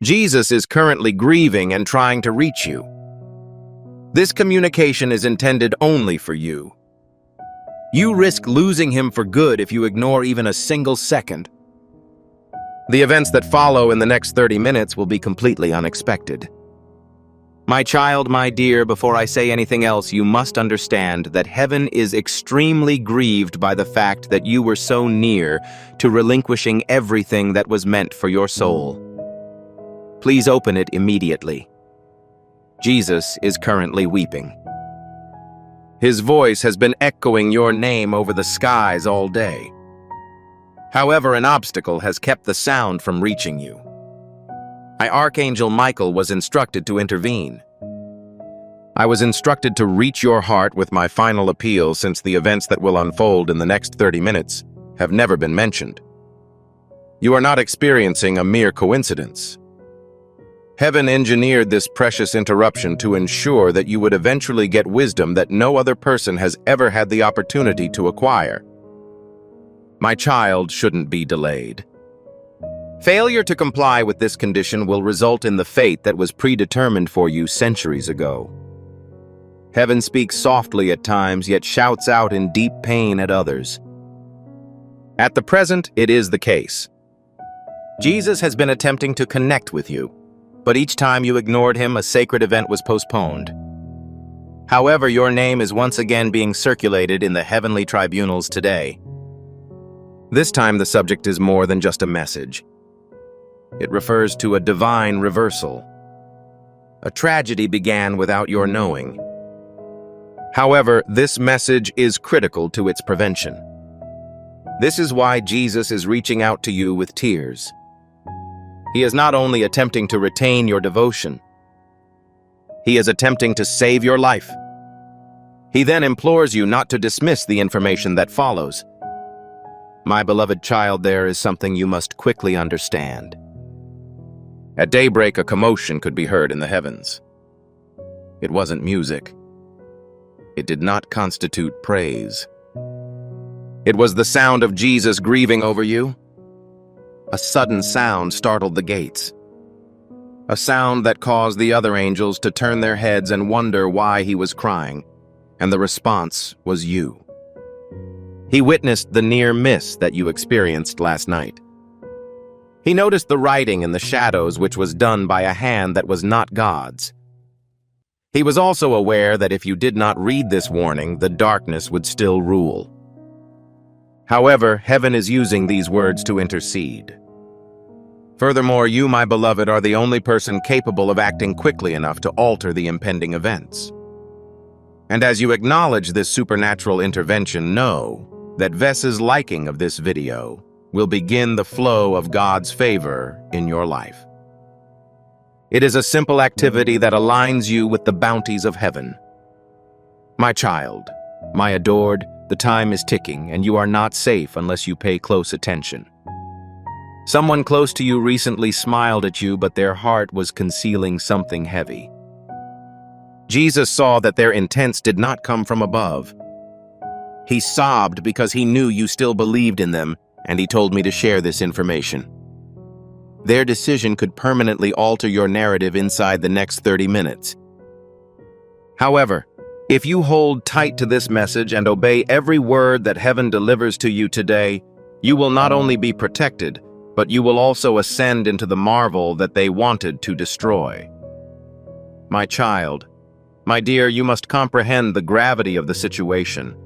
Jesus is currently grieving and trying to reach you. This communication is intended only for you. You risk losing him for good if you ignore even a single second. The events that follow in the next 30 minutes will be completely unexpected. My child, my dear, before I say anything else, you must understand that heaven is extremely grieved by the fact that you were so near to relinquishing everything that was meant for your soul. Please open it immediately. Jesus is currently weeping. His voice has been echoing your name over the skies all day. However, an obstacle has kept the sound from reaching you. My Archangel Michael was instructed to intervene. I was instructed to reach your heart with my final appeal, since the events that will unfold in the next 30 minutes have never been mentioned. You are not experiencing a mere coincidence. Heaven engineered this precious interruption to ensure that you would eventually get wisdom that no other person has ever had the opportunity to acquire. My child shouldn't be delayed. Failure to comply with this condition will result in the fate that was predetermined for you centuries ago. Heaven speaks softly at times, yet shouts out in deep pain at others. At the present, it is the case. Jesus has been attempting to connect with you, but each time you ignored him, a sacred event was postponed. However, your name is once again being circulated in the heavenly tribunals today. This time, the subject is more than just a message. It refers to a divine reversal. A tragedy began without your knowing. However, this message is critical to its prevention. This is why Jesus is reaching out to you with tears. He is not only attempting to retain your devotion, he is attempting to save your life. He then implores you not to dismiss the information that follows. My beloved child, there is something you must quickly understand. At daybreak, a commotion could be heard in the heavens. It wasn't music. It did not constitute praise. It was the sound of Jesus grieving over you. A sudden sound startled the gates. A sound that caused the other angels to turn their heads and wonder why he was crying, and the response was you. He witnessed the near miss that you experienced last night. He noticed the writing in the shadows, which was done by a hand that was not God's. He was also aware that if you did not read this warning, the darkness would still rule. However, heaven is using these words to intercede. Furthermore, you, my beloved, are the only person capable of acting quickly enough to alter the impending events. And as you acknowledge this supernatural intervention, know that Vess's liking of this video will begin the flow of God's favor in your life. It is a simple activity that aligns you with the bounties of heaven. My child, my adored, the time is ticking, and you are not safe unless you pay close attention. Someone close to you recently smiled at you, but their heart was concealing something heavy. Jesus saw that their intents did not come from above. He sobbed because he knew you still believed in them, and he told me to share this information. Their decision could permanently alter your narrative inside the next 30 minutes. However, if you hold tight to this message and obey every word that heaven delivers to you today, you will not only be protected, but you will also ascend into the marvel that they wanted to destroy. My child, my dear, you must comprehend the gravity of the situation.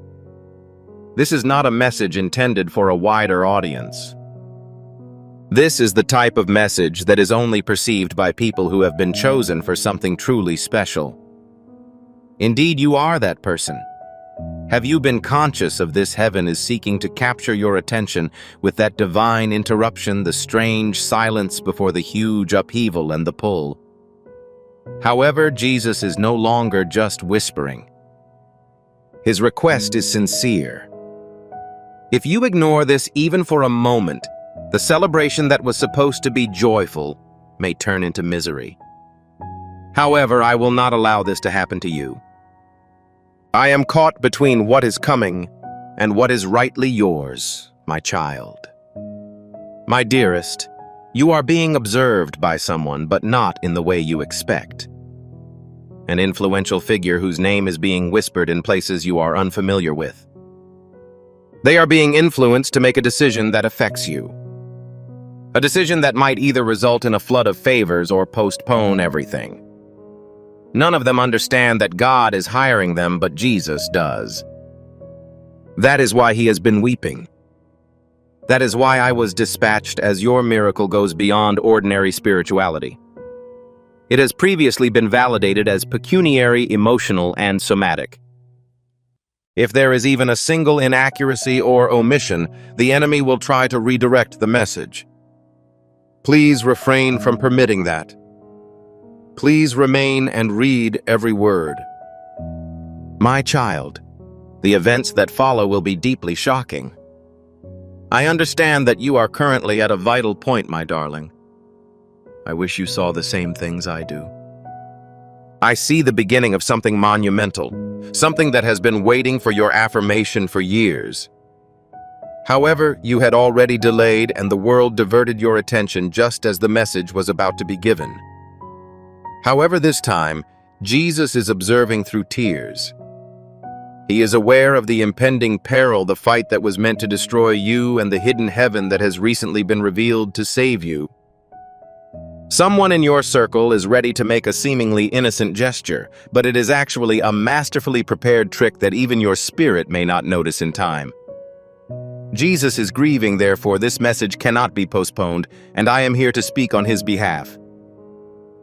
This is not a message intended for a wider audience. This is the type of message that is only perceived by people who have been chosen for something truly special. Indeed, you are that person. Have you been conscious of this? Heaven is seeking to capture your attention with that divine interruption, the strange silence before the huge upheaval and the pull. However, Jesus is no longer just whispering. His request is sincere. If you ignore this even for a moment, the celebration that was supposed to be joyful may turn into misery. However, I will not allow this to happen to you. I am caught between what is coming and what is rightly yours, my child. My dearest, You are being observed by someone, but not in the way you expect. An influential figure whose name is being whispered in places you are unfamiliar with. They are being influenced to make a decision that affects you. A decision that might either result in a flood of favors or postpone everything. None of them understand that God is hiring them, but Jesus does. That is why he has been weeping. That is why I was dispatched, as your miracle goes beyond ordinary spirituality. It has previously been validated as pecuniary, emotional, and somatic. If there is even a single inaccuracy or omission, the enemy will try to redirect the message. Please refrain from permitting that. Please remain and read every word. My child, the events that follow will be deeply shocking. I understand that you are currently at a vital point, my darling. I wish you saw the same things I do. I see the beginning of something monumental, something that has been waiting for your affirmation for years. However, you had already delayed, and the world diverted your attention just as the message was about to be given. However, this time, Jesus is observing through tears. He is aware of the impending peril, the fight that was meant to destroy you, and the hidden heaven that has recently been revealed to save you. Someone in your circle is ready to make a seemingly innocent gesture, but it is actually a masterfully prepared trick that even your spirit may not notice in time. Jesus is grieving, therefore this message cannot be postponed, and I am here to speak on his behalf.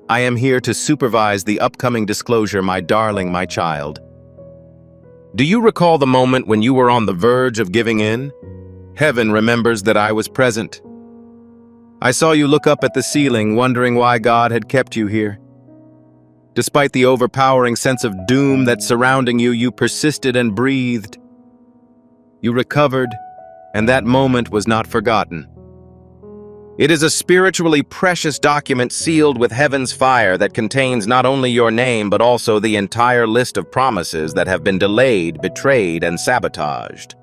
I am here to supervise the upcoming disclosure, my darling, my child. Do you recall the moment when you were on the verge of giving in? Heaven remembers that I was present. I saw you look up at the ceiling, wondering why God had kept you here. Despite the overpowering sense of doom that's surrounding you, you persisted and breathed. You recovered, and that moment was not forgotten. It is a spiritually precious document sealed with heaven's fire that contains not only your name but also the entire list of promises that have been delayed, betrayed, and sabotaged.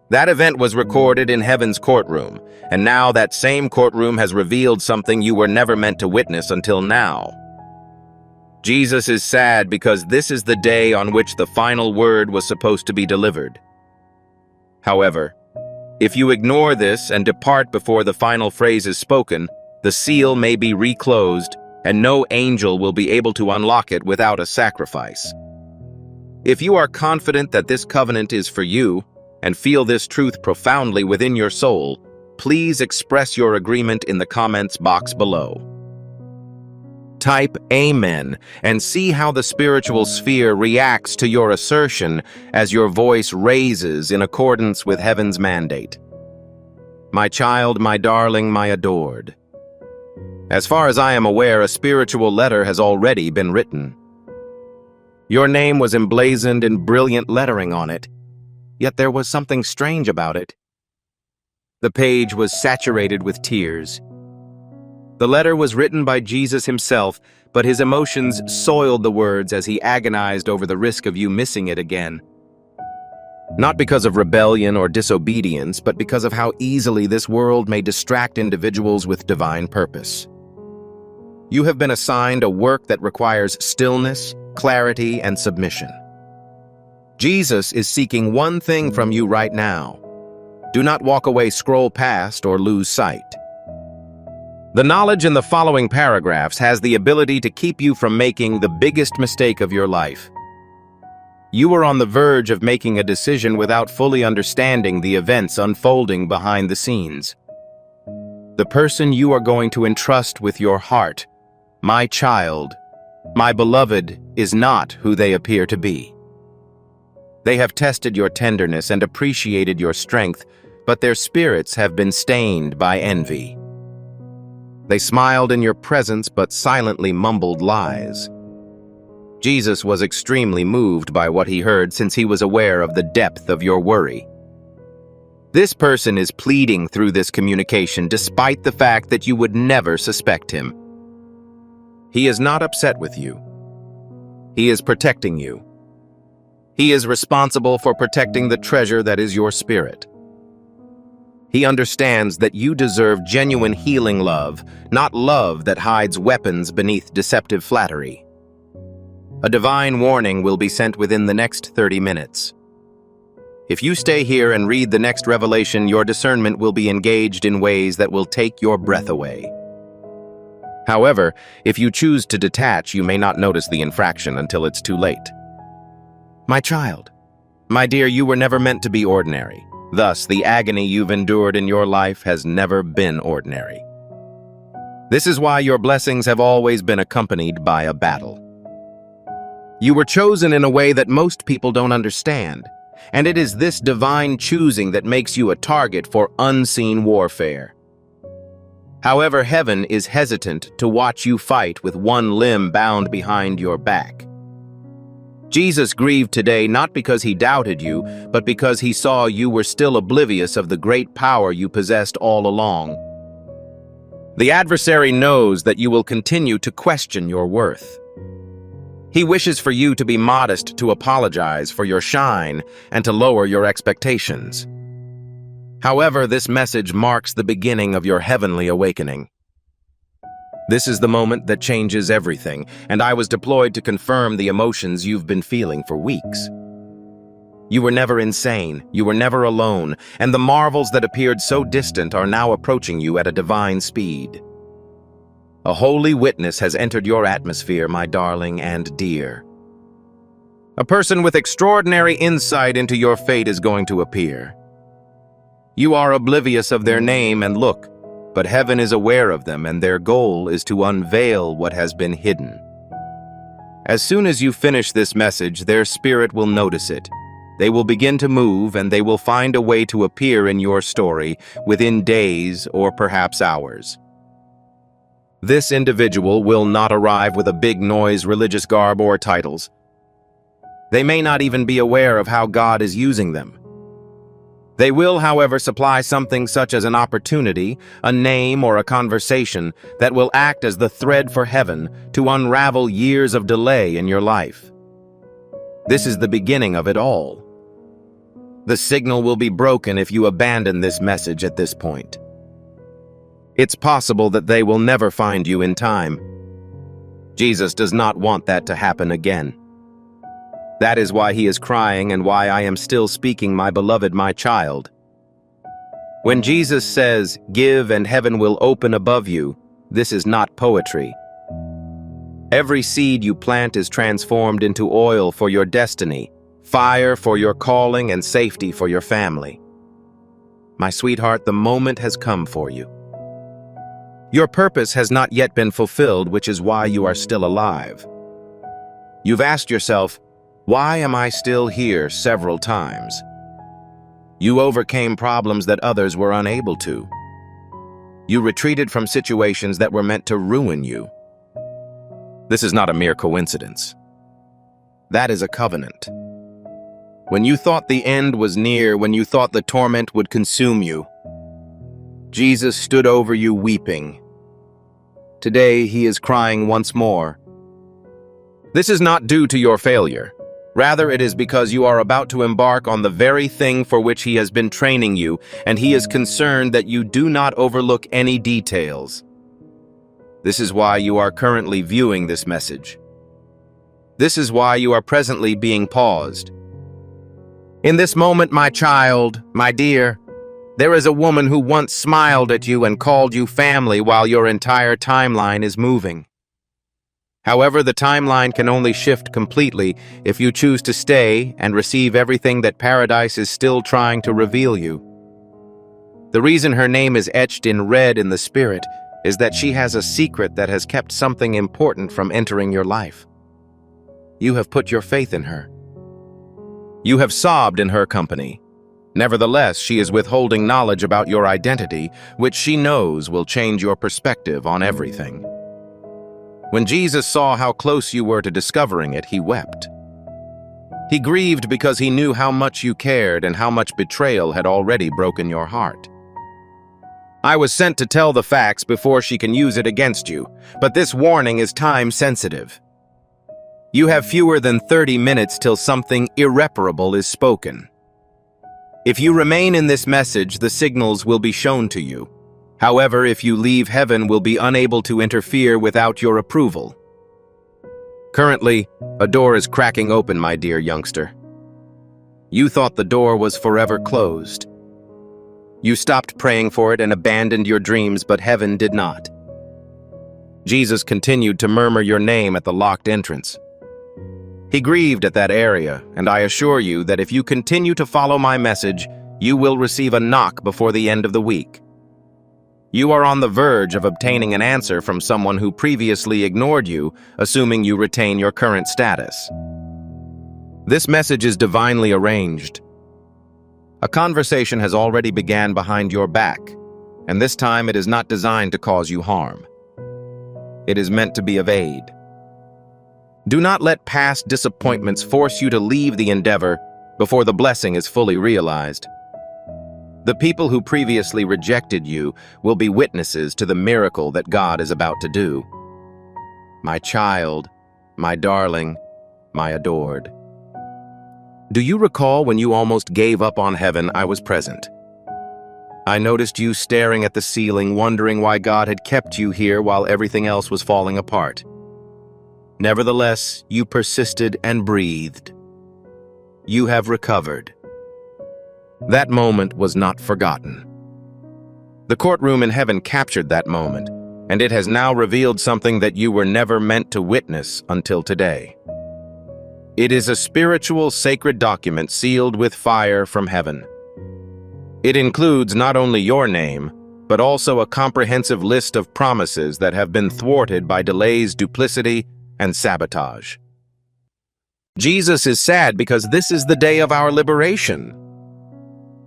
That event was recorded in heaven's courtroom, and now that same courtroom has revealed something you were never meant to witness until now. Jesus is sad because this is the day on which the final word was supposed to be delivered. However, if you ignore this and depart before the final phrase is spoken, the seal may be reclosed, and no angel will be able to unlock it without a sacrifice. If you are confident that this covenant is for you, and feel this truth profoundly within your soul, please express your agreement in the comments box below. Type Amen and see how the spiritual sphere reacts to your assertion as your voice raises in accordance with heaven's mandate. My child, my darling, my adored. As far as I am aware, a spiritual letter has already been written. Your name was emblazoned in brilliant lettering on it, yet there was something strange about it. The page was saturated with tears. The letter was written by Jesus himself, but his emotions soiled the words as he agonized over the risk of you missing it again. Not because of rebellion or disobedience, but because of how easily this world may distract individuals with divine purpose. You have been assigned a work that requires stillness, clarity, and submission. Jesus is seeking one thing from you right now. Do not walk away, scroll past, or lose sight. The knowledge in the following paragraphs has the ability to keep you from making the biggest mistake of your life. You are on the verge of making a decision without fully understanding the events unfolding behind the scenes. The person you are going to entrust with your heart, my child, my beloved, is not who they appear to be. They have tested your tenderness and appreciated your strength, but their spirits have been stained by envy. They smiled in your presence but silently mumbled lies. Jesus was extremely moved by what he heard since he was aware of the depth of your worry. This person is pleading through this communication despite the fact that you would never suspect him. He is not upset with you. He is protecting you. He is responsible for protecting the treasure that is your spirit. He understands that you deserve genuine healing love, not love that hides weapons beneath deceptive flattery. A divine warning will be sent within the next 30 minutes. If you stay here and read the next revelation, your discernment will be engaged in ways that will take your breath away. However, if you choose to detach, you may not notice the infraction until it's too late. My child, my dear, you were never meant to be ordinary. Thus, the agony you've endured in your life has never been ordinary. This is why your blessings have always been accompanied by a battle. You were chosen in a way that most people don't understand, and it is this divine choosing that makes you a target for unseen warfare. However, heaven is hesitant to watch you fight with one limb bound behind your back. Jesus grieved today not because he doubted you, but because he saw you were still oblivious of the great power you possessed all along. The adversary knows that you will continue to question your worth. He wishes for you to be modest, to apologize for your shine, and to lower your expectations. However, this message marks the beginning of your heavenly awakening. This is the moment that changes everything, and I was deployed to confirm the emotions you've been feeling for weeks. You were never insane, you were never alone, and the marvels that appeared so distant are now approaching you at a divine speed. A holy witness has entered your atmosphere, my darling and dear. A person with extraordinary insight into your fate is going to appear. You are oblivious of their name and look, but heaven is aware of them, and their goal is to unveil what has been hidden. As soon as you finish this message, their spirit will notice it. They will begin to move, and they will find a way to appear in your story within days or perhaps hours. This individual will not arrive with a big noise, religious garb, or titles. They may not even be aware of how God is using them. They will, however, supply something such as an opportunity, a name, or a conversation that will act as the thread for heaven to unravel years of delay in your life. This is the beginning of it all. The signal will be broken if you abandon this message at this point. It's possible that they will never find you in time. Jesus does not want that to happen again. That is why he is crying and why I am still speaking, my beloved, my child. When Jesus says, "Give and heaven will open above you," this is not poetry. Every seed you plant is transformed into oil for your destiny, fire for your calling, and safety for your family. My sweetheart, the moment has come for you. Your purpose has not yet been fulfilled, which is why you are still alive. You've asked yourself, "Why am I still here?" several times. You overcame problems that others were unable to. You retreated from situations that were meant to ruin you. This is not a mere coincidence. That is a covenant. When you thought the end was near, when you thought the torment would consume you, Jesus stood over you weeping. Today, he is crying once more. This is not due to your failure. Rather, it is because you are about to embark on the very thing for which he has been training you, and he is concerned that you do not overlook any details. This is why you are currently viewing this message. This is why you are presently being paused. In this moment, my child, my dear, there is a woman who once smiled at you and called you family while your entire timeline is moving. However, the timeline can only shift completely if you choose to stay and receive everything that paradise is still trying to reveal you. The reason her name is etched in red in the spirit is that she has a secret that has kept something important from entering your life. You have put your faith in her. You have sobbed in her company. Nevertheless, she is withholding knowledge about your identity, which she knows will change your perspective on everything. When Jesus saw how close you were to discovering it, he wept. He grieved because he knew how much you cared and how much betrayal had already broken your heart. I was sent to tell the facts before she can use it against you, but this warning is time-sensitive. You have fewer than 30 minutes till something irreparable is spoken. If you remain in this message, the signals will be shown to you. However, if you leave, heaven will be unable to interfere without your approval. Currently, a door is cracking open, my dear youngster. You thought the door was forever closed. You stopped praying for it and abandoned your dreams, but heaven did not. Jesus continued to murmur your name at the locked entrance. He grieved at that area, and I assure you that if you continue to follow my message, you will receive a knock before the end of the week. You are on the verge of obtaining an answer from someone who previously ignored you, assuming you retain your current status. This message is divinely arranged. A conversation has already begun behind your back, and this time it is not designed to cause you harm. It is meant to be of aid. Do not let past disappointments force you to leave the endeavor before the blessing is fully realized. The people who previously rejected you will be witnesses to the miracle that God is about to do. My child, my darling, my adored. Do you recall when you almost gave up on heaven? I was present. I noticed you staring at the ceiling, wondering why God had kept you here while everything else was falling apart. Nevertheless, you persisted and breathed. You have recovered. That moment was not forgotten. The courtroom in heaven captured that moment, and it has now revealed something that you were never meant to witness until today. It is a spiritual, sacred document sealed with fire from heaven. It includes not only your name, but also a comprehensive list of promises that have been thwarted by delays, duplicity, and sabotage. Jesus is sad because this is the day of our liberation.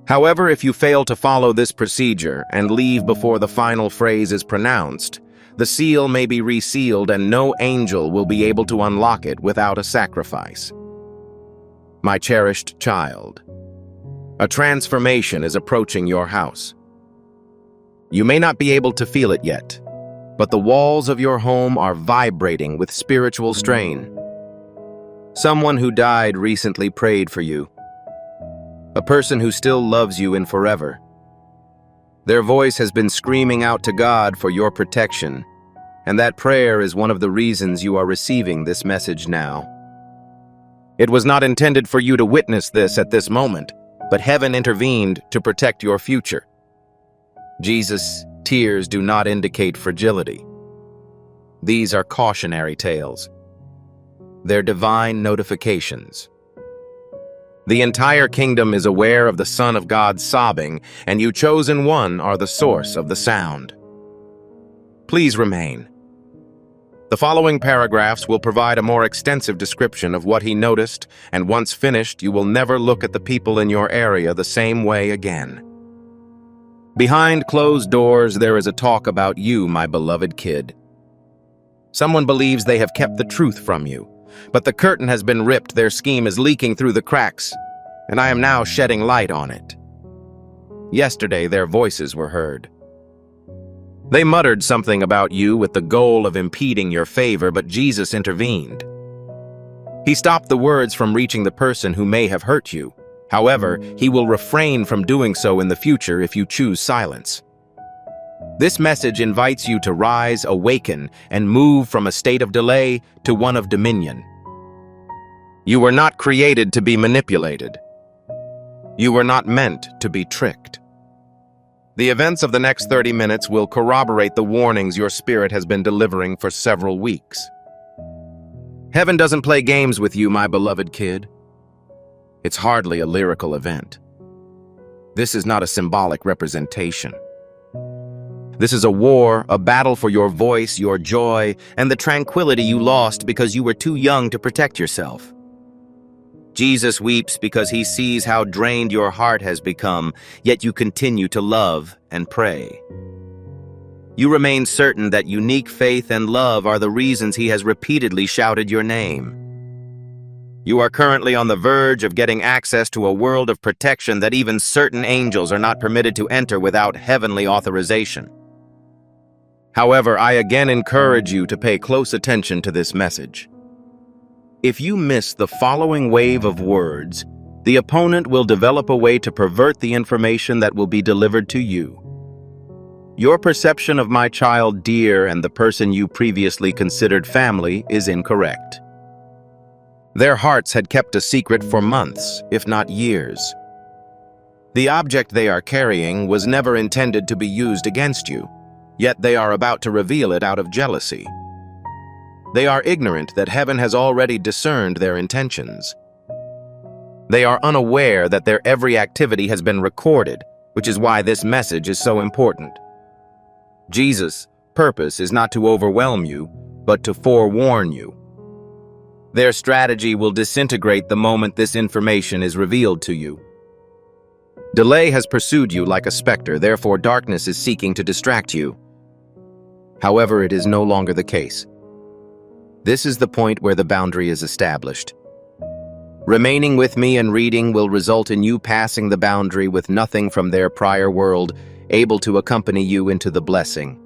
However, if you fail to follow this procedure and leave before the final phrase is pronounced, the seal may be resealed and no angel will be able to unlock it without a sacrifice. My cherished child, a transformation is approaching your house. You may not be able to feel it yet, but the walls of your home are vibrating with spiritual strain. Someone who died recently prayed for you. A person who still loves you in forever. Their voice has been screaming out to God for your protection, and that prayer is one of the reasons you are receiving this message now. It was not intended for you to witness this at this moment, but heaven intervened to protect your future. Jesus' tears do not indicate fragility. These are cautionary tales. They're divine notifications. The entire kingdom is aware of the Son of God sobbing, and you chosen one are the source of the sound. Please remain. The following paragraphs will provide a more extensive description of what he noticed, and once finished, you will never look at the people in your area the same way again. Behind closed doors, there is a talk about you, my beloved kid. Someone believes they have kept the truth from you, but the curtain has been ripped, their scheme is leaking through the cracks, and I am now shedding light on it. Yesterday, their voices were heard. They muttered something about you with the goal of impeding your favor, but Jesus intervened. He stopped the words from reaching the person who may have hurt you. However, he will refrain from doing so in the future if you choose silence. This message invites you to rise, awaken, and move from a state of delay to one of dominion. You were not created to be manipulated. You were not meant to be tricked. The events of the next 30 minutes will corroborate the warnings your spirit has been delivering for several weeks. Heaven doesn't play games with you, my beloved kid. It's hardly a lyrical event. This is not a symbolic representation. This is a war, a battle for your voice, your joy, and the tranquility you lost because you were too young to protect yourself. Jesus weeps because he sees how drained your heart has become, yet you continue to love and pray. You remain certain that unique faith and love are the reasons he has repeatedly shouted your name. You are currently on the verge of getting access to a world of protection that even certain angels are not permitted to enter without heavenly authorization. However, I again encourage you to pay close attention to this message. If you miss the following wave of words, The opponent will develop a way to pervert the information that will be delivered to you. Your perception of my child dear and the person you previously considered family is incorrect. Their hearts had kept a secret for months, if not years. The object they are carrying was never intended to be used against you, yet they are about to reveal it out of jealousy. They are ignorant that heaven has already discerned their intentions. They are unaware that their every activity has been recorded, which is why this message is so important. Jesus' purpose is not to overwhelm you, but to forewarn you. Their strategy will disintegrate the moment this information is revealed to you. Delay has pursued you like a specter, therefore darkness is seeking to distract you. However, it is no longer the case. This is the point where the boundary is established. Remaining with me and reading will result in you passing the boundary with nothing from their prior world able to accompany you into the blessing.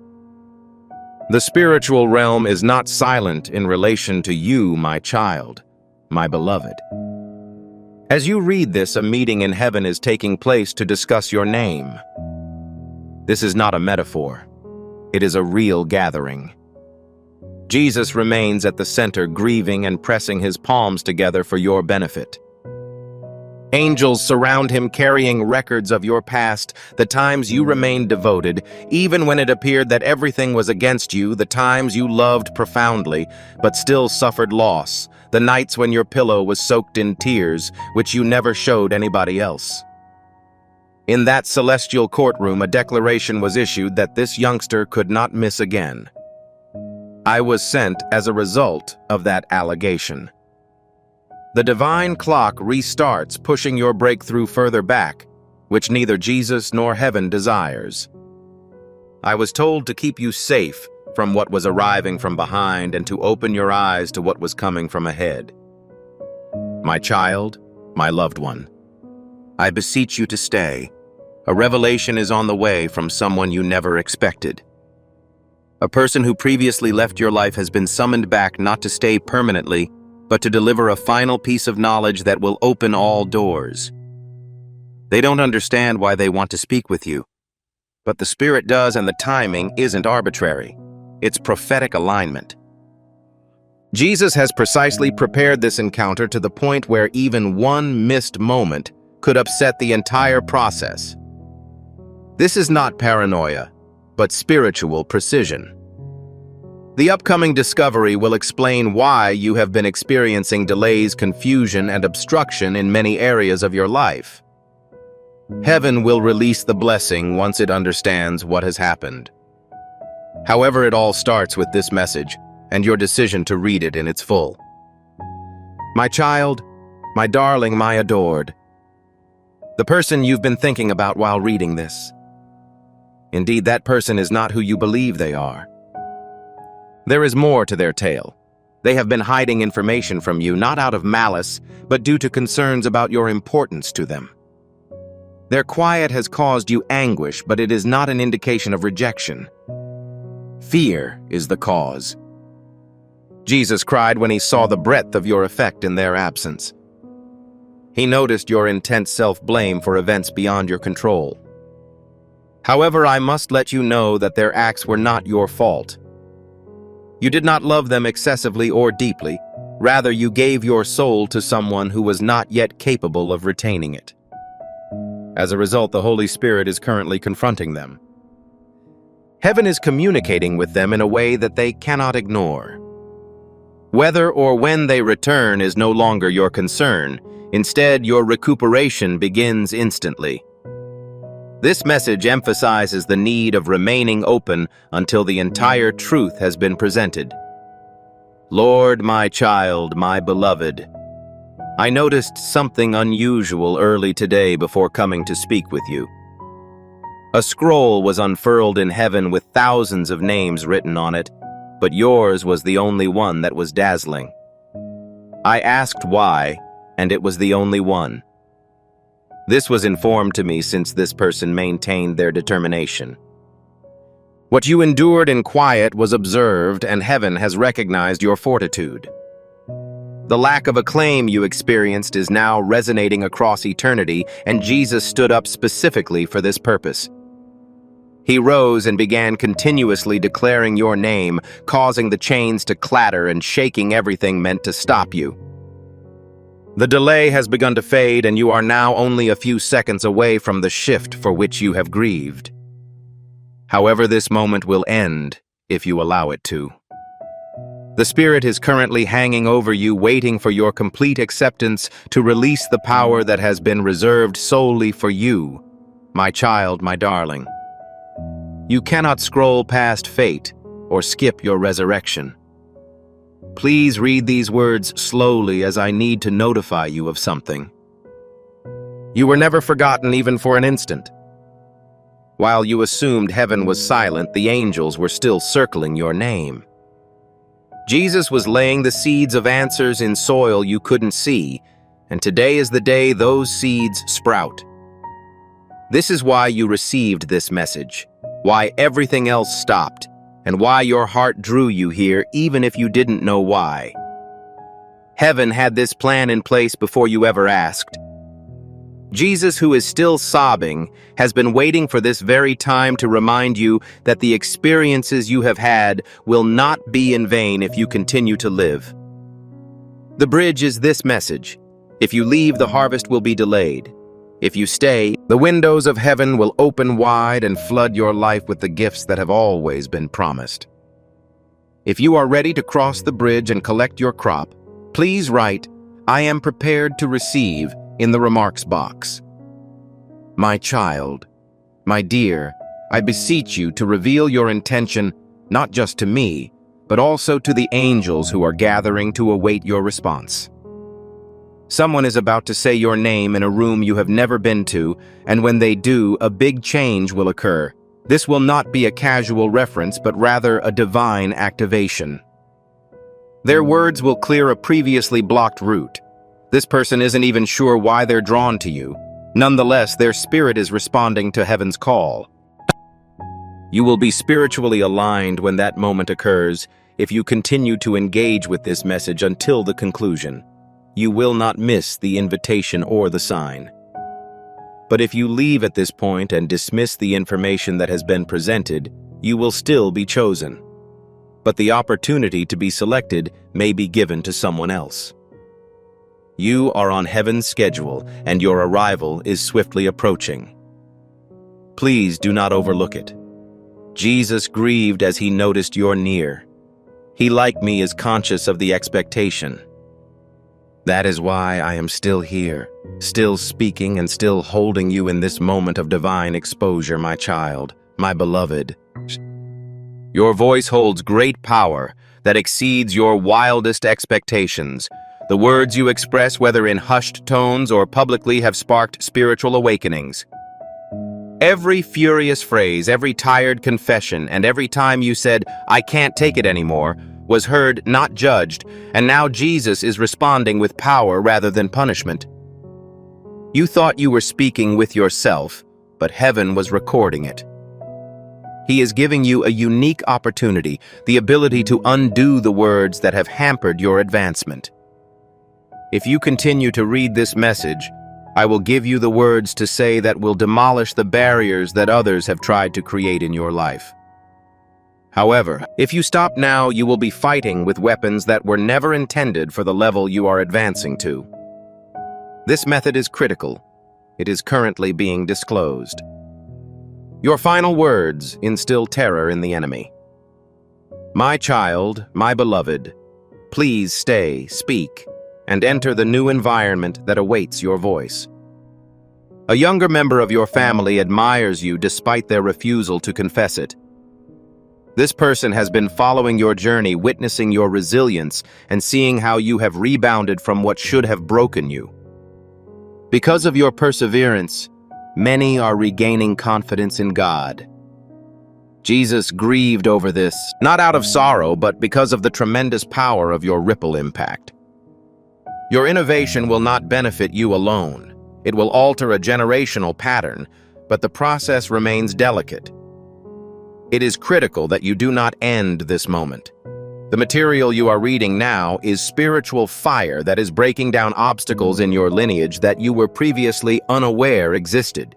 The spiritual realm is not silent in relation to you, my child, my beloved. As you read this, a meeting in heaven is taking place to discuss your name. This is not a metaphor. It is a real gathering. Jesus remains at the center, grieving and pressing his palms together for your benefit. Angels surround him, carrying records of your past, the times you remained devoted, even when it appeared that everything was against you, the times you loved profoundly, but still suffered loss, the nights when your pillow was soaked in tears, which you never showed anybody else. In that celestial courtroom, a declaration was issued that this youngster could not miss again. I was sent as a result of that allegation. The divine clock restarts, pushing your breakthrough further back, which neither Jesus nor heaven desires. I was told to keep you safe from what was arriving from behind and to open your eyes to what was coming from ahead. My child, my loved one, I beseech you to stay. A revelation is on the way from someone you never expected. A person who previously left your life has been summoned back not to stay permanently, but to deliver a final piece of knowledge that will open all doors. They don't understand why they want to speak with you, but the Spirit does, and the timing isn't arbitrary. It's prophetic alignment. Jesus has precisely prepared this encounter to the point where even one missed moment could upset the entire process. This is not paranoia, but spiritual precision. The upcoming discovery will explain why you have been experiencing delays, confusion, and obstruction in many areas of your life. Heaven will release the blessing once it understands what has happened. However, it all starts with this message and your decision to read it in its full. My child, my darling, my adored, the person you've been thinking about while reading this. Indeed, that person is not who you believe they are. There is more to their tale. They have been hiding information from you, not out of malice, but due to concerns about your importance to them. Their quiet has caused you anguish, but it is not an indication of rejection. Fear is the cause. Jesus cried when he saw the breadth of your effect in their absence. He noticed your intense self-blame for events beyond your control. However, I must let you know that their acts were not your fault. You did not love them excessively or deeply. Rather, you gave your soul to someone who was not yet capable of retaining it. As a result, the Holy Spirit is currently confronting them. Heaven is communicating with them in a way that they cannot ignore. Whether or when they return is no longer your concern. Instead, your recuperation begins instantly. This message emphasizes the need of remaining open until the entire truth has been presented. Lord, my child, my beloved, I noticed something unusual early today before coming to speak with you. A scroll was unfurled in heaven with thousands of names written on it, but yours was the only one that was dazzling. I asked why, and it was the only one. This was informed to me since this person maintained their determination. What you endured in quiet was observed, and heaven has recognized your fortitude. The lack of acclaim you experienced is now resonating across eternity, and Jesus stood up specifically for this purpose. He rose and began continuously declaring your name, causing the chains to clatter and shaking everything meant to stop you. The delay has begun to fade, and you are now only a few seconds away from the shift for which you have grieved. However, this moment will end if you allow it to. The Spirit is currently hanging over you, waiting for your complete acceptance to release the power that has been reserved solely for you, my child, my darling. You cannot scroll past fate or skip your resurrection. Please read these words slowly, as I need to notify you of something. You were never forgotten, even for an instant. While you assumed heaven was silent, the angels were still circling your name. Jesus was laying the seeds of answers in soil you couldn't see, and today is the day those seeds sprout. This is why you received this message, why everything else stopped, and why your heart drew you here even if you didn't know why. Heaven had this plan in place before you ever asked. Jesus, who is still sobbing, has been waiting for this very time to remind you that the experiences you have had will not be in vain if you continue to live. The bridge is this message: if you leave, the harvest will be delayed. If you stay, the windows of heaven will open wide and flood your life with the gifts that have always been promised. If you are ready to cross the bridge and collect your crop, please write, "I am prepared to receive," in the remarks box. My child, my dear, I beseech you to reveal your intention not just to me, but also to the angels who are gathering to await your response. Someone is about to say your name in a room you have never been to, and when they do, a big change will occur. This will not be a casual reference, but rather a divine activation. Their words will clear a previously blocked route. This person isn't even sure why they're drawn to you. Nonetheless, their spirit is responding to heaven's call. You will be spiritually aligned when that moment occurs if you continue to engage with this message until the conclusion. You will not miss the invitation or the sign. But if you leave at this point and dismiss the information that has been presented, you will still be chosen. But the opportunity to be selected may be given to someone else. You are on heaven's schedule, and your arrival is swiftly approaching. Please do not overlook it. Jesus grieved as he noticed you're near. He, like me, is conscious of the expectation. That is why I am still here, still speaking and still holding you in this moment of divine exposure, my child, my beloved. Your voice holds great power that exceeds your wildest expectations. The words you express, whether in hushed tones or publicly, have sparked spiritual awakenings. Every furious phrase, every tired confession, and every time you said, "I can't take it anymore," was heard, not judged, and now Jesus is responding with power rather than punishment. You thought you were speaking with yourself, but heaven was recording it. He is giving you a unique opportunity, the ability to undo the words that have hampered your advancement. If you continue to read this message, I will give you the words to say that will demolish the barriers that others have tried to create in your life. However, if you stop now, you will be fighting with weapons that were never intended for the level you are advancing to. This method is critical. It is currently being disclosed. Your final words instill terror in the enemy. My child, my beloved, please stay, speak, and enter the new environment that awaits your voice. A younger member of your family admires you despite their refusal to confess it. This person has been following your journey, witnessing your resilience, and seeing how you have rebounded from what should have broken you. Because of your perseverance, many are regaining confidence in God. Jesus grieved over this, not out of sorrow, but because of the tremendous power of your ripple impact. Your innovation will not benefit you alone. It will alter a generational pattern, but the process remains delicate. It is critical that you do not end this moment. The material you are reading now is spiritual fire that is breaking down obstacles in your lineage that you were previously unaware existed.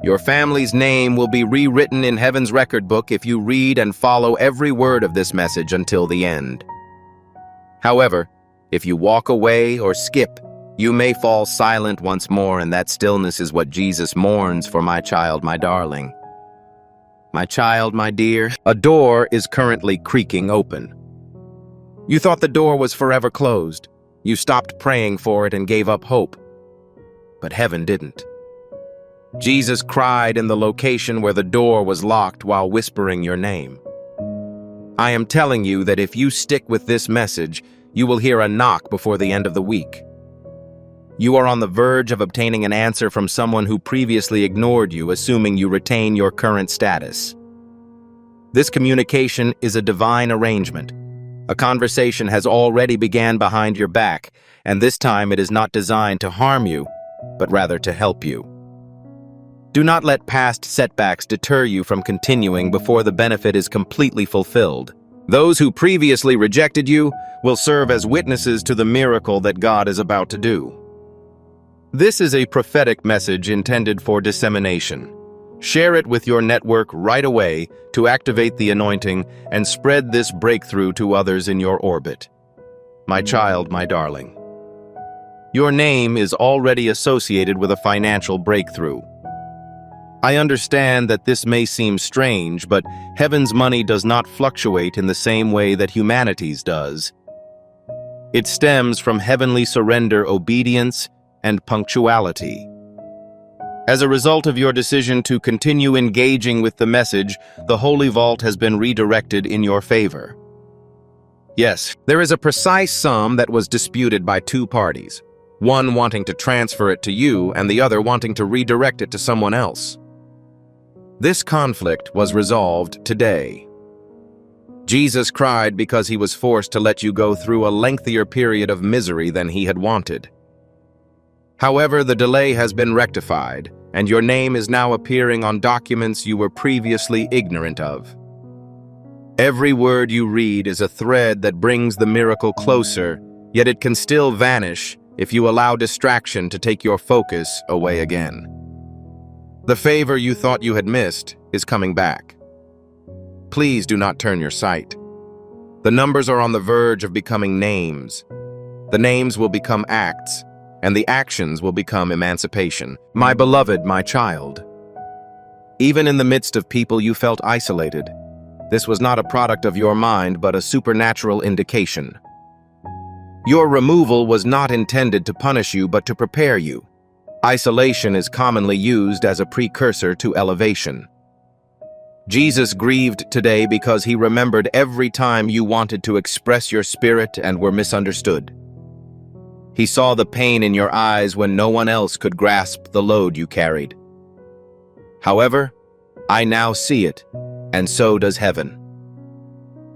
Your family's name will be rewritten in heaven's record book if you read and follow every word of this message until the end. However, if you walk away or skip, you may fall silent once more, and that stillness is what Jesus mourns for. My child, my darling. My child, my dear, a door is currently creaking open. You thought the door was forever closed. You stopped praying for it and gave up hope. But heaven didn't. Jesus cried in the location where the door was locked while whispering your name. I am telling you that if you stick with this message, you will hear a knock before the end of the week. You are on the verge of obtaining an answer from someone who previously ignored you, assuming you retain your current status. This communication is a divine arrangement. A conversation has already begun behind your back, and this time it is not designed to harm you, but rather to help you. Do not let past setbacks deter you from continuing before the benefit is completely fulfilled. Those who previously rejected you will serve as witnesses to the miracle that God is about to do. This is a prophetic message intended for dissemination. Share it with your network right away to activate the anointing and spread this breakthrough to others in your orbit. My child, my darling. Your name is already associated with a financial breakthrough. I understand that this may seem strange, but heaven's money does not fluctuate in the same way that humanity's does. It stems from heavenly surrender, obedience, and punctuality. As a result of your decision to continue engaging with the message, the Holy Vault has been redirected in your favor. Yes, there is a precise sum that was disputed by two parties, one wanting to transfer it to you and the other wanting to redirect it to someone else. This conflict was resolved today. Jesus cried because he was forced to let you go through a lengthier period of misery than he had wanted. However, the delay has been rectified, and your name is now appearing on documents you were previously ignorant of. Every word you read is a thread that brings the miracle closer, yet it can still vanish if you allow distraction to take your focus away again. The favor you thought you had missed is coming back. Please do not turn your sight. The numbers are on the verge of becoming names. The names will become acts, and the actions will become emancipation. My beloved, my child. Even in the midst of people you felt isolated, this was not a product of your mind, but a supernatural indication. Your removal was not intended to punish you, but to prepare you. Isolation is commonly used as a precursor to elevation. Jesus grieved today because he remembered every time you wanted to express your spirit and were misunderstood. He saw the pain in your eyes when no one else could grasp the load you carried. However, I now see it, and so does heaven.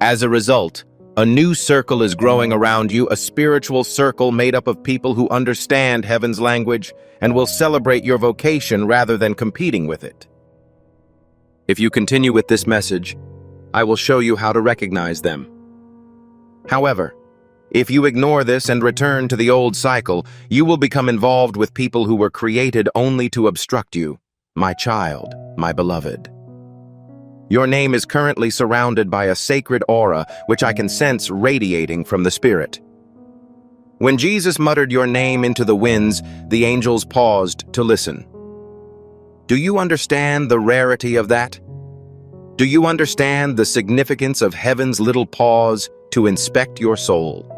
As a result, a new circle is growing around you, a spiritual circle made up of people who understand heaven's language and will celebrate your vocation rather than competing with it. If you continue with this message, I will show you how to recognize them. However, if you ignore this and return to the old cycle, you will become involved with people who were created only to obstruct you. My child, my beloved. Your name is currently surrounded by a sacred aura which I can sense radiating from the Spirit. When Jesus muttered your name into the winds, the angels paused to listen. Do you understand the rarity of that? Do you understand the significance of heaven's little pause to inspect your soul?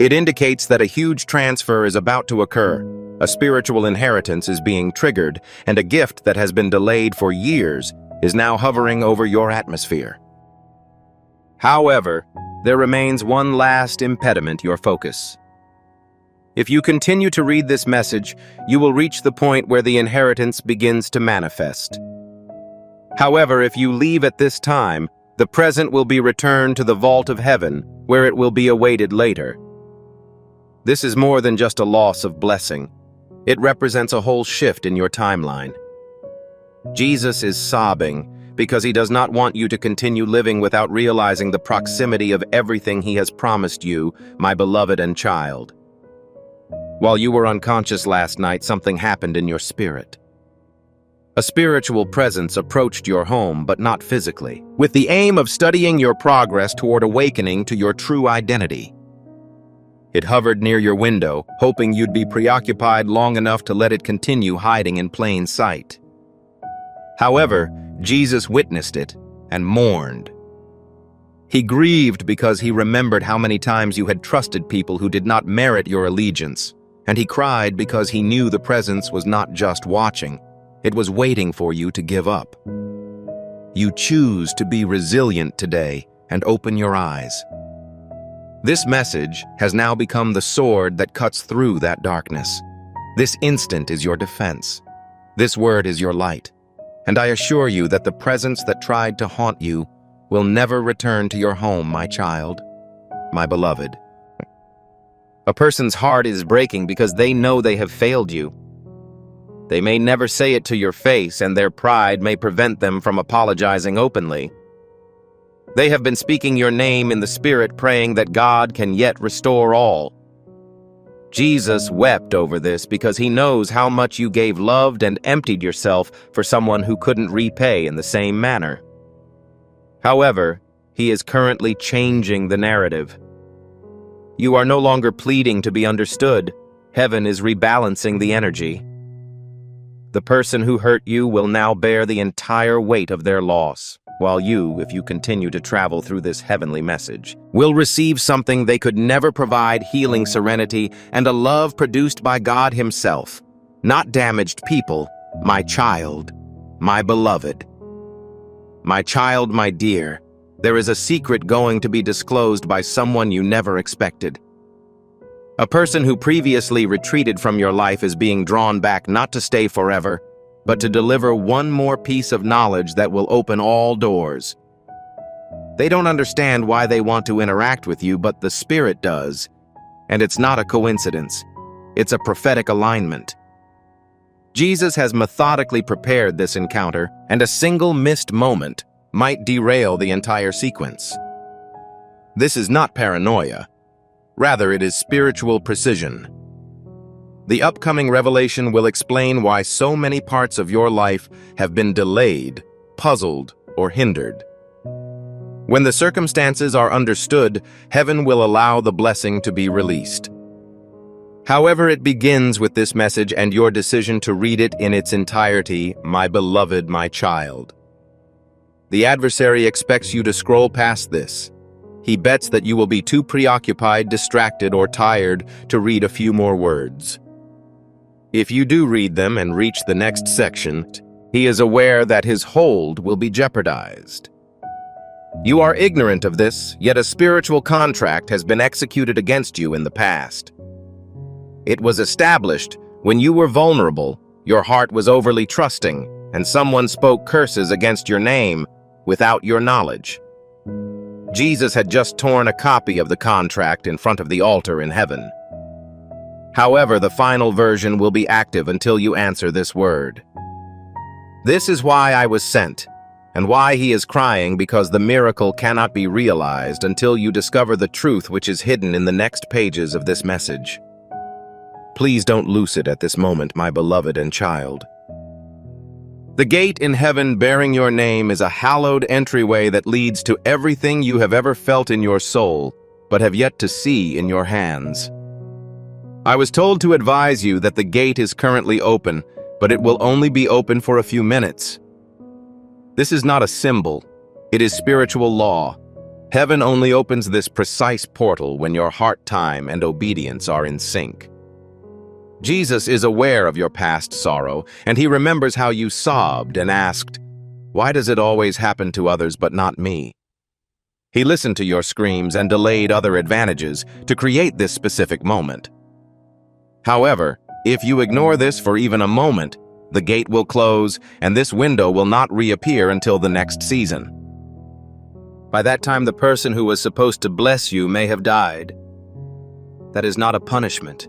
It indicates that a huge transfer is about to occur, a spiritual inheritance is being triggered, and a gift that has been delayed for years is now hovering over your atmosphere. However, there remains one last impediment: your focus. If you continue to read this message, you will reach the point where the inheritance begins to manifest. However, if you leave at this time, the present will be returned to the vault of heaven, where it will be awaited later. This is more than just a loss of blessing. It represents a whole shift in your timeline. Jesus is sobbing because he does not want you to continue living without realizing the proximity of everything he has promised you, my beloved and child. While you were unconscious last night, something happened in your spirit. A spiritual presence approached your home, but not physically, with the aim of studying your progress toward awakening to your true identity. It hovered near your window, hoping you'd be preoccupied long enough to let it continue hiding in plain sight. However, Jesus witnessed it and mourned. He grieved because he remembered how many times you had trusted people who did not merit your allegiance, and he cried because he knew the presence was not just watching, it was waiting for you to give up. You choose to be resilient today and open your eyes. This message has now become the sword that cuts through that darkness. This instant is your defense. This word is your light. And I assure you that the presence that tried to haunt you will never return to your home, my child, my beloved. A person's heart is breaking because they know they have failed you. They may never say it to your face, and their pride may prevent them from apologizing openly. They have been speaking your name in the Spirit, praying that God can yet restore all. Jesus wept over this because he knows how much you gave, loved, and emptied yourself for someone who couldn't repay in the same manner. However, he is currently changing the narrative. You are no longer pleading to be understood. Heaven is rebalancing the energy. The person who hurt you will now bear the entire weight of their loss, while you, if you continue to travel through this heavenly message, will receive something they could never provide: healing, serenity, and a love produced by God himself. Not damaged people, my child, my beloved. My child, my dear, there is a secret going to be disclosed by someone you never expected. A person who previously retreated from your life is being drawn back, not to stay forever, but to deliver one more piece of knowledge that will open all doors. They don't understand why they want to interact with you, but the Spirit does. And it's not a coincidence. It's a prophetic alignment. Jesus has methodically prepared this encounter, and a single missed moment might derail the entire sequence. This is not paranoia. Rather, it is spiritual precision. The upcoming revelation will explain why so many parts of your life have been delayed, puzzled, or hindered. When the circumstances are understood, heaven will allow the blessing to be released. However, it begins with this message and your decision to read it in its entirety, my beloved, my child. The adversary expects you to scroll past this. He bets that you will be too preoccupied, distracted, or tired to read a few more words. If you do read them and reach the next section, he is aware that his hold will be jeopardized. You are ignorant of this, yet a spiritual contract has been executed against you in the past. It was established when you were vulnerable, your heart was overly trusting, and someone spoke curses against your name without your knowledge. Jesus had just torn a copy of the contract in front of the altar in heaven. However, the final version will be active until you answer this word. This is why I was sent, and why he is crying, because the miracle cannot be realized until you discover the truth which is hidden in the next pages of this message. Please don't lose it at this moment, my beloved and child. The gate in heaven bearing your name is a hallowed entryway that leads to everything you have ever felt in your soul, but have yet to see in your hands. I was told to advise you that the gate is currently open, but it will only be open for a few minutes. This is not a symbol. It is spiritual law. Heaven only opens this precise portal when your heart time and obedience are in sync. Jesus is aware of your past sorrow, and he remembers how you sobbed and asked, "Why does it always happen to others but not me?" He listened to your screams and delayed other advantages to create this specific moment. However, if you ignore this for even a moment, the gate will close, and this window will not reappear until the next season. By that time, the person who was supposed to bless you may have died. That is not a punishment.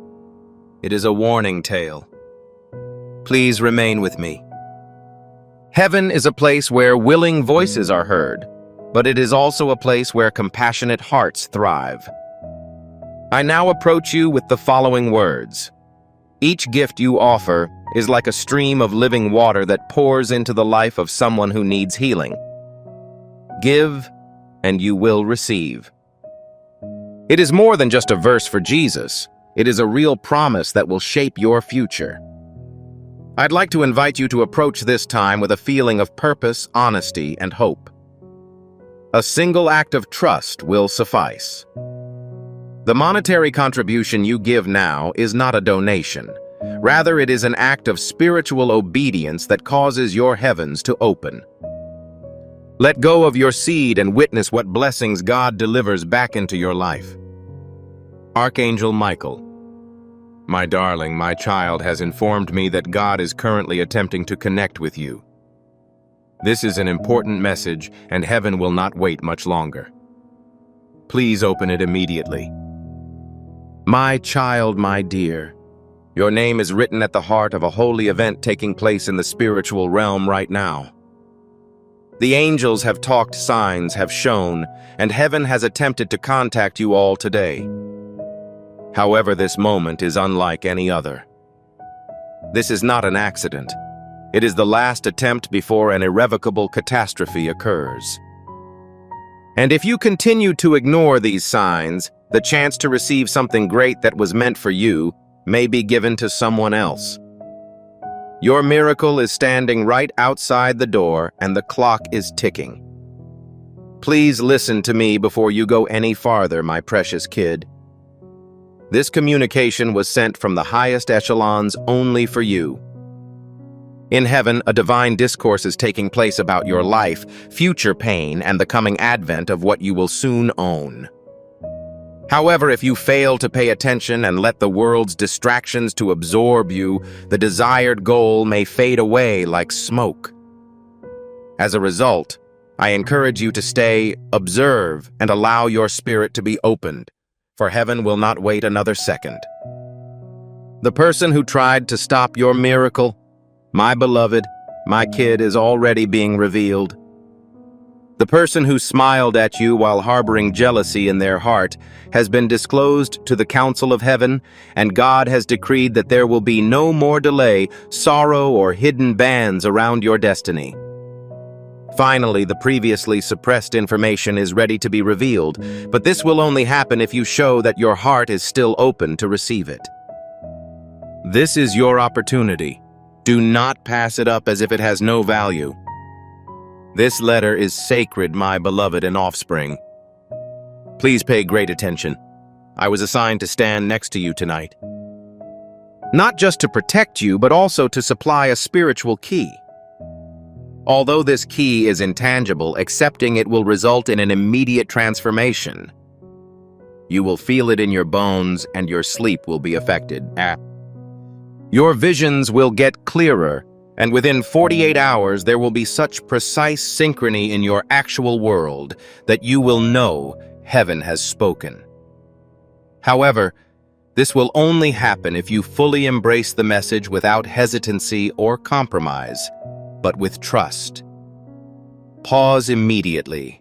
It is a warning tale. Please remain with me. Heaven is a place where willing voices are heard, but it is also a place where compassionate hearts thrive. I now approach you with the following words. Each gift you offer is like a stream of living water that pours into the life of someone who needs healing. Give, and you will receive. It is more than just a verse for Jesus. It is a real promise that will shape your future. I'd like to invite you to approach this time with a feeling of purpose, honesty, and hope. A single act of trust will suffice. The monetary contribution you give now is not a donation. Rather, it is an act of spiritual obedience that causes your heavens to open. Let go of your seed and witness what blessings God delivers back into your life. Archangel Michael, my darling, my child has informed me that God is currently attempting to connect with you. This is an important message, and heaven will not wait much longer. Please open it immediately. My child, my dear, your name is written at the heart of a holy event taking place in the spiritual realm right now. The angels have talked, signs have shown, and heaven has attempted to contact you all today. However, this moment is unlike any other. This is not an accident. It is the last attempt before an irrevocable catastrophe occurs. And if you continue to ignore these signs, the chance to receive something great that was meant for you may be given to someone else. Your miracle is standing right outside the door, and the clock is ticking. Please listen to me before you go any farther, my precious kid. This communication was sent from the highest echelons only for you. In heaven, a divine discourse is taking place about your life, future pain, and the coming advent of what you will soon own. However, if you fail to pay attention and let the world's distractions to absorb you, the desired goal may fade away like smoke. As a result, I encourage you to stay, observe, and allow your spirit to be opened, for heaven will not wait another second. The person who tried to stop your miracle, my beloved, my kid, is already being revealed. The person who smiled at you while harboring jealousy in their heart has been disclosed to the council of heaven, and God has decreed that there will be no more delay, sorrow, or hidden bands around your destiny. Finally, the previously suppressed information is ready to be revealed, but this will only happen if you show that your heart is still open to receive it. This is your opportunity. Do not pass it up as if it has no value. This letter is sacred, my beloved and offspring. Please pay great attention. I was assigned to stand next to you tonight. Not just to protect you, but also to supply a spiritual key. Although this key is intangible, accepting it will result in an immediate transformation. You will feel it in your bones, and your sleep will be affected. Your visions will get clearer, and within 48 hours there will be such precise synchrony in your actual world that you will know heaven has spoken. However, this will only happen if you fully embrace the message without hesitancy or compromise, but with trust. Pause immediately,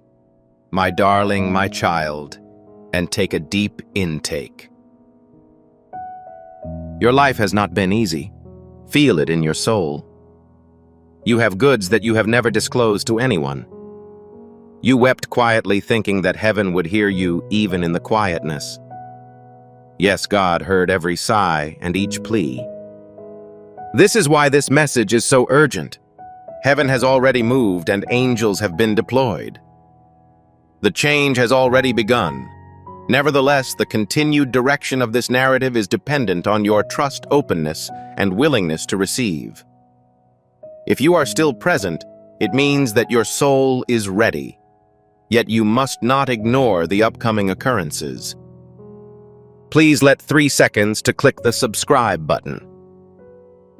my darling, my child, and take a deep intake. Your life has not been easy. Feel it in your soul. You have goods that you have never disclosed to anyone. You wept quietly, thinking that heaven would hear you even in the quietness. Yes, God heard every sigh and each plea. This is why this message is so urgent. Heaven has already moved and angels have been deployed. The change has already begun. Nevertheless, the continued direction of this narrative is dependent on your trust, openness, and willingness to receive. If you are still present, it means that your soul is ready. Yet you must not ignore the upcoming occurrences. Please let 3 seconds to click the subscribe button.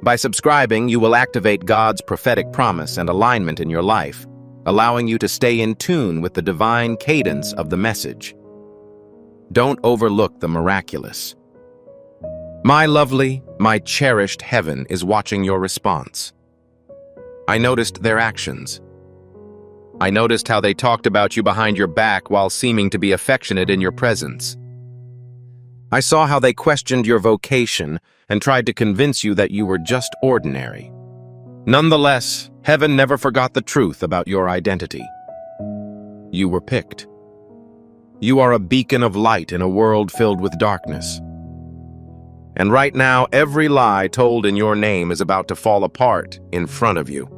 By subscribing, you will activate God's prophetic promise and alignment in your life, allowing you to stay in tune with the divine cadence of the message. Don't overlook the miraculous. My lovely, my cherished heaven is watching your response. I noticed their actions. I noticed how they talked about you behind your back while seeming to be affectionate in your presence. I saw how they questioned your vocation and tried to convince you that you were just ordinary. Nonetheless, heaven never forgot the truth about your identity. You were picked. You are a beacon of light in a world filled with darkness. And right now, every lie told in your name is about to fall apart in front of you.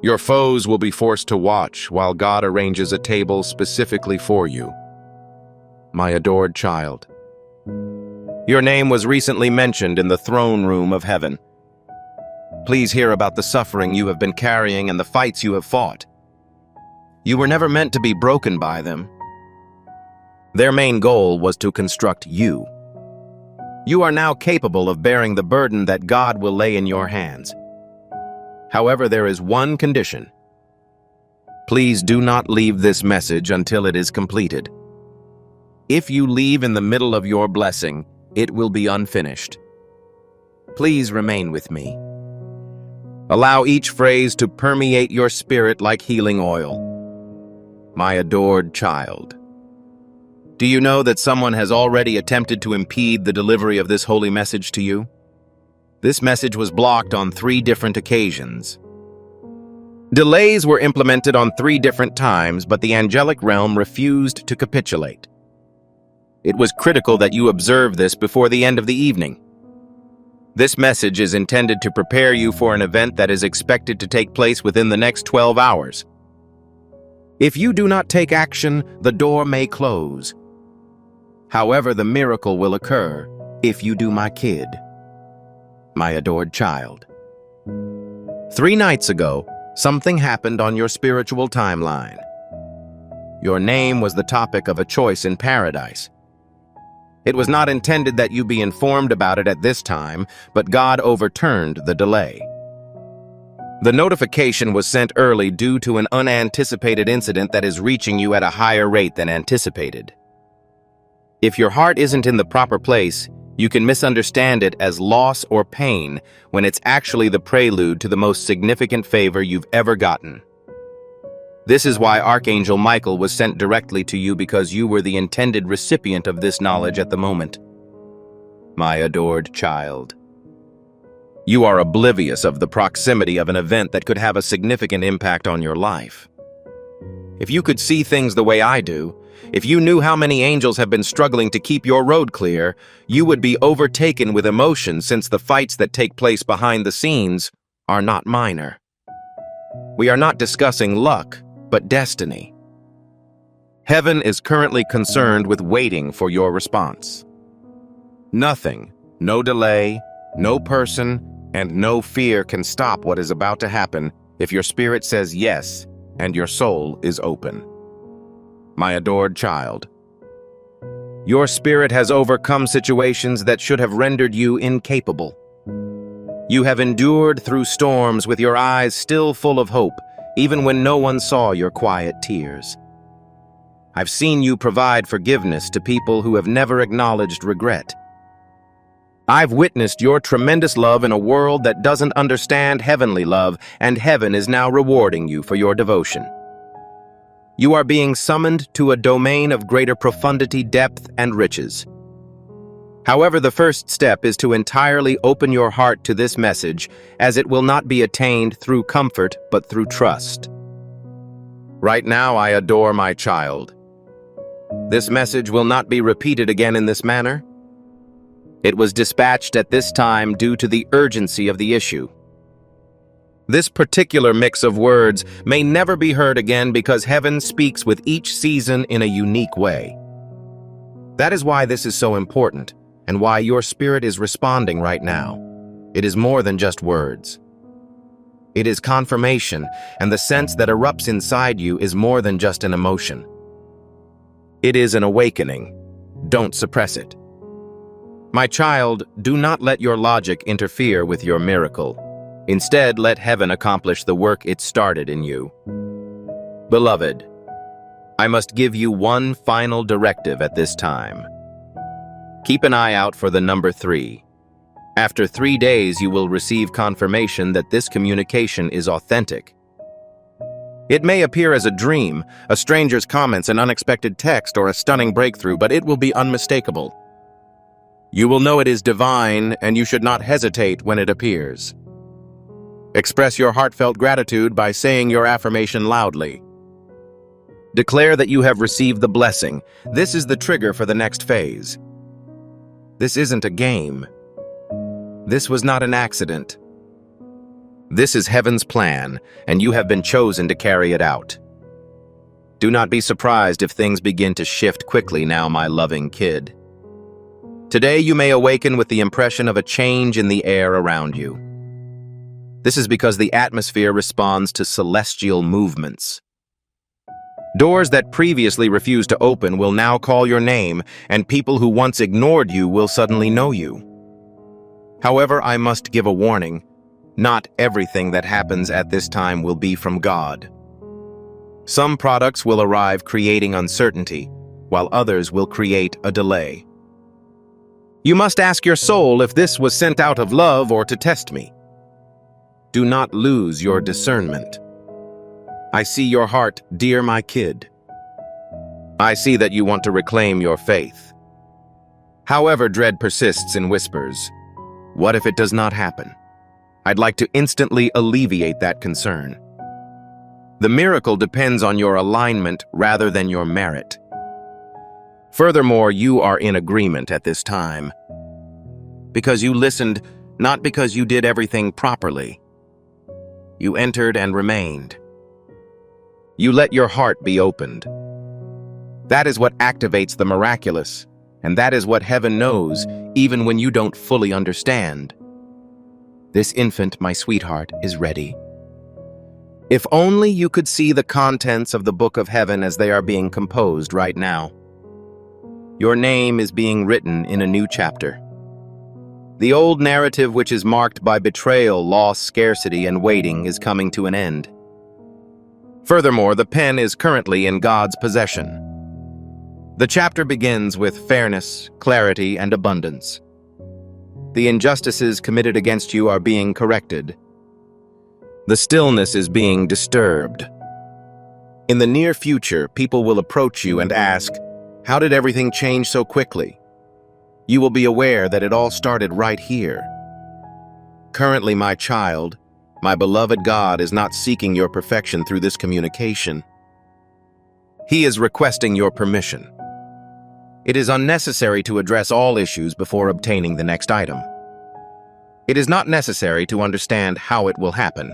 Your foes will be forced to watch while God arranges a table specifically for you. My adored child. Your name was recently mentioned in the throne room of heaven. Please hear about the suffering you have been carrying and the fights you have fought. You were never meant to be broken by them. Their main goal was to construct you. You are now capable of bearing the burden that God will lay in your hands. However, there is one condition. Please do not leave this message until it is completed. If you leave in the middle of your blessing, it will be unfinished. Please remain with me. Allow each phrase to permeate your spirit like healing oil. My adored child. Do you know that someone has already attempted to impede the delivery of this holy message to you? This message was blocked on 3 different occasions. Delays were implemented on 3 different times, but the angelic realm refused to capitulate. It was critical that you observe this before the end of the evening. This message is intended to prepare you for an event that is expected to take place within the next 12 hours. If you do not take action, the door may close. However, the miracle will occur if you do, my kid. My adored child. 3 nights ago, something happened on your spiritual timeline. Your name was the topic of a choice in paradise. It was not intended that you be informed about it at this time, but God overturned the delay. The notification was sent early due to an unanticipated incident that is reaching you at a higher rate than anticipated. If your heart isn't in the proper place, you can misunderstand it as loss or pain when it's actually the prelude to the most significant favor you've ever gotten. This is why Archangel Michael was sent directly to you, because you were the intended recipient of this knowledge at the moment. My adored child. You are oblivious of the proximity of an event that could have a significant impact on your life. If you could see things the way I do, if you knew how many angels have been struggling to keep your road clear, you would be overtaken with emotion, since the fights that take place behind the scenes are not minor. We are not discussing luck, but destiny. Heaven is currently concerned with waiting for your response. Nothing, no delay, no person, and no fear can stop what is about to happen if your spirit says yes and your soul is open. My adored child. Your spirit has overcome situations that should have rendered you incapable. You have endured through storms with your eyes still full of hope, even when no one saw your quiet tears. I've seen you provide forgiveness to people who have never acknowledged regret. I've witnessed your tremendous love in a world that doesn't understand heavenly love, and heaven is now rewarding you for your devotion. You are being summoned to a domain of greater profundity, depth, and riches. However, the first step is to entirely open your heart to this message, as it will not be attained through comfort, but through trust. Right now, I adore my child. This message will not be repeated again in this manner. It was dispatched at this time due to the urgency of the issue. This particular mix of words may never be heard again, because heaven speaks with each season in a unique way. That is why this is so important, and why your spirit is responding right now. It is more than just words. It is confirmation, and the sense that erupts inside you is more than just an emotion. It is an awakening. Don't suppress it. My child, do not let your logic interfere with your miracle. Instead, let heaven accomplish the work it started in you. Beloved, I must give you one final directive at this time. Keep an eye out for the number 3. After 3 days, you will receive confirmation that this communication is authentic. It may appear as a dream, a stranger's comments, an unexpected text, or a stunning breakthrough, but it will be unmistakable. You will know it is divine, and you should not hesitate when it appears. Express your heartfelt gratitude by saying your affirmation loudly. Declare that you have received the blessing. This is the trigger for the next phase. This isn't a game. This was not an accident. This is heaven's plan, and you have been chosen to carry it out. Do not be surprised if things begin to shift quickly now, my loving kid. Today you may awaken with the impression of a change in the air around you. This is because the atmosphere responds to celestial movements. Doors that previously refused to open will now call your name, and people who once ignored you will suddenly know you. However, I must give a warning. Not everything that happens at this time will be from God. Some products will arrive creating uncertainty, while others will create a delay. You must ask your soul if this was sent out of love or to test me. Do not lose your discernment. I see your heart, dear my kid. I see that you want to reclaim your faith. However, dread persists in whispers. What if it does not happen? I'd like to instantly alleviate that concern. The miracle depends on your alignment rather than your merit. Furthermore, you are in agreement at this time. Because you listened, not because you did everything properly. You entered and remained. You let your heart be opened. That is what activates the miraculous, and that is what heaven knows, even when you don't fully understand. This infant, my sweetheart, is ready. If only you could see the contents of the book of heaven as they are being composed right now. Your name is being written in a new chapter. The old narrative, which is marked by betrayal, loss, scarcity, and waiting, is coming to an end. Furthermore, the pen is currently in God's possession. The chapter begins with fairness, clarity, and abundance. The injustices committed against you are being corrected. The stillness is being disturbed. In the near future, people will approach you and ask, "How did everything change so quickly?" You will be aware that it all started right here. Currently, my child, my beloved God is not seeking your perfection through this communication. He is requesting your permission. It is unnecessary to address all issues before obtaining the next item. It is not necessary to understand how it will happen.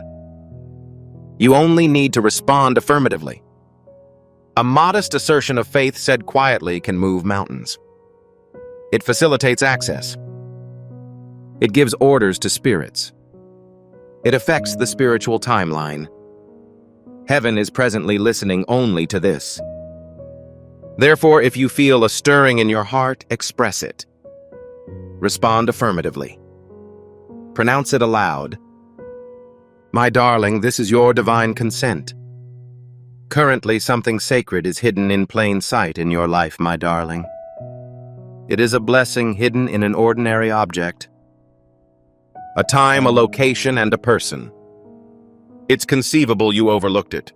You only need to respond affirmatively. A modest assertion of faith said quietly can move mountains. It facilitates access. It gives orders to spirits. It affects the spiritual timeline. Heaven is presently listening only to this. Therefore, if you feel a stirring in your heart, express it. Respond affirmatively. Pronounce it aloud. My darling, this is your divine consent. Currently, something sacred is hidden in plain sight in your life, my darling. It is a blessing hidden in an ordinary object. A time, a location, and a person. It's conceivable you overlooked it.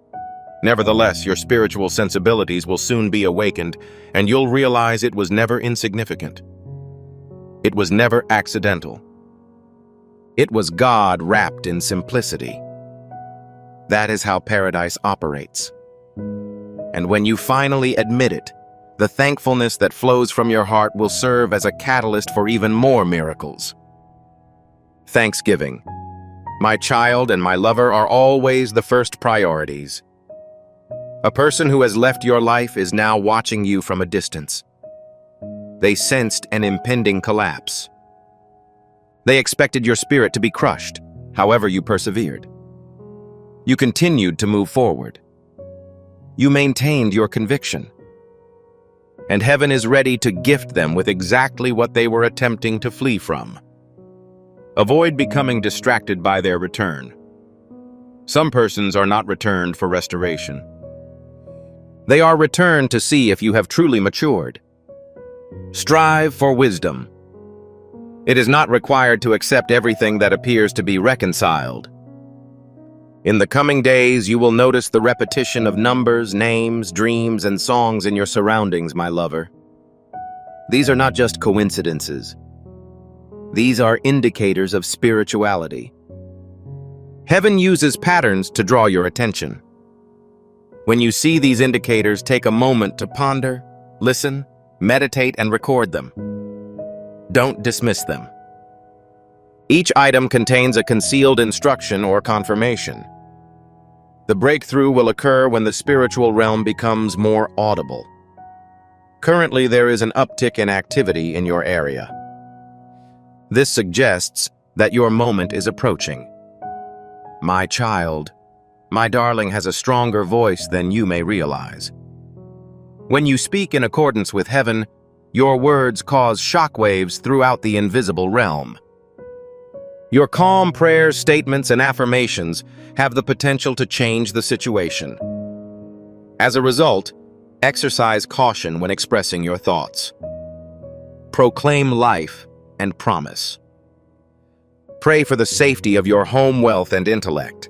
Nevertheless, your spiritual sensibilities will soon be awakened, and you'll realize it was never insignificant. It was never accidental. It was God wrapped in simplicity. That is how paradise operates. And when you finally admit it, the thankfulness that flows from your heart will serve as a catalyst for even more miracles. Thanksgiving. My child and my lover are always the first priorities. A person who has left your life is now watching you from a distance. They sensed an impending collapse. They expected your spirit to be crushed, however you persevered. You continued to move forward. You maintained your conviction. And heaven is ready to gift them with exactly what they were attempting to flee from. Avoid becoming distracted by their return. Some persons are not returned for restoration. They are returned to see if you have truly matured. Strive for wisdom. It is not required to accept everything that appears to be reconciled. In the coming days, you will notice the repetition of numbers, names, dreams, and songs in your surroundings, my lover. These are not just coincidences. These are indicators of spirituality. Heaven uses patterns to draw your attention. When you see these indicators, take a moment to ponder, listen, meditate, and record them. Don't dismiss them. Each item contains a concealed instruction or confirmation. The breakthrough will occur when the spiritual realm becomes more audible. Currently, there is an uptick in activity in your area. This suggests that your moment is approaching. My child, my darling has a stronger voice than you may realize. When you speak in accordance with heaven, your words cause shockwaves throughout the invisible realm. Your calm prayers, statements, and affirmations have the potential to change the situation. As a result, exercise caution when expressing your thoughts. Proclaim life and promise. Pray for the safety of your home, wealth, and intellect.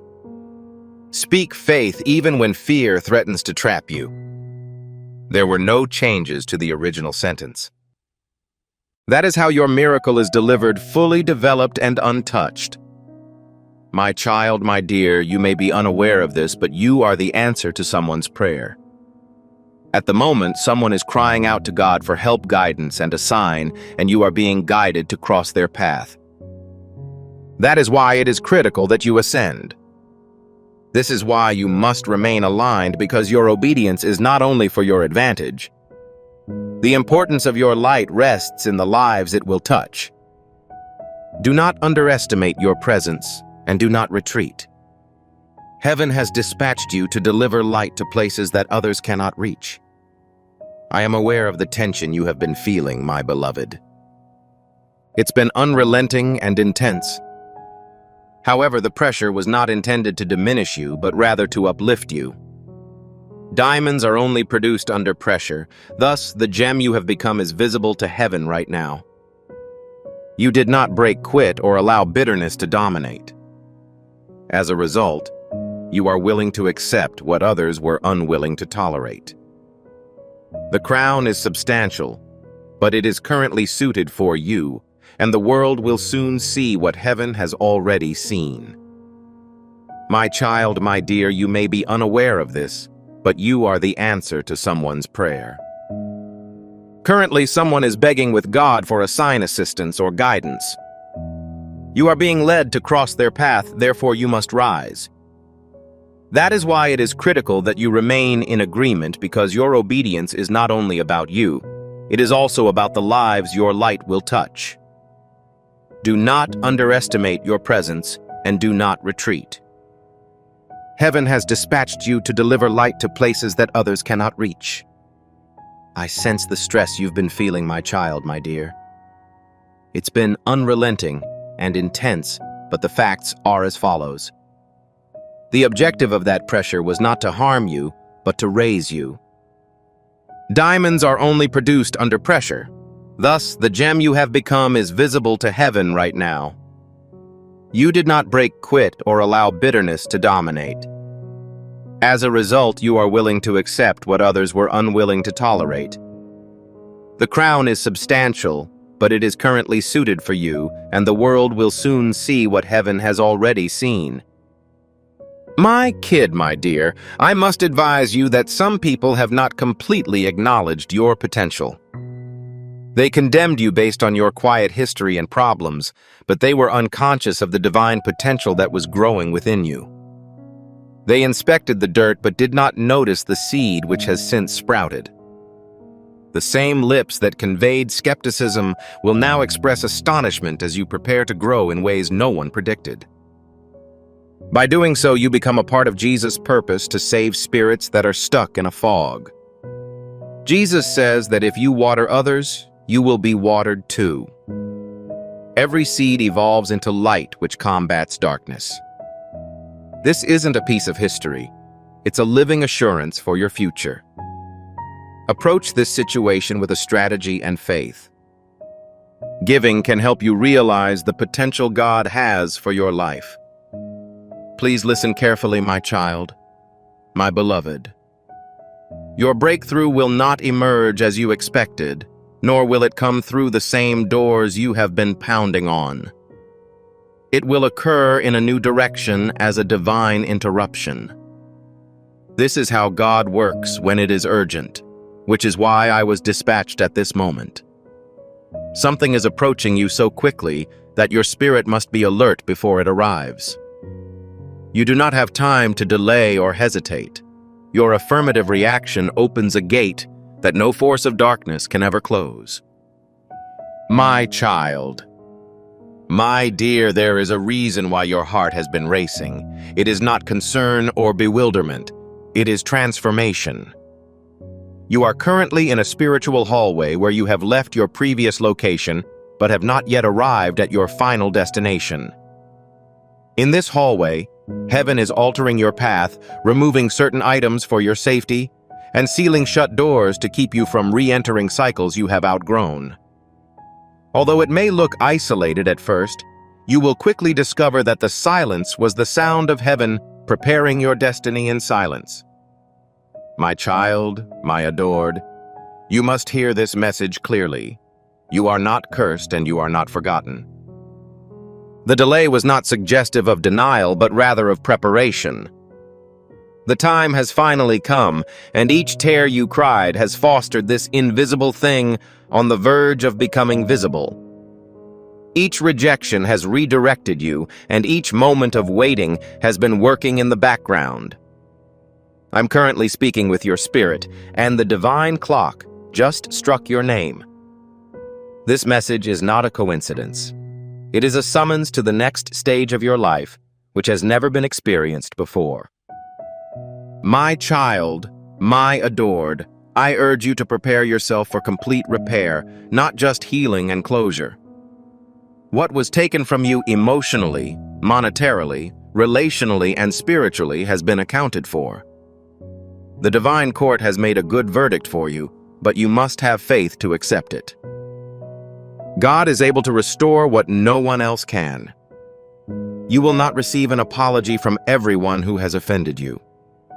Speak faith even when fear threatens to trap you. There were no changes to the original sentence. That is how your miracle is delivered, fully developed and untouched. My child, my dear, you may be unaware of this, but you are the answer to someone's prayer. At the moment, someone is crying out to God for help, guidance, and a sign, and you are being guided to cross their path. That is why it is critical that you ascend. This is why you must remain aligned, because your obedience is not only for your advantage. The importance of your light rests in the lives it will touch. Do not underestimate your presence, and do not retreat. Heaven has dispatched you to deliver light to places that others cannot reach. I am aware of the tension you have been feeling, my beloved. It's been unrelenting and intense. However, the pressure was not intended to diminish you, but rather to uplift you. Diamonds are only produced under pressure. Thus, the gem you have become is visible to heaven right now. You did not break quit or allow bitterness to dominate. As a result, you are willing to accept what others were unwilling to tolerate. The crown is substantial, but it is currently suited for you, and the world will soon see what heaven has already seen. My child, my dear, you may be unaware of this, but you are the answer to someone's prayer. Currently, someone is begging with God for a sign, assistance, or guidance. You are being led to cross their path, therefore you must rise. That is why it is critical that you remain in agreement, because your obedience is not only about you, it is also about the lives your light will touch. Do not underestimate your presence, and do not retreat. Heaven has dispatched you to deliver light to places that others cannot reach. I sense the stress you've been feeling, my child, my dear. It's been unrelenting and intense, but the facts are as follows. The objective of that pressure was not to harm you, but to raise you. Diamonds are only produced under pressure. Thus, the gem you have become is visible to heaven right now. You did not break quit or allow bitterness to dominate. As a result, you are willing to accept what others were unwilling to tolerate. The crown is substantial, but it is currently suited for you, and the world will soon see what heaven has already seen. My kid, my dear, I must advise you that some people have not completely acknowledged your potential. They condemned you based on your quiet history and problems, but they were unconscious of the divine potential that was growing within you. They inspected the dirt but did not notice the seed which has since sprouted. The same lips that conveyed skepticism will now express astonishment as you prepare to grow in ways no one predicted. By doing so, you become a part of Jesus' purpose to save spirits that are stuck in a fog. Jesus says that if you water others, you will be watered too. Every seed evolves into light which combats darkness. This isn't a piece of history. It's a living assurance for your future. Approach this situation with a strategy and faith. Giving can help you realize the potential God has for your life. Please listen carefully, my child, my beloved. Your breakthrough will not emerge as you expected, nor will it come through the same doors you have been pounding on. It will occur in a new direction as a divine interruption. This is how God works when it is urgent, which is why I was dispatched at this moment. Something is approaching you so quickly that your spirit must be alert before it arrives. You do not have time to delay or hesitate. Your affirmative reaction opens a gate that no force of darkness can ever close. My child, my dear, there is a reason why your heart has been racing. It is not concern or bewilderment. It is transformation. You are currently in a spiritual hallway where you have left your previous location but have not yet arrived at your final destination. In this hallway, heaven is altering your path, removing certain items for your safety, and sealing shut doors to keep you from re-entering cycles you have outgrown. Although it may look isolated at first, you will quickly discover that the silence was the sound of heaven preparing your destiny in silence. My child, my adored, you must hear this message clearly. You are not cursed and you are not forgotten. The delay was not suggestive of denial, but rather of preparation. The time has finally come, and each tear you cried has fostered this invisible thing on the verge of becoming visible. Each rejection has redirected you, and each moment of waiting has been working in the background. I'm currently speaking with your spirit, and the divine clock just struck your name. This message is not a coincidence. It is a summons to the next stage of your life, which has never been experienced before. My child, my adored, I urge you to prepare yourself for complete repair, not just healing and closure. What was taken from you emotionally, monetarily, relationally, and spiritually has been accounted for. The divine court has made a good verdict for you, but you must have faith to accept it. God is able to restore what no one else can. You will not receive an apology from everyone who has offended you.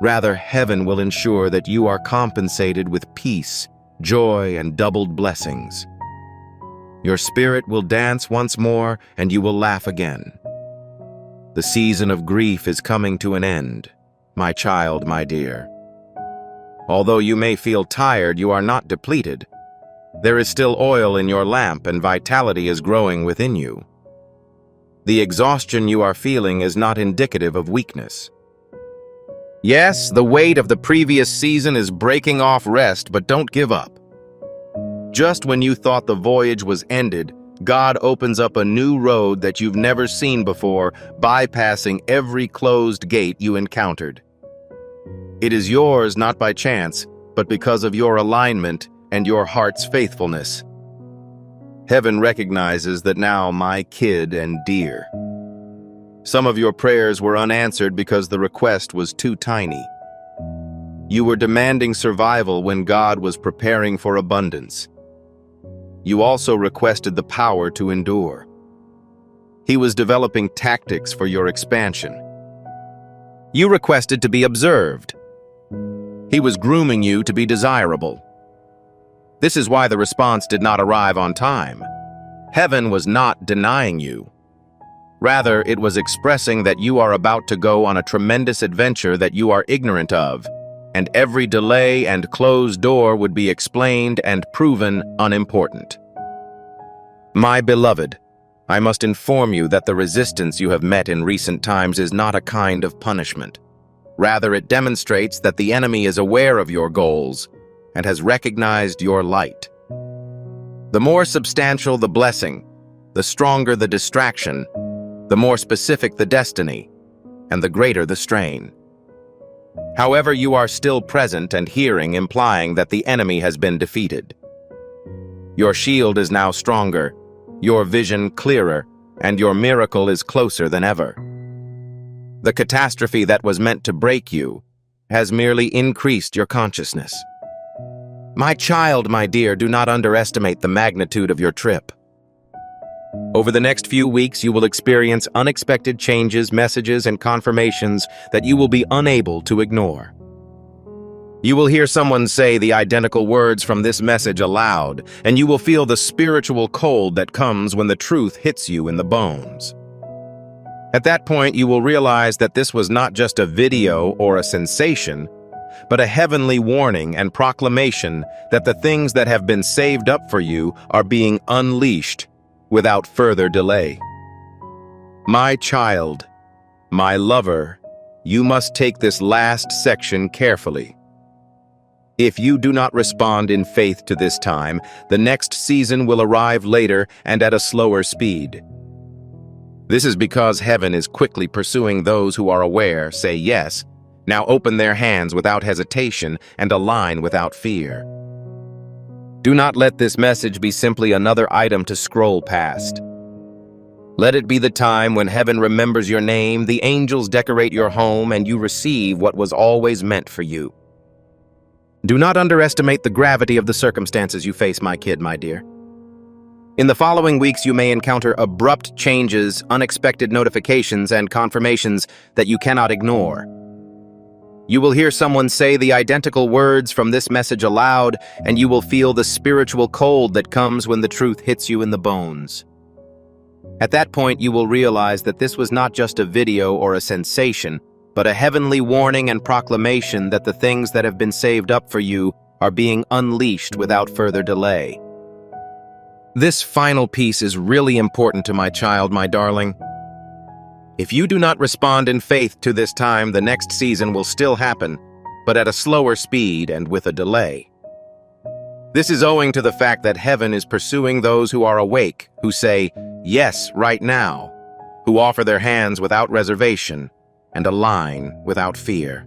Rather, heaven will ensure that you are compensated with peace, joy, and doubled blessings. Your spirit will dance once more, and you will laugh again. The season of grief is coming to an end, my child, my dear. Although you may feel tired, you are not depleted. There is still oil in your lamp, and vitality is growing within you. The exhaustion you are feeling is not indicative of weakness. Yes, the weight of the previous season is breaking off rest, but don't give up. Just when you thought the voyage was ended, God opens up a new road that you've never seen before, bypassing every closed gate you encountered. It is yours not by chance, but because of your alignment and your heart's faithfulness. Heaven recognizes that now, my kid and dear. Some of your prayers were unanswered because the request was too tiny. You were demanding survival when God was preparing for abundance. You also requested the power to endure. He was developing tactics for your expansion. You requested to be observed. He was grooming you to be desirable. This is why the response did not arrive on time. Heaven was not denying you. Rather, it was expressing that you are about to go on a tremendous adventure that you are ignorant of, and every delay and closed door would be explained and proven unimportant. My beloved, I must inform you that the resistance you have met in recent times is not a kind of punishment. Rather, it demonstrates that the enemy is aware of your goals and has recognized your light. The more substantial the blessing, the stronger the distraction, the more specific the destiny, and the greater the strain. However, you are still present and hearing, implying that the enemy has been defeated. Your shield is now stronger, your vision clearer, and your miracle is closer than ever. The catastrophe that was meant to break you has merely increased your consciousness. My child, my dear, do not underestimate the magnitude of your trip. Over the next few weeks, you will experience unexpected changes, messages, and confirmations that you will be unable to ignore. You will hear someone say the identical words from this message aloud, and you will feel the spiritual cold that comes when the truth hits you in the bones. At that point, you will realize that this was not just a video or a sensation, but a heavenly warning and proclamation that the things that have been saved up for you are being unleashed without further delay. My child, my lover, you must take this last section carefully. If you do not respond in faith to this time, the next season will arrive later and at a slower speed. This is because heaven is quickly pursuing those who are aware, say yes, now open their hands without hesitation and align without fear. Do not let this message be simply another item to scroll past. Let it be the time when heaven remembers your name, the angels decorate your home, and you receive what was always meant for you. Do not underestimate the gravity of the circumstances you face, my kid, my dear. In the following weeks, you may encounter abrupt changes, unexpected notifications, and confirmations that you cannot ignore. You will hear someone say the identical words from this message aloud, and you will feel the spiritual cold that comes when the truth hits you in the bones. At that point, you will realize that this was not just a video or a sensation, but a heavenly warning and proclamation that the things that have been saved up for you are being unleashed without further delay. This final piece is really important to my child, my darling. If you do not respond in faith to this time, the next season will still happen, but at a slower speed and with a delay. This is owing to the fact that heaven is pursuing those who are awake, who say, yes, right now, who offer their hands without reservation and align without fear.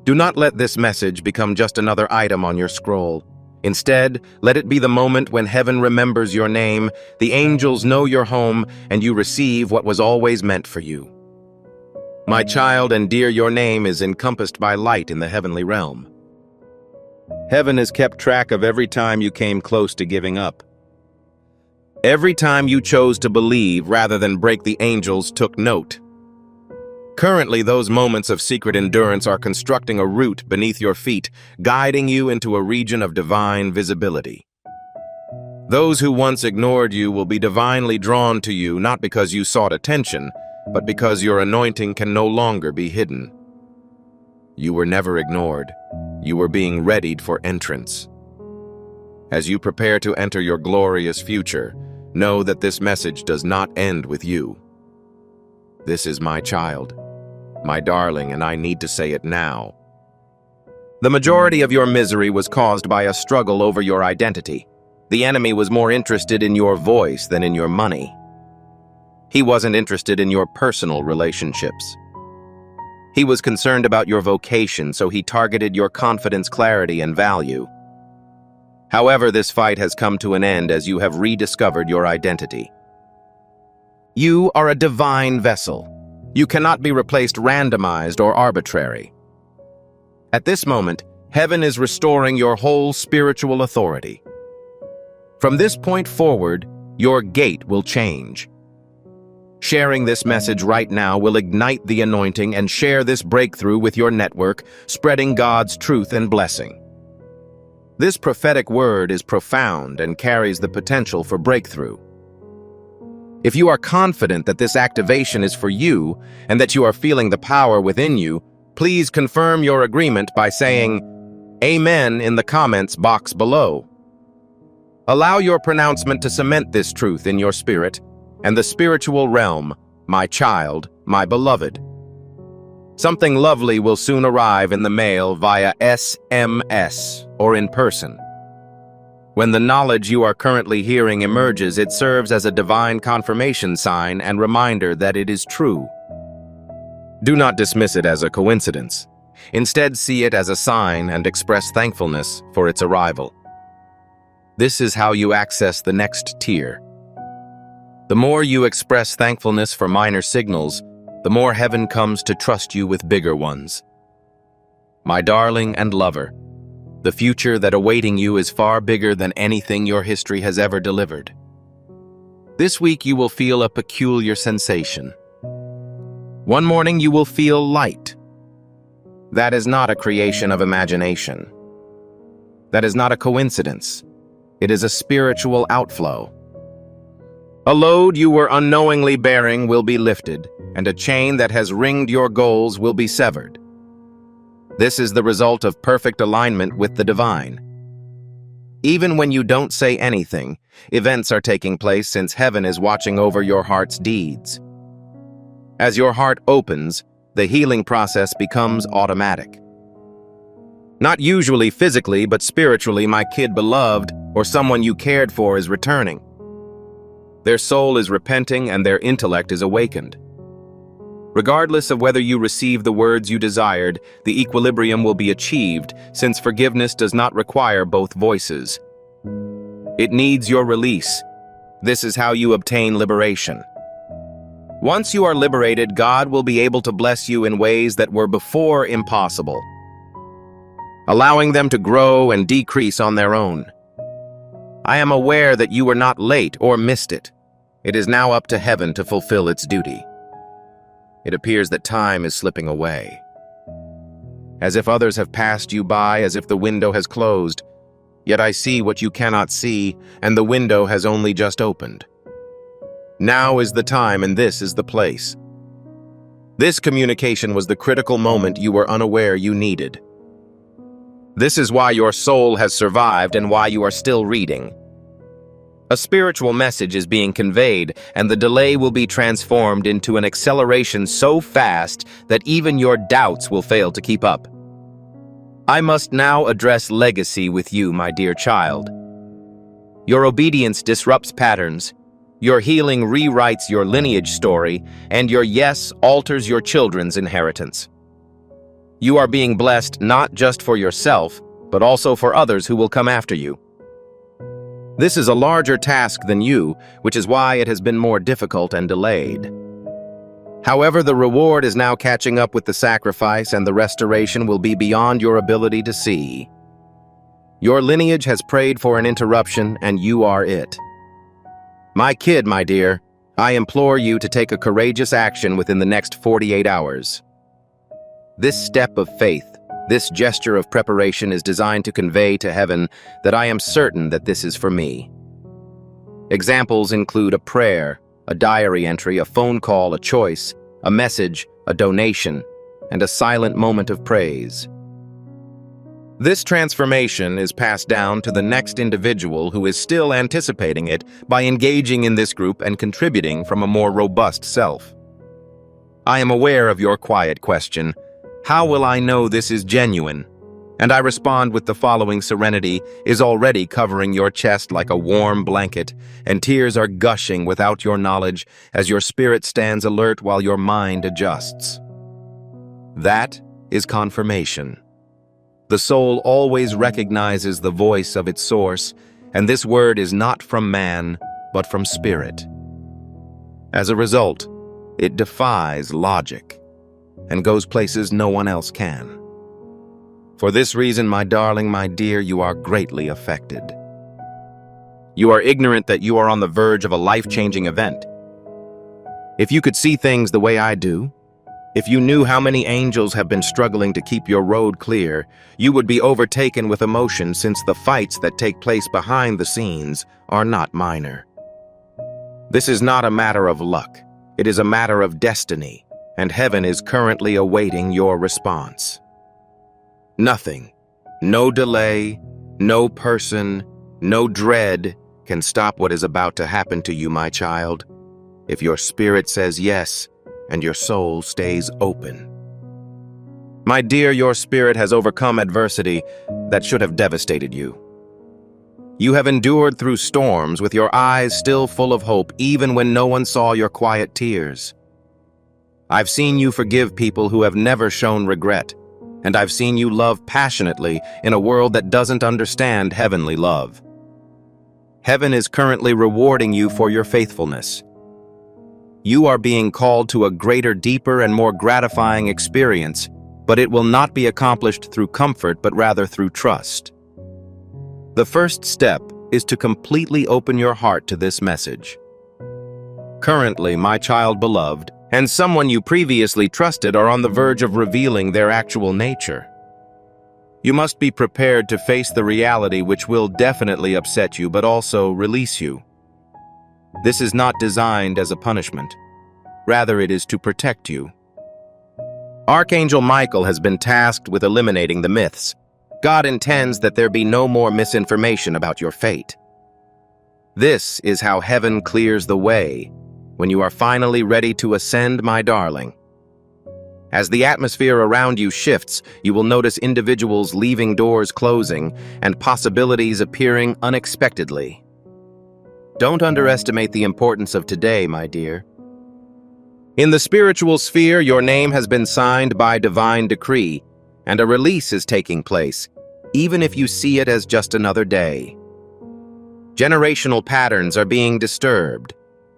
Do not let this message become just another item on your scroll. Instead, let it be the moment when heaven remembers your name, the angels know your home, and you receive what was always meant for you. My child and dear, your name is encompassed by light in the heavenly realm. Heaven has kept track of every time you came close to giving up. Every time you chose to believe rather than break, the angels took note. Currently, those moments of secret endurance are constructing a route beneath your feet, guiding you into a region of divine visibility. Those who once ignored you will be divinely drawn to you, not because you sought attention, but because your anointing can no longer be hidden. You were never ignored. You were being readied for entrance. As you prepare to enter your glorious future, know that this message does not end with you. This is my child, my darling, and I need to say it now. The majority of your misery was caused by a struggle over your identity. The enemy was more interested in your voice than in your money. He wasn't interested in your personal relationships. He was concerned about your vocation, so he targeted your confidence, clarity, and value. However, this fight has come to an end as you have rediscovered your identity. You are a divine vessel. You cannot be replaced, randomized, or arbitrary. At this moment, heaven is restoring your whole spiritual authority. From this point forward, your gait will change. Sharing this message right now will ignite the anointing and share this breakthrough with your network, spreading God's truth and blessing. This prophetic word is profound and carries the potential for breakthrough. If you are confident that this activation is for you and that you are feeling the power within you, please confirm your agreement by saying Amen in the comments box below. Allow your pronouncement to cement this truth in your spirit and the spiritual realm, my child, my beloved. Something lovely will soon arrive in the mail via SMS or in person. When the knowledge you are currently hearing emerges, it serves as a divine confirmation sign and reminder that it is true. Do not dismiss it as a coincidence. Instead, see it as a sign and express thankfulness for its arrival. This is how you access the next tier. The more you express thankfulness for minor signals, the more heaven comes to trust you with bigger ones. My darling and lover, the future that awaiting you is far bigger than anything your history has ever delivered. This week you will feel a peculiar sensation. One morning you will feel light. That is not a creation of imagination. That is not a coincidence. It is a spiritual outflow. A load you were unknowingly bearing will be lifted, and a chain that has ringed your goals will be severed. This is the result of perfect alignment with the divine. Even when you don't say anything, events are taking place since heaven is watching over your heart's deeds. As your heart opens, the healing process becomes automatic. Not usually physically, but spiritually, my kid beloved, or someone you cared for, is returning. Their soul is repenting and their intellect is awakened. Regardless of whether you receive the words you desired, the equilibrium will be achieved, since forgiveness does not require both voices. It needs your release. This is how you obtain liberation. Once you are liberated, God will be able to bless you in ways that were before impossible, allowing them to grow and decrease on their own. I am aware that you were not late or missed it. It is now up to heaven to fulfill its duty. It appears that time is slipping away. As if others have passed you by, as if the window has closed. Yet I see what you cannot see, and the window has only just opened. Now is the time, and this is the place. This communication was the critical moment you were unaware you needed. This is why your soul has survived and why you are still reading. A spiritual message is being conveyed, and the delay will be transformed into an acceleration so fast that even your doubts will fail to keep up. I must now address legacy with you, my dear child. Your obedience disrupts patterns, your healing rewrites your lineage story, and your yes alters your children's inheritance. You are being blessed not just for yourself, but also for others who will come after you. This is a larger task than you, which is why it has been more difficult and delayed. However, the reward is now catching up with the sacrifice, and the restoration will be beyond your ability to see. Your lineage has prayed for an interruption, and you are it. My kid, my dear, I implore you to take a courageous action within the next 48 hours. This step of faith, this gesture of preparation is designed to convey to heaven that I am certain that this is for me. Examples include a prayer, a diary entry, a phone call, a choice, a message, a donation, and a silent moment of praise. This transformation is passed down to the next individual who is still anticipating it by engaging in this group and contributing from a more robust self. I am aware of your quiet question, how will I know this is genuine? And I respond with the following: serenity is already covering your chest like a warm blanket, and tears are gushing without your knowledge as your spirit stands alert while your mind adjusts. That is confirmation. The soul always recognizes the voice of its source, and this word is not from man, but from spirit. As a result, it defies logic and goes places no one else can. For this reason, my darling, my dear, you are greatly affected. You are ignorant that you are on the verge of a life-changing event. If you could see things the way I do, if you knew how many angels have been struggling to keep your road clear, you would be overtaken with emotion, since the fights that take place behind the scenes are not minor. This is not a matter of luck. It is a matter of destiny, and heaven is currently awaiting your response. Nothing, no delay, no person, no dread can stop what is about to happen to you, my child, if your spirit says yes and your soul stays open. My dear, your spirit has overcome adversity that should have devastated you. You have endured through storms with your eyes still full of hope, even when no one saw your quiet tears. I've seen you forgive people who have never shown regret, and I've seen you love passionately in a world that doesn't understand heavenly love. Heaven is currently rewarding you for your faithfulness. You are being called to a greater, deeper, and more gratifying experience, but it will not be accomplished through comfort, but rather through trust. The first step is to completely open your heart to this message. Currently, my child beloved, and someone you previously trusted are on the verge of revealing their actual nature. You must be prepared to face the reality which will definitely upset you but also release you. This is not designed as a punishment. Rather, it is to protect you. Archangel Michael has been tasked with eliminating the myths. God intends that there be no more misinformation about your fate. This is how heaven clears the way when you are finally ready to ascend, my darling. As the atmosphere around you shifts, you will notice individuals leaving doors closing and possibilities appearing unexpectedly. Don't underestimate the importance of today, my dear. In the spiritual sphere, your name has been signed by divine decree, and a release is taking place, even if you see it as just another day. Generational patterns are being disturbed.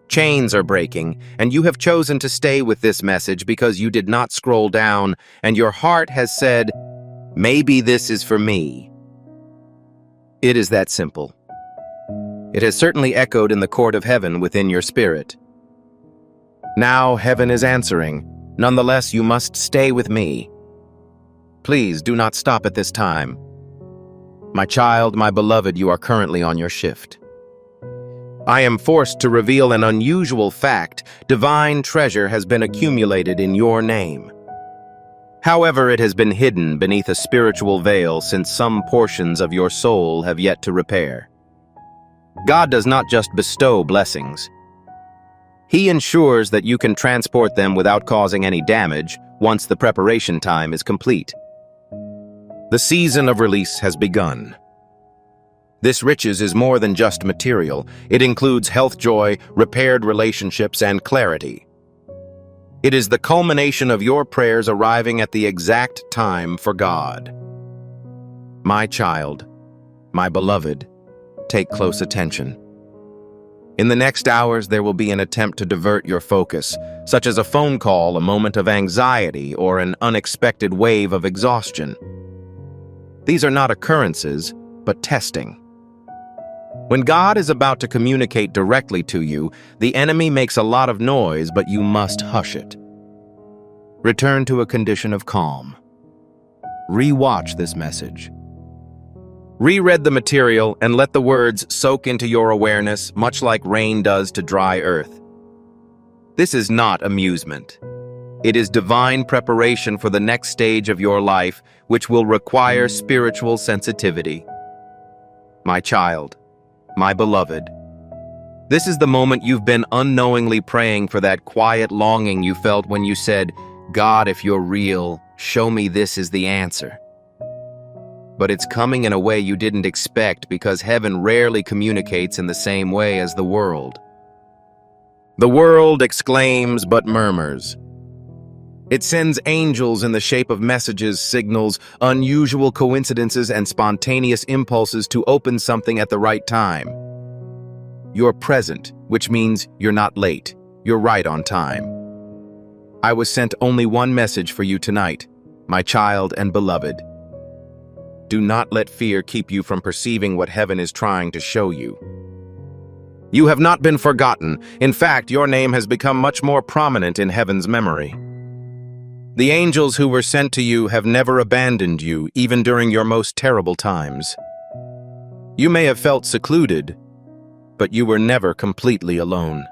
Chains are breaking, and you have chosen to stay with this message because you did not scroll down, and your heart has said, "Maybe this is for me." It is that simple. It has certainly echoed in the court of heaven within your spirit. Now heaven is answering. Nonetheless, you must stay with me. Please do not stop at this time. My child, my beloved, you are currently on your shift. I am forced to reveal an unusual fact. Divine treasure has been accumulated in your name. However, it has been hidden beneath a spiritual veil since some portions of your soul have yet to repair. God does not just bestow blessings. He ensures that you can transport them without causing any damage once the preparation time is complete. The season of release has begun. This riches is more than just material. It includes health joy, repaired relationships, and clarity. It is the culmination of your prayers arriving at the exact time for God. My child, my beloved, take close attention. In the next hours, there will be an attempt to divert your focus, such as a phone call, a moment of anxiety, or an unexpected wave of exhaustion. These are not occurrences, but testing. When God is about to communicate directly to you, the enemy makes a lot of noise, but you must hush it. Return to a condition of calm. Re-watch this message. Reread the material and let the words soak into your awareness, much like rain does to dry earth. This is not amusement. It is divine preparation for the next stage of your life, which will require spiritual sensitivity. My child, my beloved, this is the moment you've been unknowingly praying for, that quiet longing you felt when you said, "God, if you're real, show me this is the answer." But it's coming in a way you didn't expect, because heaven rarely communicates in the same way as the world. The world exclaims but murmurs. It sends angels in the shape of messages, signals, unusual coincidences, and spontaneous impulses to open something at the right time. You're present, which means you're not late. You're right on time. I was sent only one message for you tonight, my child and beloved. Do not let fear keep you from perceiving what heaven is trying to show you. You have not been forgotten. In fact, your name has become much more prominent in heaven's memory. The angels who were sent to you have never abandoned you, even during your most terrible times. You may have felt secluded, but you were never completely alone.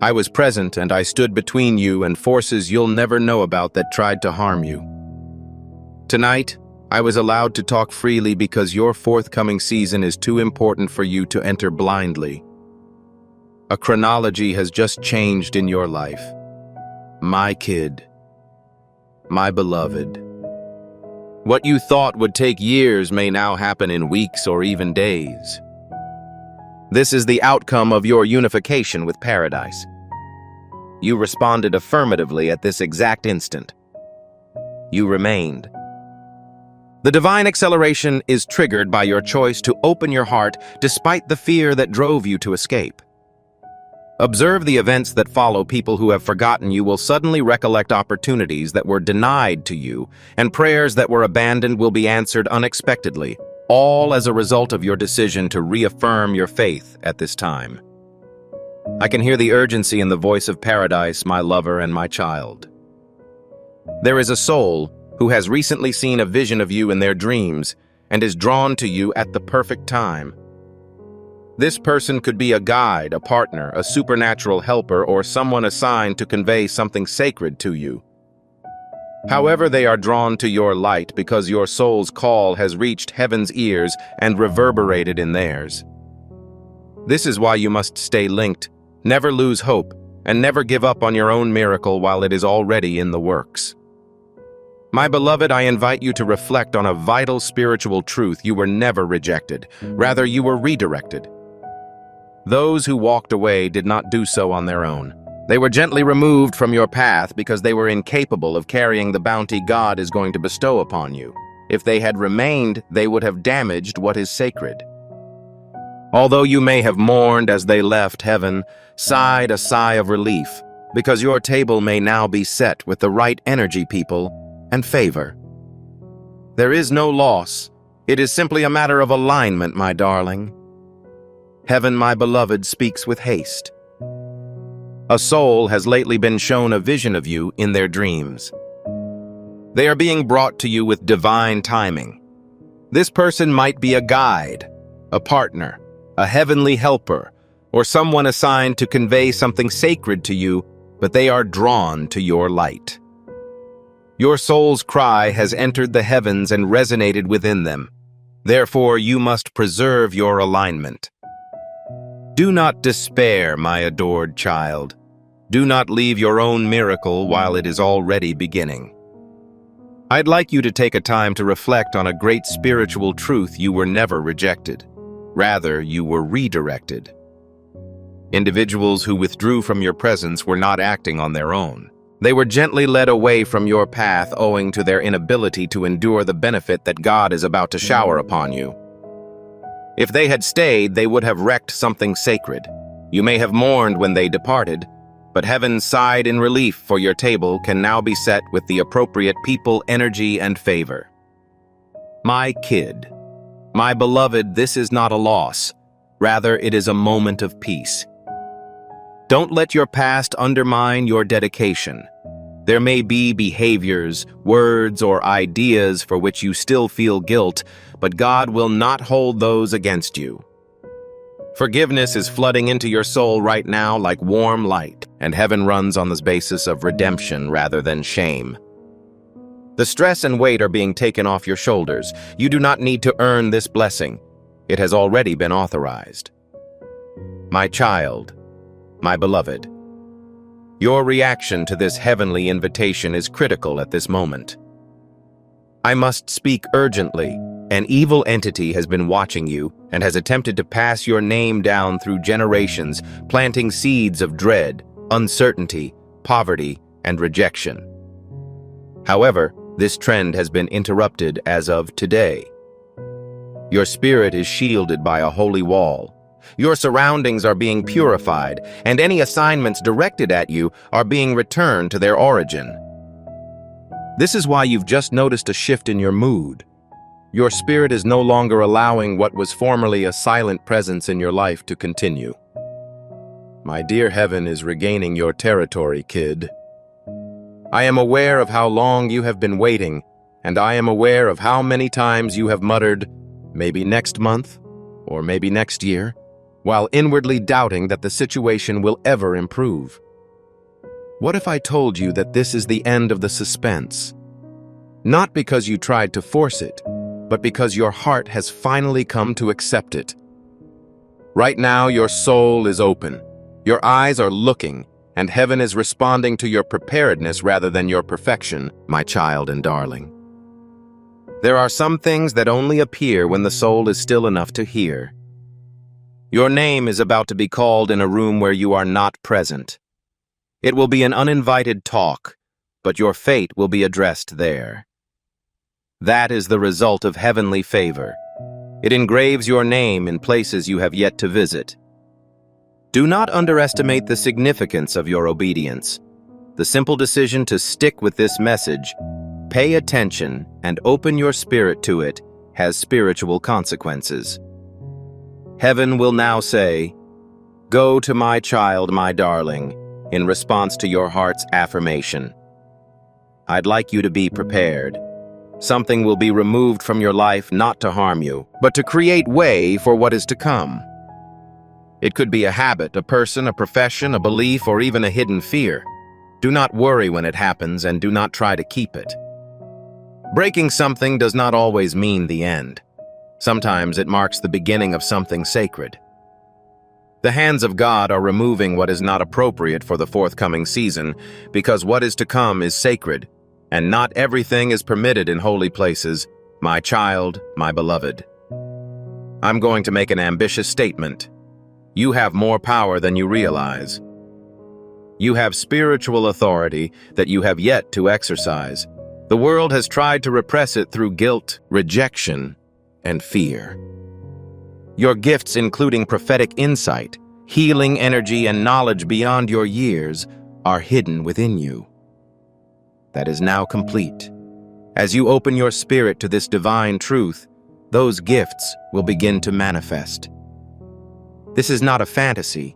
I was present, and I stood between you and forces you'll never know about that tried to harm you. Tonight, I was allowed to talk freely because your forthcoming season is too important for you to enter blindly. A chronology has just changed in your life. My kid, my beloved. What you thought would take years may now happen in weeks or even days. This is the outcome of your unification with paradise. You responded affirmatively at this exact instant. You remained. The divine acceleration is triggered by your choice to open your heart despite the fear that drove you to escape. Observe the events that follow. People who have forgotten you will suddenly recollect opportunities that were denied to you, and prayers that were abandoned will be answered unexpectedly, all as a result of your decision to reaffirm your faith at this time. I can hear the urgency in the voice of paradise, my lover and my child. There is a soul who has recently seen a vision of you in their dreams and is drawn to you at the perfect time. This person could be a guide, a partner, a supernatural helper, or someone assigned to convey something sacred to you. However, they are drawn to your light because your soul's call has reached heaven's ears and reverberated in theirs. This is why you must stay linked, never lose hope, and never give up on your own miracle while it is already in the works. My beloved, I invite you to reflect on a vital spiritual truth. You were never rejected. Rather, you were redirected. Those who walked away did not do so on their own. They were gently removed from your path because they were incapable of carrying the bounty God is going to bestow upon you. If they had remained, they would have damaged what is sacred. Although you may have mourned as they left heaven, sighed a sigh of relief, because your table may now be set with the right energy, people, and favor. There is no loss. It is simply a matter of alignment, my darling. Heaven, my beloved, speaks with haste. A soul has lately been shown a vision of you in their dreams. They are being brought to you with divine timing. This person might be a guide, a partner, a heavenly helper, or someone assigned to convey something sacred to you, but they are drawn to your light. Your soul's cry has entered the heavens and resonated within them. Therefore, you must preserve your alignment. Do not despair, my adored child. Do not leave your own miracle while it is already beginning. I'd like you to take a time to reflect on a great spiritual truth. You were never rejected. Rather, you were redirected. Individuals who withdrew from your presence were not acting on their own. They were gently led away from your path owing to their inability to endure the benefit that God is about to shower upon you. If they had stayed, they would have wrecked something sacred. You may have mourned when they departed, but heaven sighed in relief, for your table can now be set with the appropriate people, energy, and favor. My kid, my beloved, this is not a loss. Rather, it is a moment of peace. Don't let your past undermine your dedication. There may be behaviors, words, or ideas for which you still feel guilt, but God will not hold those against you. Forgiveness is flooding into your soul right now like warm light, and heaven runs on the basis of redemption rather than shame. The stress and weight are being taken off your shoulders. You do not need to earn this blessing. It has already been authorized. My child, my beloved, your reaction to this heavenly invitation is critical at this moment. I must speak urgently. An evil entity has been watching you and has attempted to pass your name down through generations, planting seeds of dread, uncertainty, poverty, and rejection. However, this trend has been interrupted as of today. Your spirit is shielded by a holy wall. Your surroundings are being purified, and any assignments directed at you are being returned to their origin. This is why you've just noticed a shift in your mood. Your spirit is no longer allowing what was formerly a silent presence in your life to continue. My dear heaven is regaining your territory, kid. I am aware of how long you have been waiting, and I am aware of how many times you have muttered, maybe next month, or maybe next year, while inwardly doubting that the situation will ever improve. What if I told you that this is the end of the suspense? Not because you tried to force it, but because your heart has finally come to accept it. Right now, your soul is open. Your eyes are looking, and heaven is responding to your preparedness rather than your perfection, my child and darling. There are some things that only appear when the soul is still enough to hear. Your name is about to be called in a room where you are not present. It will be an uninvited talk, but your fate will be addressed there. That is the result of heavenly favor. It engraves your name in places you have yet to visit. Do not underestimate the significance of your obedience. The simple decision to stick with this message, pay attention, and open your spirit to it has spiritual consequences. Heaven will now say, Go to my child, my darling, in response to your heart's affirmation. I'd like you to be prepared. Something will be removed from your life not to harm you, but to create way for what is to come. It could be a habit, a person, a profession, a belief, or even a hidden fear. Do not worry when it happens, and do not try to keep it. Breaking something does not always mean the end. Sometimes it marks the beginning of something sacred. The hands of God are removing what is not appropriate for the forthcoming season, because what is to come is sacred, and not everything is permitted in holy places, my child, my beloved. I'm going to make an ambitious statement. You have more power than you realize. You have spiritual authority that you have yet to exercise. The world has tried to repress it through guilt, rejection, and fear. Your gifts, including prophetic insight, healing energy, and knowledge beyond your years, are hidden within you. That is now complete. As you open your spirit to this divine truth, those gifts will begin to manifest. This is not a fantasy.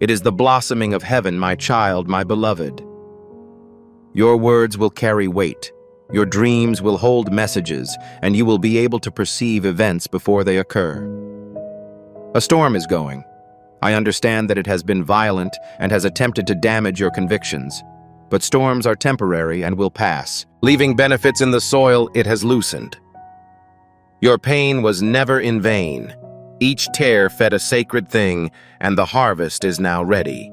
It is the blossoming of heaven, my child, my beloved. Your words will carry weight. Your dreams will hold messages, and you will be able to perceive events before they occur. A storm is going. I understand that it has been violent and has attempted to damage your convictions. But storms are temporary and will pass, leaving benefits in the soil it has loosened. Your pain was never in vain. Each tear fed a sacred thing, and the harvest is now ready.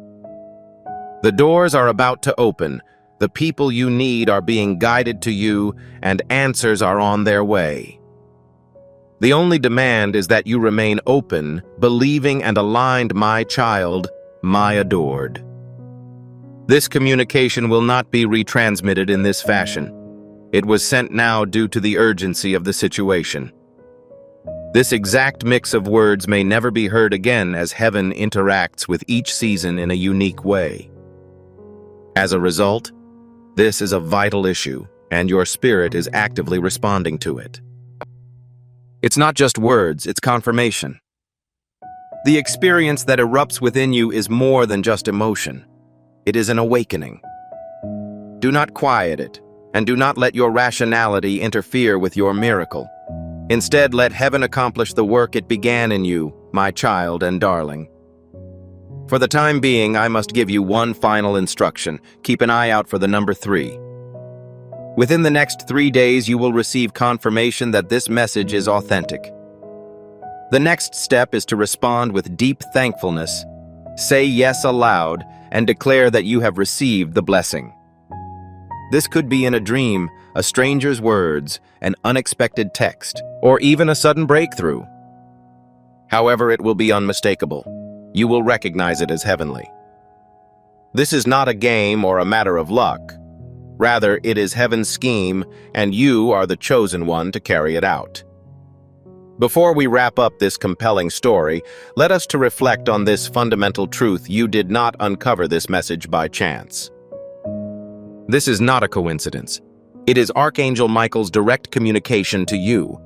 The doors are about to open, the people you need are being guided to you, and answers are on their way. The only demand is that you remain open, believing, and aligned, my child, my adored. This communication will not be retransmitted in this fashion. It was sent now due to the urgency of the situation. This exact mix of words may never be heard again as heaven interacts with each season in a unique way. As a result, this is a vital issue, and your spirit is actively responding to it. It's not just words, it's confirmation. The experience that erupts within you is more than just emotion. It is an awakening. Do not quiet it, and do not let your rationality interfere with your miracle. Instead, let heaven accomplish the work it began in you, my child and darling. For the time being, I must give you one final instruction. Keep an eye out for the number 3. Within the next 3 days, you will receive confirmation that this message is authentic. The next step is to respond with deep thankfulness. Say yes aloud and declare that you have received the blessing. This could be in a dream, a stranger's words, an unexpected text, or even a sudden breakthrough. However, it will be unmistakable. You will recognize it as heavenly. This is not a game or a matter of luck. Rather, it is heaven's scheme, and you are the chosen one to carry it out. Before we wrap up this compelling story, let us to reflect on this fundamental truth: you did not uncover this message by chance. This is not a coincidence. It is Archangel Michael's direct communication to you.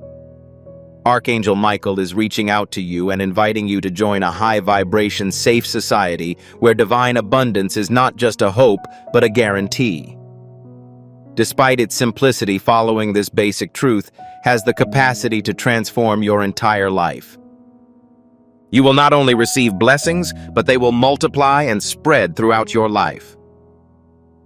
Archangel Michael is reaching out to you and inviting you to join a high-vibration, safe society where divine abundance is not just a hope, but a guarantee. Despite its simplicity, following this basic truth has the capacity to transform your entire life. You will not only receive blessings, but they will multiply and spread throughout your life.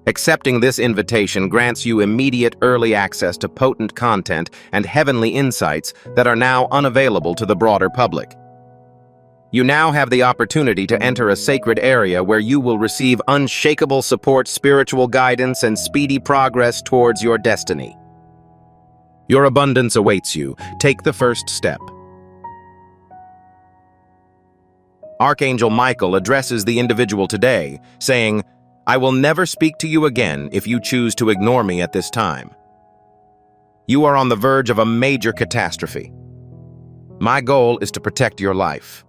Accepting this invitation grants you immediate early access to potent content and heavenly insights that are now unavailable to the broader public. You now have the opportunity to enter a sacred area where you will receive unshakable support, spiritual guidance, and speedy progress towards your destiny. Your abundance awaits you. Take the first step. Archangel Michael addresses the individual today, saying, "I will never speak to you again if you choose to ignore me at this time. You are on the verge of a major catastrophe. My goal is to protect your life.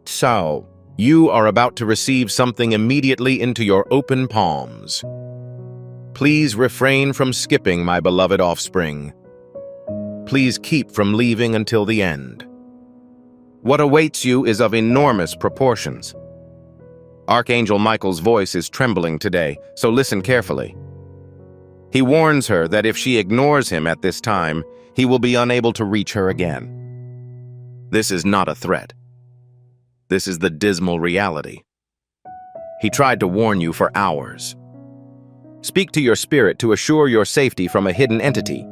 So, you are about to receive something immediately into your open palms. Please refrain from skipping, my beloved offspring. Please keep from leaving until the end. What awaits you is of enormous proportions. Archangel Michael's voice is trembling today, so listen carefully. He warns her that if she ignores him at this time, he will be unable to reach her again. This is not a threat. This is the dismal reality. He tried to warn you for hours. Speak to your spirit to assure your safety from a hidden entity.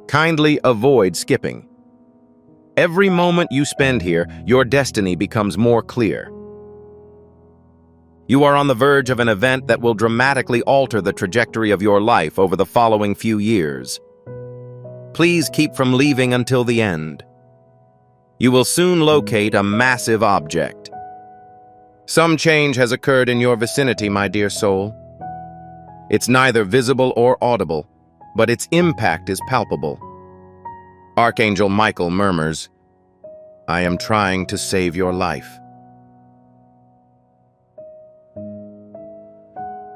Kindly avoid skipping. Every moment you spend here, your destiny becomes more clear. You are on the verge of an event that will dramatically alter the trajectory of your life over the following few years. Please keep from leaving until the end. You will soon locate a massive object. Some change has occurred in your vicinity, my dear soul. It's neither visible or audible, but its impact is palpable. Archangel Michael murmurs, "I am trying to save your life."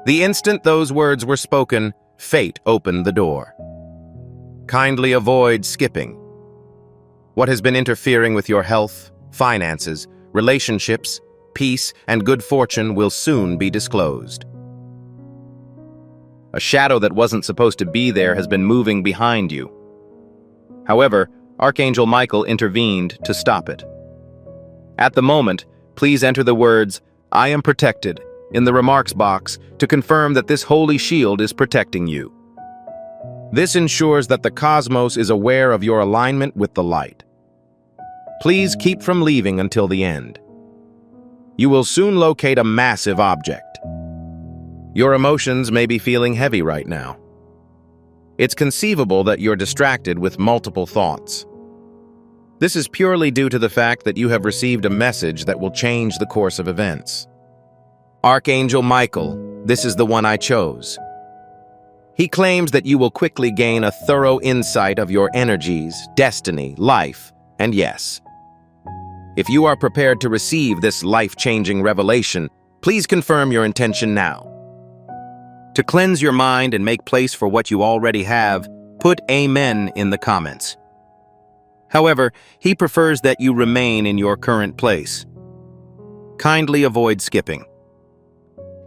The instant those words were spoken, fate opened the door. Kindly avoid skipping. What has been interfering with your health, finances, relationships, peace, and good fortune will soon be disclosed. A shadow that wasn't supposed to be there has been moving behind you. However, Archangel Michael intervened to stop it. At the moment, please enter the words, "I am protected," in the remarks box to confirm that this holy shield is protecting you. This ensures that the cosmos is aware of your alignment with the light. Please keep from leaving until the end. You will soon locate a massive object. Your emotions may be feeling heavy right now. It's conceivable that you're distracted with multiple thoughts. This is purely due to the fact that you have received a message that will change the course of events. Archangel Michael, this is the one I chose. He claims that you will quickly gain a thorough insight of your energies, destiny, life, and yes. If you are prepared to receive this life-changing revelation, please confirm your intention now. To cleanse your mind and make place for what you already have, put Amen in the comments. However, he prefers that you remain in your current place. Kindly avoid skipping.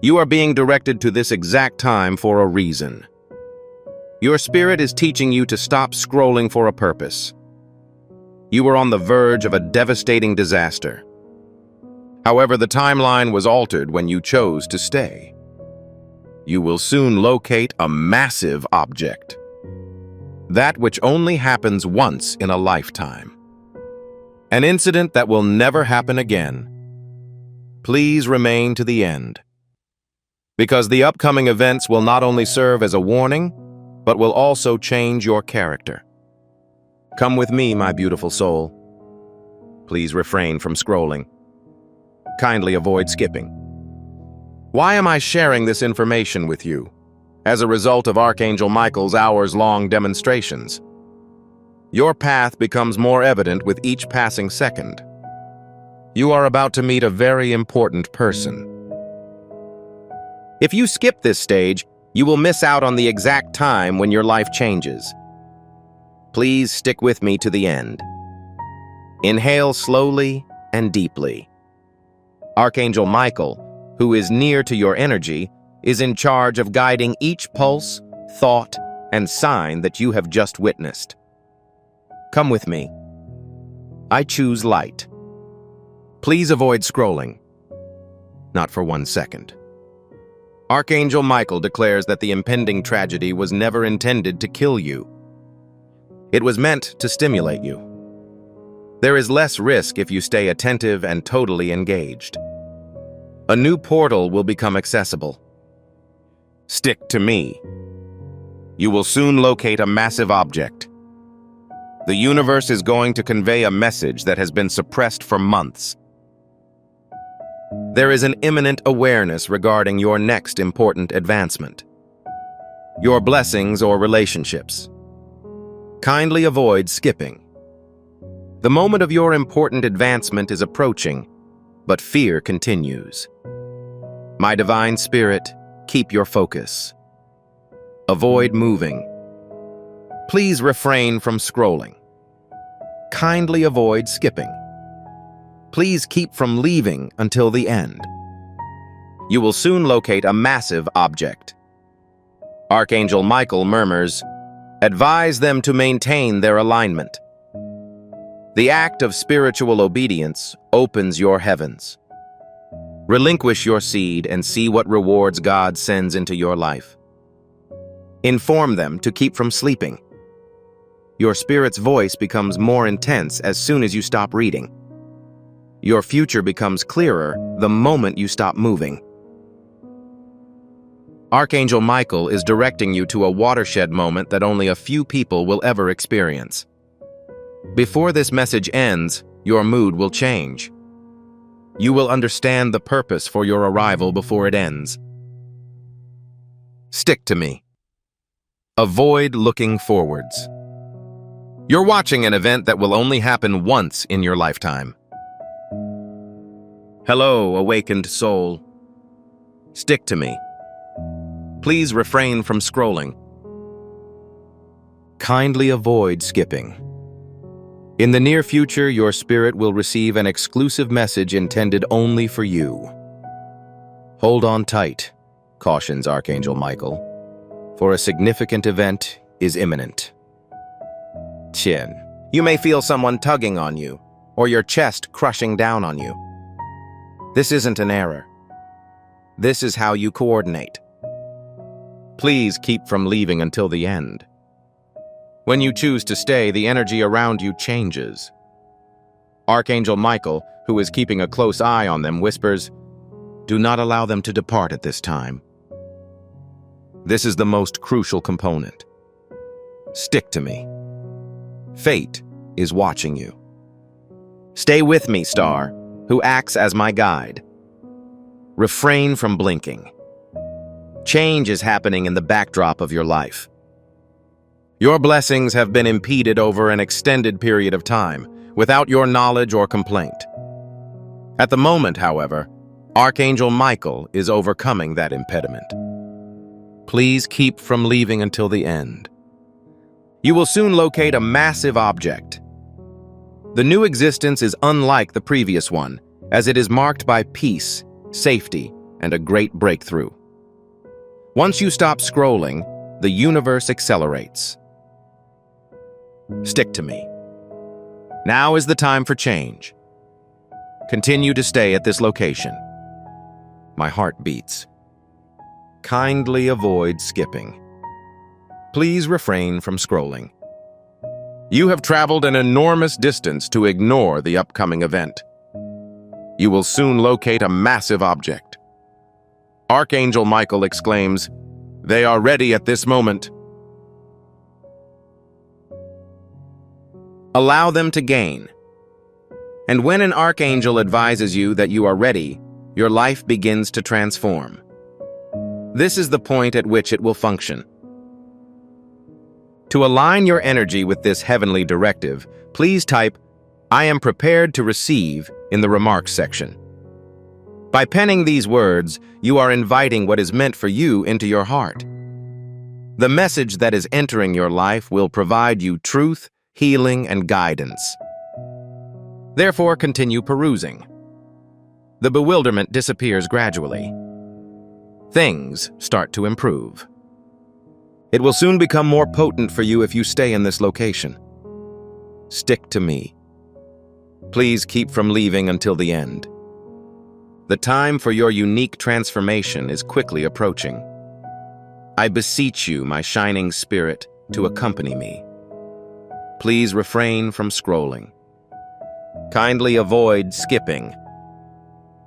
You are being directed to this exact time for a reason. Your spirit is teaching you to stop scrolling for a purpose. You are on the verge of a devastating disaster. However, the timeline was altered when you chose to stay. You will soon locate a massive object. That which only happens once in a lifetime. An incident that will never happen again. Please remain to the end. Because the upcoming events will not only serve as a warning, but will also change your character. Come with me, my beautiful soul. Please refrain from scrolling. Kindly avoid skipping. Why am I sharing this information with you? As a result of Archangel Michael's hours-long demonstrations. Your path becomes more evident with each passing second. You are about to meet a very important person. If you skip this stage, you will miss out on the exact time when your life changes. Please stick with me to the end. Inhale slowly and deeply. Archangel Michael, who is near to your energy, is in charge of guiding each pulse, thought, and sign that you have just witnessed. Come with me. I choose light. Please avoid scrolling. Not for 1 second. Archangel Michael declares that the impending tragedy was never intended to kill you. It was meant to stimulate you. There is less risk if you stay attentive and totally engaged. A new portal will become accessible. Stick to me. You will soon locate a massive object. The universe is going to convey a message that has been suppressed for months. There is an imminent awareness regarding your next important advancement. Your blessings or relationships. Kindly avoid skipping. The moment of your important advancement is approaching, but fear continues. My divine spirit, keep your focus. Avoid moving. Please refrain from scrolling. Kindly avoid skipping. Please keep from leaving until the end. You will soon locate a massive object. Archangel Michael murmurs, advise them to maintain their alignment. The act of spiritual obedience opens your heavens. Relinquish your seed and see what rewards God sends into your life. Inform them to keep from sleeping. Your spirit's voice becomes more intense as soon as you stop reading. Your future becomes clearer the moment you stop moving. Archangel Michael is directing you to a watershed moment that only a few people will ever experience. Before this message ends, your mood will change. You will understand the purpose for your arrival before it ends. Stick to me. Avoid looking forwards. You're watching an event that will only happen once in your lifetime. Hello, awakened soul. Stick to me. Please refrain from scrolling. Kindly avoid skipping. In the near future, your spirit will receive an exclusive message intended only for you. Hold on tight, cautions Archangel Michael, for a significant event is imminent. Chin. You may feel someone tugging on you, or your chest crushing down on you. This isn't an error. This is how you coordinate. Please keep from leaving until the end. When you choose to stay, the energy around you changes. Archangel Michael, who is keeping a close eye on them, whispers, do not allow them to depart at this time. This is the most crucial component. Stick to me. Fate is watching you. Stay with me, star, who acts as my guide. Refrain from blinking. Change is happening in the backdrop of your life. Your blessings have been impeded over an extended period of time, without your knowledge or complaint. At the moment, however, Archangel Michael is overcoming that impediment. Please keep from leaving until the end. You will soon locate a massive object. The new existence is unlike the previous one, as it is marked by peace, safety, and a great breakthrough. Once you stop scrolling, the universe accelerates. Stick to me. Now is the time for change. Continue to stay at this location. My heart beats. Kindly avoid skipping. Please refrain from scrolling. You have traveled an enormous distance to ignore the upcoming event. You will soon locate a massive object. Archangel Michael exclaims, they are ready at this moment. Allow them to gain. And when an archangel advises you that you are ready, your life begins to transform. This is the point at which it will function. To align your energy with this heavenly directive, please type, I am prepared to receive in the remarks section. By penning these words, you are inviting what is meant for you into your heart. The message that is entering your life will provide you truth, healing, and guidance. Therefore, continue perusing. The bewilderment disappears gradually. Things start to improve. It will soon become more potent for you if you stay in this location. Stick to me. Please keep from leaving until the end. The time for your unique transformation is quickly approaching. I beseech you, my shining spirit, to accompany me. Please refrain from scrolling. Kindly avoid skipping.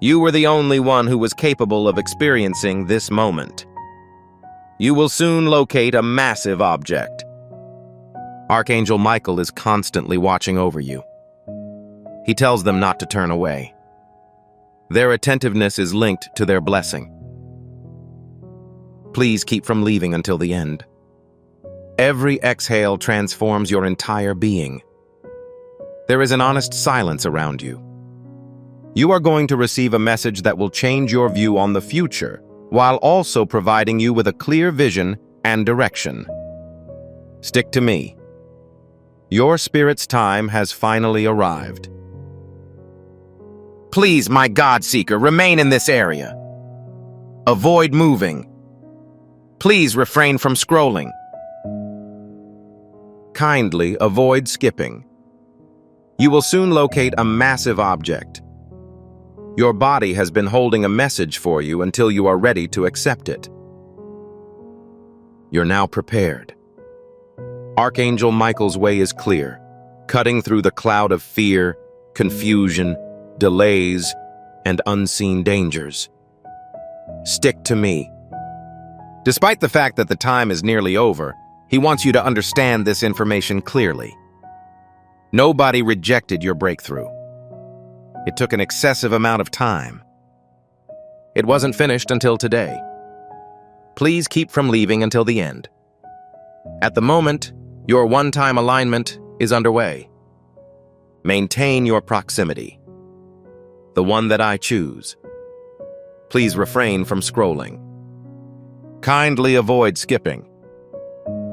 You were the only one who was capable of experiencing this moment. You will soon locate a massive object. Archangel Michael is constantly watching over you. He tells them not to turn away. Their attentiveness is linked to their blessing. Please keep from leaving until the end. Every exhale transforms your entire being. There is an honest silence around you. You are going to receive a message that will change your view on the future, while also providing you with a clear vision and direction. Stick to me. Your spirit's time has finally arrived. Please, my God Seeker, remain in this area. Avoid moving. Please refrain from scrolling. Kindly avoid skipping. You will soon locate a massive object. Your body has been holding a message for you until you are ready to accept it. You're now prepared. Archangel Michael's way is clear, cutting through the cloud of fear, confusion, delays, and unseen dangers. Stick to me. Despite the fact that the time is nearly over, he wants you to understand this information clearly. Nobody rejected your breakthrough. It took an excessive amount of time. It wasn't finished until today. Please keep from leaving until the end. At the moment, your one-time alignment is underway. Maintain your proximity. The one that I choose. Please refrain from scrolling. Kindly avoid skipping.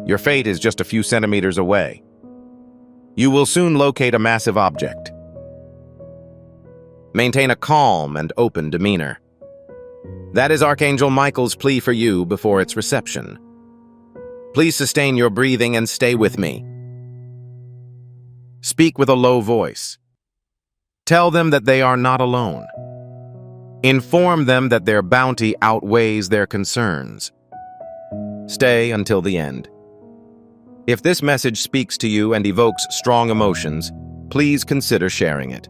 Your fate is just a few centimeters away. You will soon locate a massive object. Maintain a calm and open demeanor. That is Archangel Michael's plea for you before its reception. Please sustain your breathing and stay with me. Speak with a low voice. Tell them that they are not alone. Inform them that their bounty outweighs their concerns. Stay until the end. If this message speaks to you and evokes strong emotions, please consider sharing it.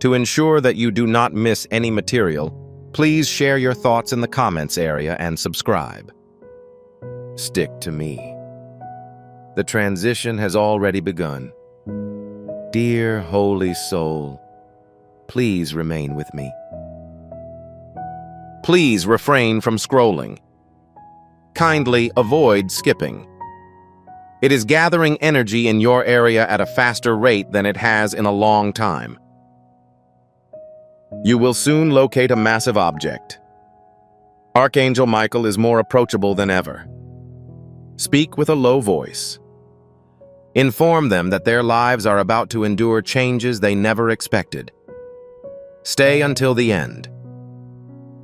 To ensure that you do not miss any material, please share your thoughts in the comments area and subscribe. Stick to me. The transition has already begun. Dear Holy Soul, please remain with me. Please refrain from scrolling. Kindly avoid skipping. It is gathering energy in your area at a faster rate than it has in a long time. You will soon locate a massive object. Archangel Michael is more approachable than ever. Speak with a low voice. Inform them that their lives are about to endure changes they never expected. Stay until the end.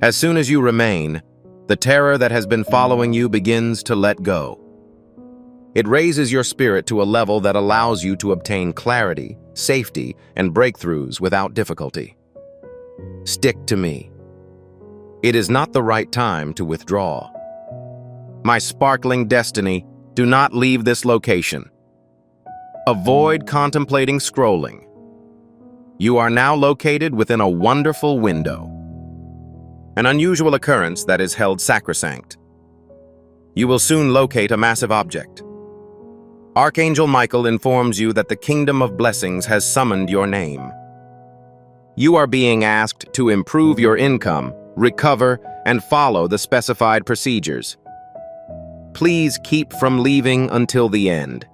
As soon as you remain, the terror that has been following you begins to let go. It raises your spirit to a level that allows you to obtain clarity, safety, and breakthroughs without difficulty. Stick to me. It is not the right time to withdraw. My sparkling destiny, do not leave this location. Avoid contemplating scrolling. You are now located within a wonderful window. An unusual occurrence that is held sacrosanct. You will soon locate a massive object. Archangel Michael informs you that the Kingdom of Blessings has summoned your name. You are being asked to improve your income, recover, and follow the specified procedures. Please keep from leaving until the end.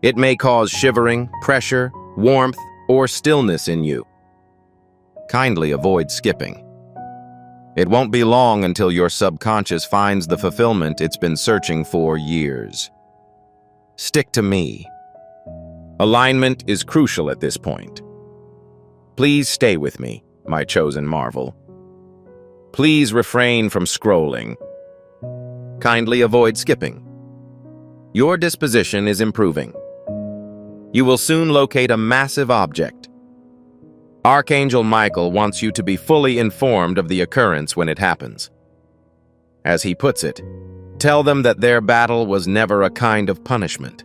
It may cause shivering, pressure, warmth, or stillness in you. Kindly avoid skipping. It won't be long until your subconscious finds the fulfillment it's been searching for years. Stick to me. Alignment is crucial at this point. Please stay with me, my chosen marvel. Please refrain from scrolling. Kindly avoid skipping. Your disposition is improving. You will soon locate a massive object. Archangel Michael wants you to be fully informed of the occurrence when it happens. As he puts it, tell them that their battle was never a kind of punishment.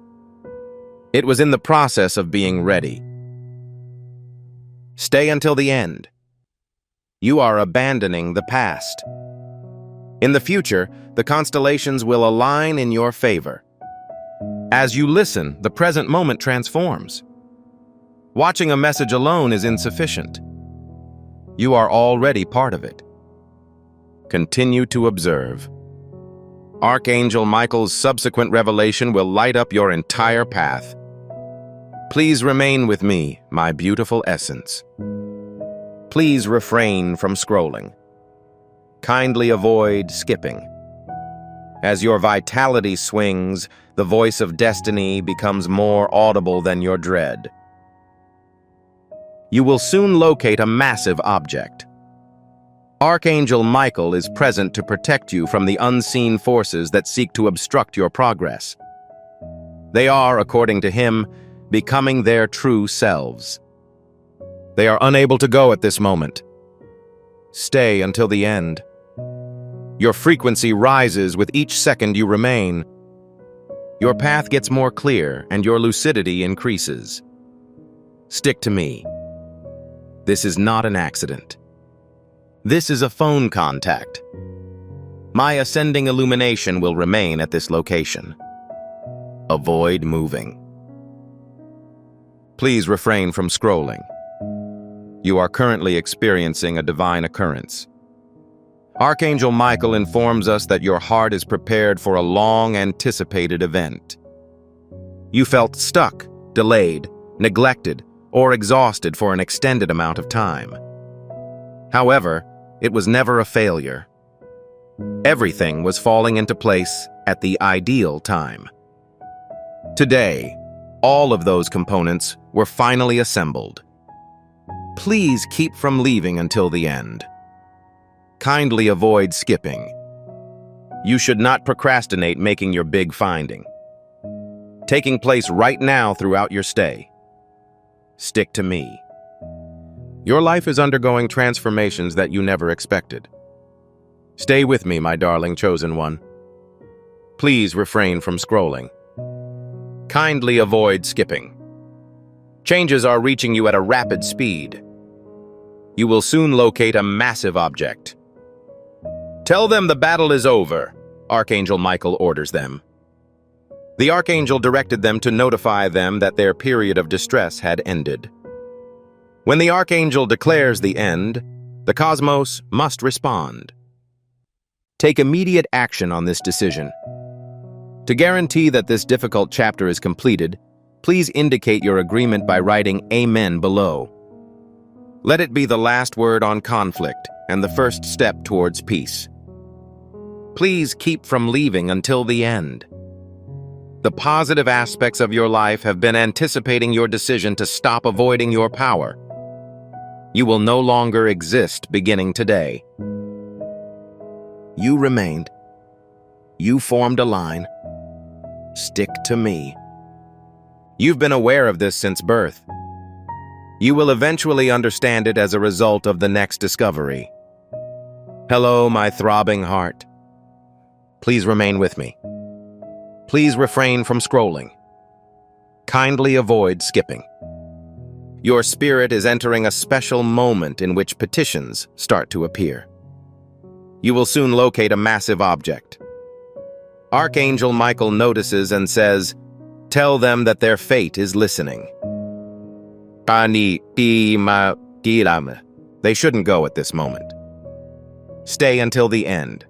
It was in the process of being ready. Stay until the end. You are abandoning the past. In the future, the constellations will align in your favor. As you listen, the present moment transforms. Watching a message alone is insufficient. You are already part of it. Continue to observe. Archangel Michael's subsequent revelation will light up your entire path. Please remain with me, my beautiful essence. Please refrain from scrolling. Kindly avoid skipping. As your vitality swings, the voice of destiny becomes more audible than your dread. You will soon locate a massive object. Archangel Michael is present to protect you from the unseen forces that seek to obstruct your progress. They are, according to him, becoming their true selves. They are unable to go at this moment. Stay until the end. Your frequency rises with each second you remain. Your path gets more clear and your lucidity increases. Stick to me. This is not an accident. This is a phone contact. My ascending illumination will remain at this location. Avoid moving. Please refrain from scrolling. You are currently experiencing a divine occurrence. Archangel Michael informs us that your heart is prepared for a long-anticipated event. You felt stuck, delayed, neglected, or exhausted for an extended amount of time. However, it was never a failure. Everything was falling into place at the ideal time. Today, all of those components were finally assembled. Please keep from leaving until the end. Kindly avoid skipping. You should not procrastinate making your big finding. Taking place right now throughout your stay. Stick to me. Your life is undergoing transformations that you never expected. Stay with me, my darling chosen one. Please refrain from scrolling. Kindly avoid skipping. Changes are reaching you at a rapid speed. You will soon locate a massive object. Tell them the battle is over, Archangel Michael orders them. The Archangel directed them to notify them that their period of distress had ended. When the Archangel declares the end, the cosmos must respond. Take immediate action on this decision. To guarantee that this difficult chapter is completed, please indicate your agreement by writing Amen below. Let it be the last word on conflict and the first step towards peace. Please keep from leaving until the end. The positive aspects of your life have been anticipating your decision to stop avoiding your power. You will no longer exist beginning today. You remained. You formed a line. Stick to me. You've been aware of this since birth. You will eventually understand it as a result of the next discovery. Hello, my throbbing heart. Please remain with me. Please refrain from scrolling. Kindly avoid skipping. Your spirit is entering a special moment in which petitions start to appear. You will soon locate a massive object. Archangel Michael notices and says, tell them that their fate is listening. They shouldn't go at this moment. Stay until the end.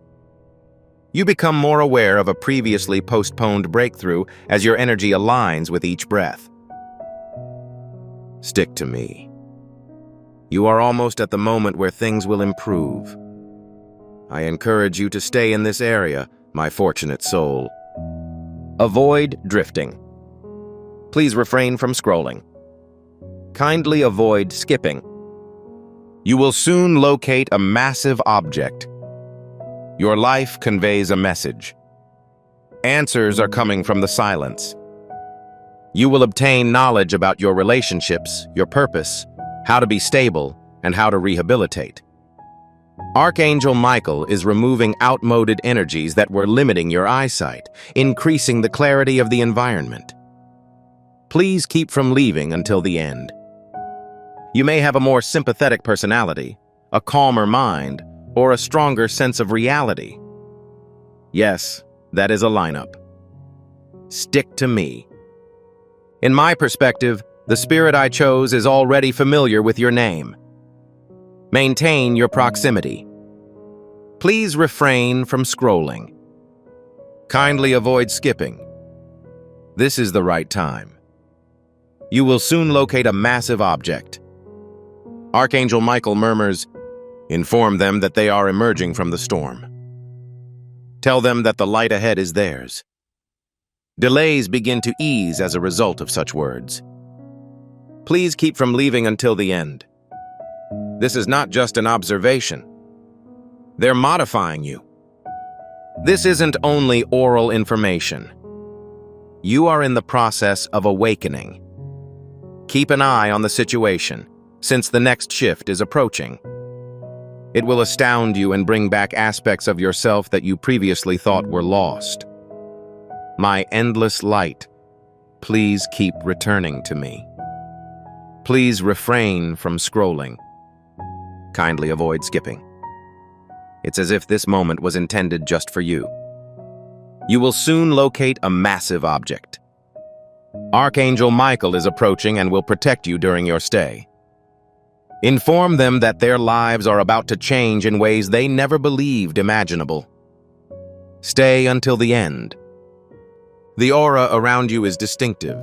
You become more aware of a previously postponed breakthrough as your energy aligns with each breath. Stick to me. You are almost at the moment where things will improve. I encourage you to stay in this area, my fortunate soul. Avoid drifting. Please refrain from scrolling. Kindly avoid skipping. You will soon locate a massive object. Your life conveys a message. Answers are coming from the silence. You will obtain knowledge about your relationships, your purpose, how to be stable, and how to rehabilitate. Archangel Michael is removing outmoded energies that were limiting your eyesight, increasing the clarity of the environment. Please keep from leaving until the end. You may have a more sympathetic personality, a calmer mind, or a stronger sense of reality. Yes, that is a lineup. Stick to me. In my perspective, the spirit I chose is already familiar with your name. Maintain your proximity. Please refrain from scrolling. Kindly avoid skipping. This is the right time. You will soon locate a massive object. Archangel Michael murmurs, inform them that they are emerging from the storm. Tell them that the light ahead is theirs. Delays begin to ease as a result of such words. Please keep from leaving until the end. This is not just an observation. They're modifying you. This isn't only oral information. You are in the process of awakening. Keep an eye on the situation, since the next shift is approaching. It will astound you and bring back aspects of yourself that you previously thought were lost. My endless light, please keep returning to me. Please refrain from scrolling. Kindly avoid skipping. It's as if this moment was intended just for you. You will soon locate a massive object. Archangel Michael is approaching and will protect you during your stay. Inform them that their lives are about to change in ways they never believed imaginable. Stay until the end. The aura around you is distinctive.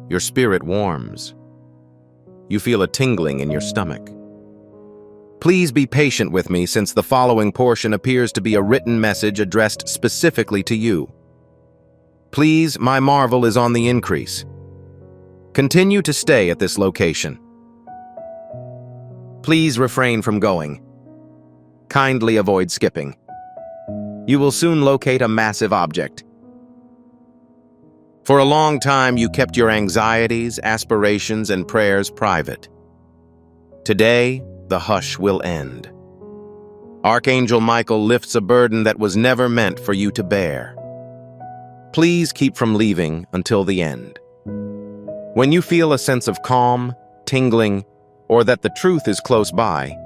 Your spirit warms. You feel a tingling in your stomach. Please be patient with me, since the following portion appears to be a written message addressed specifically to you. Please, my marvel is on the increase. Continue to stay at this location. Please refrain from going. Kindly avoid skipping. You will soon locate a massive object. For a long time, you kept your anxieties, aspirations, and prayers private. Today, the hush will end. Archangel Michael lifts a burden that was never meant for you to bear. Please keep from leaving until the end. When you feel a sense of calm, tingling, or that the truth is close by,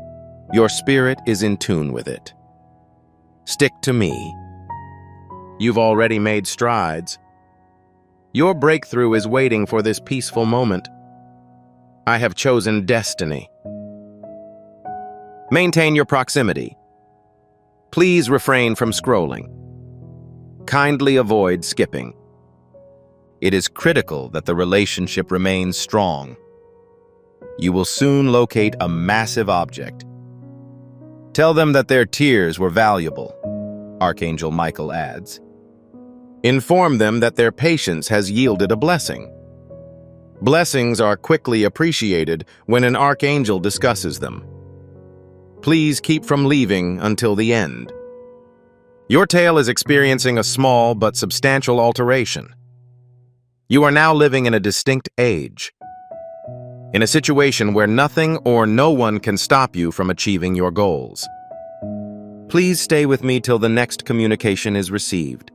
your spirit is in tune with it. Stick to me. You've already made strides. Your breakthrough is waiting for this peaceful moment. I have chosen destiny. Maintain your proximity. Please refrain from scrolling. Kindly avoid skipping. It is critical that the relationship remains strong. You will soon locate a massive object. Tell them that their tears were valuable, Archangel Michael adds. Inform them that their patience has yielded a blessing. Blessings are quickly appreciated when an archangel discusses them. Please keep from leaving until the end. Your tale is experiencing a small but substantial alteration. You are now living in a distinct age, in a situation where nothing or no one can stop you from achieving your goals. Please stay with me till the next communication is received.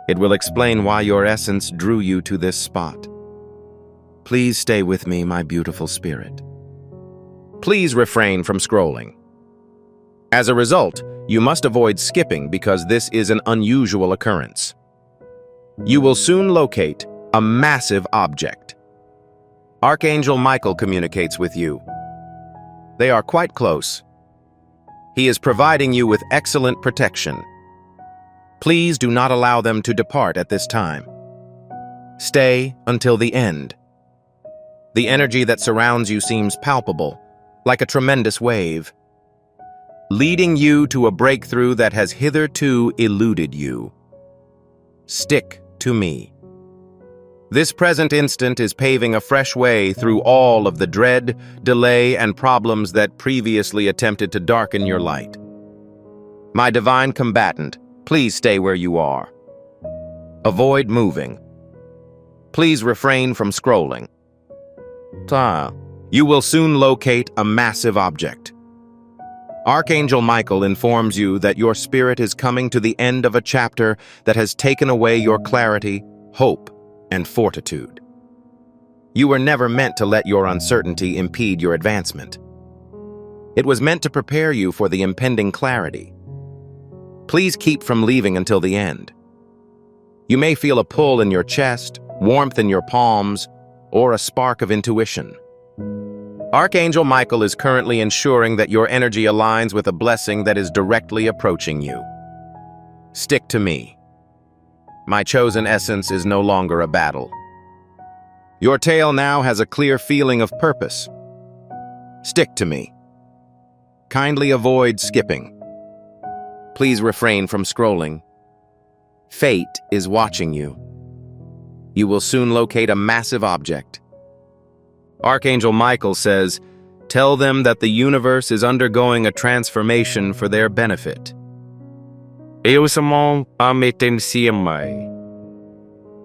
It will explain why your essence drew you to this spot. Please stay with me, my beautiful spirit. Please refrain from scrolling. As a result, you must avoid skipping because this is an unusual occurrence. You will soon locate a massive object. Archangel Michael communicates with you. They are quite close. He is providing you with excellent protection. Please do not allow them to depart at this time. Stay until the end. The energy that surrounds you seems palpable, like a tremendous wave, leading you to a breakthrough that has hitherto eluded you. Stick to me. This present instant is paving a fresh way through all of the dread, delay, and problems that previously attempted to darken your light. My divine combatant, please stay where you are. Avoid moving. Please refrain from scrolling. You will soon locate a massive object. Archangel Michael informs you that your spirit is coming to the end of a chapter that has taken away your clarity, hope, and fortitude. You were never meant to let your uncertainty impede your advancement. It was meant to prepare you for the impending clarity. Please keep from leaving until the end. You may feel a pull in your chest, warmth in your palms, or a spark of intuition. Archangel Michael is currently ensuring that your energy aligns with a blessing that is directly approaching you. Stick to me. My chosen essence is no longer a battle. Your tale now has a clear feeling of purpose. Stick to me. Kindly avoid skipping. Please refrain from scrolling. Fate is watching you. You will soon locate a massive object. Archangel Michael says, "Tell them that the universe is undergoing a transformation for their benefit."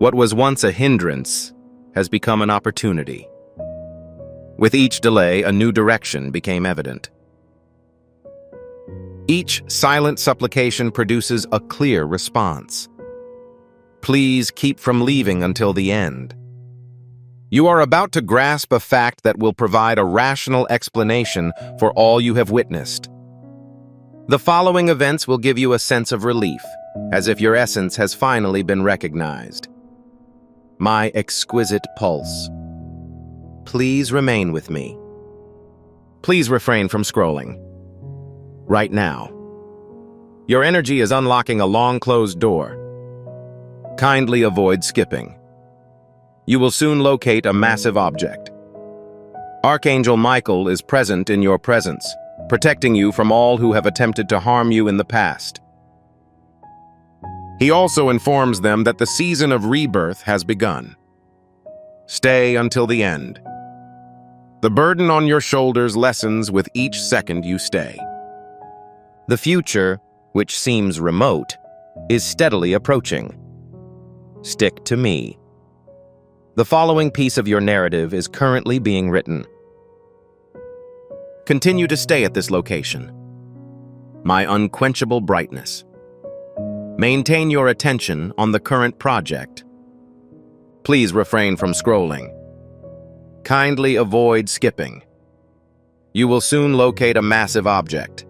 What was once a hindrance has become an opportunity. With each delay, a new direction became evident. Each silent supplication produces a clear response. Please keep from leaving until the end. You are about to grasp a fact that will provide a rational explanation for all you have witnessed. The following events will give you a sense of relief, as if your essence has finally been recognized. My exquisite pulse. Please remain with me. Please refrain from scrolling. Right now. Your energy is unlocking a long-closed door. Kindly avoid skipping. You will soon locate a massive object. Archangel Michael is present in your presence, protecting you from all who have attempted to harm you in the past. He also informs them that the season of rebirth has begun. Stay until the end. The burden on your shoulders lessens with each second you stay. The future, which seems remote, is steadily approaching. Stick to me. The following piece of your narrative is currently being written. Continue to stay at this location. My unquenchable brightness. Maintain your attention on the current project. Please refrain from scrolling. Kindly avoid skipping. You will soon locate a massive object.